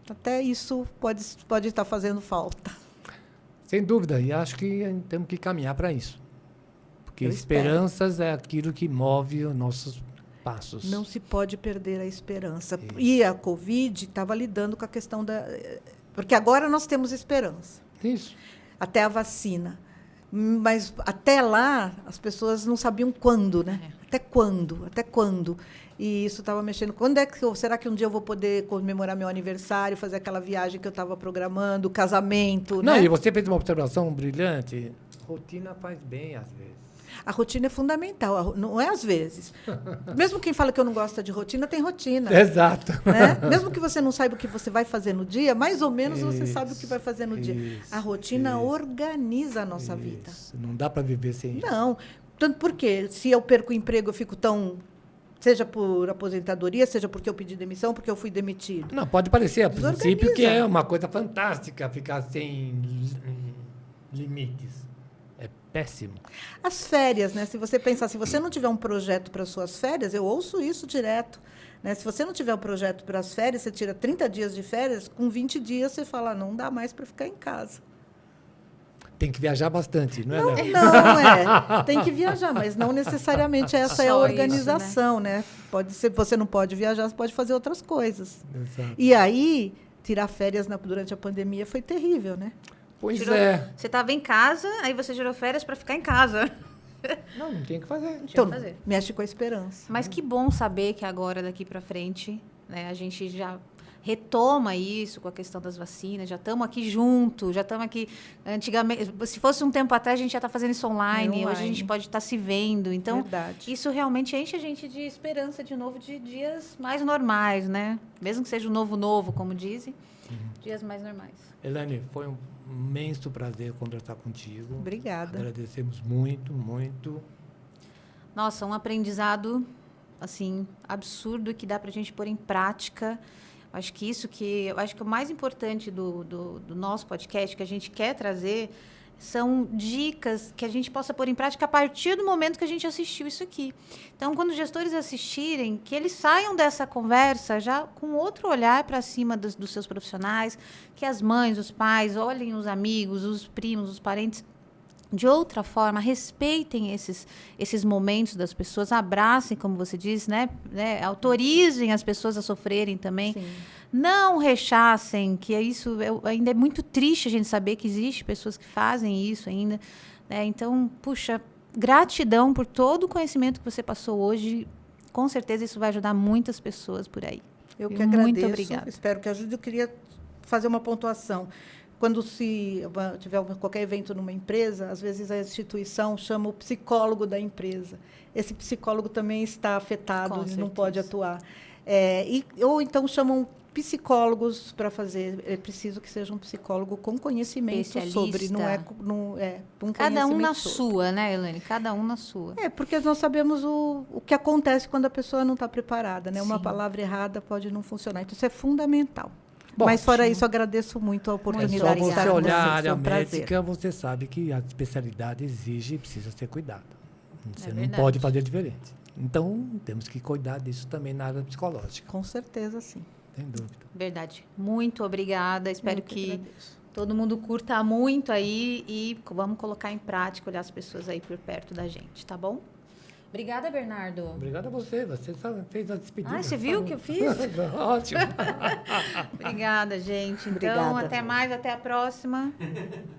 até isso pode estar fazendo falta. Sem dúvida, e acho que temos que caminhar para isso. Porque esperanças é aquilo que move os nossos passos. Não se pode perder a esperança. Isso. E a Covid estava lidando com a questão porque agora nós temos esperança. Isso. Até a vacina. Mas até lá, as pessoas não sabiam quando, né? Até quando? E isso estava mexendo. Será que um dia eu vou poder comemorar meu aniversário, fazer aquela viagem que eu estava programando, casamento, não, né? E você fez uma observação brilhante. Rotina faz bem, às vezes. A rotina é fundamental, não é às vezes. Mesmo quem fala que eu não gosto de rotina, tem rotina. Exato. Né? Mesmo que você não saiba o que você vai fazer no dia, mais ou menos você sabe o que vai fazer no dia. A rotina organiza a nossa vida. Não dá para viver sem isso. Não. Tanto porque, se eu perco o emprego, eu fico tão... Seja por aposentadoria, seja porque eu pedi demissão, porque eu fui demitido. Não, pode parecer, a princípio, que é uma coisa fantástica ficar sem limites. Péssimo. As férias, né? Se você pensar, se você não tiver um projeto para suas férias, eu ouço isso direto, né? Se você não tiver um projeto para as férias, você tira 30 dias de férias, com 20 dias você fala, não dá mais para ficar em casa. Tem que viajar bastante, não é? Não, tem que viajar, mas não necessariamente essa é a organização, isso, né? Pode ser, você não pode viajar, você pode fazer outras coisas. Exato. E aí, tirar férias durante a pandemia foi terrível, né? Pois é. Você estava em casa, aí você tirou férias para ficar em casa. Não tem o que fazer. Então, mexe com a esperança. Mas que bom saber que agora, daqui para frente, né, a gente já retoma isso com a questão das vacinas, já estamos aqui juntos, já estamos aqui... Antigamente, se fosse um tempo atrás, a gente já está fazendo isso online, hoje a gente pode estar se vendo. Então, isso realmente enche a gente de esperança, de novo, de dias mais normais, né? Mesmo que seja o novo, como dizem, dias mais normais. Elaine, foi um imenso prazer conversar contigo. Obrigada. Agradecemos muito, muito. Nossa, um aprendizado, assim, absurdo que dá para a gente pôr em prática. Acho que o mais importante do nosso podcast, que a gente quer trazer, são dicas que a gente possa pôr em prática a partir do momento que a gente assistiu isso aqui. Então, quando os gestores assistirem, que eles saiam dessa conversa já com outro olhar para cima dos seus profissionais, que as mães, os pais, olhem os amigos, os primos, os parentes de outra forma, respeitem esses momentos das pessoas, abracem, como você disse, né? Autorizem as pessoas a sofrerem também. Sim. Não rechacem, que isso ainda é muito triste a gente saber que existe pessoas que fazem isso ainda. Né? Então, puxa, gratidão por todo o conhecimento que você passou hoje. Com certeza isso vai ajudar muitas pessoas por aí. Eu que agradeço. Muito obrigada. Espero que ajude. Eu queria fazer uma pontuação. Quando se tiver qualquer evento numa empresa, às vezes a instituição chama o psicólogo da empresa. Esse psicólogo também está afetado, ele não pode atuar. Ou então chamam psicólogos para fazer. É preciso que seja um psicólogo com conhecimento sobre, não é um cada um na sua, né, Elaine? Cada um na sua. Porque nós sabemos o que acontece quando a pessoa não está preparada, né? Uma palavra errada pode não funcionar. Então, isso é fundamental. Bom, mas, fora isso, agradeço muito a oportunidade de estar com vocês. Só você olhar a área médica, você sabe que a especialidade exige e precisa ser cuidada. Você não pode fazer diferente. Então, temos que cuidar disso também na área psicológica. Com certeza, sim. Sem dúvida. Verdade. Muito obrigada. Espero que todo mundo curta muito aí e vamos colocar em prática, olhar as pessoas aí por perto da gente, tá bom? Obrigada, Bernardo. Obrigado a você. Você fez a despedida. Ah, você viu o que eu fiz? Ótimo. Obrigada, gente. Então, Obrigada. até mais, até a próxima.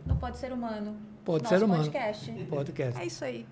Não Pode Ser Humano. Pode Nosso ser humano. podcast. Podcast. É isso aí.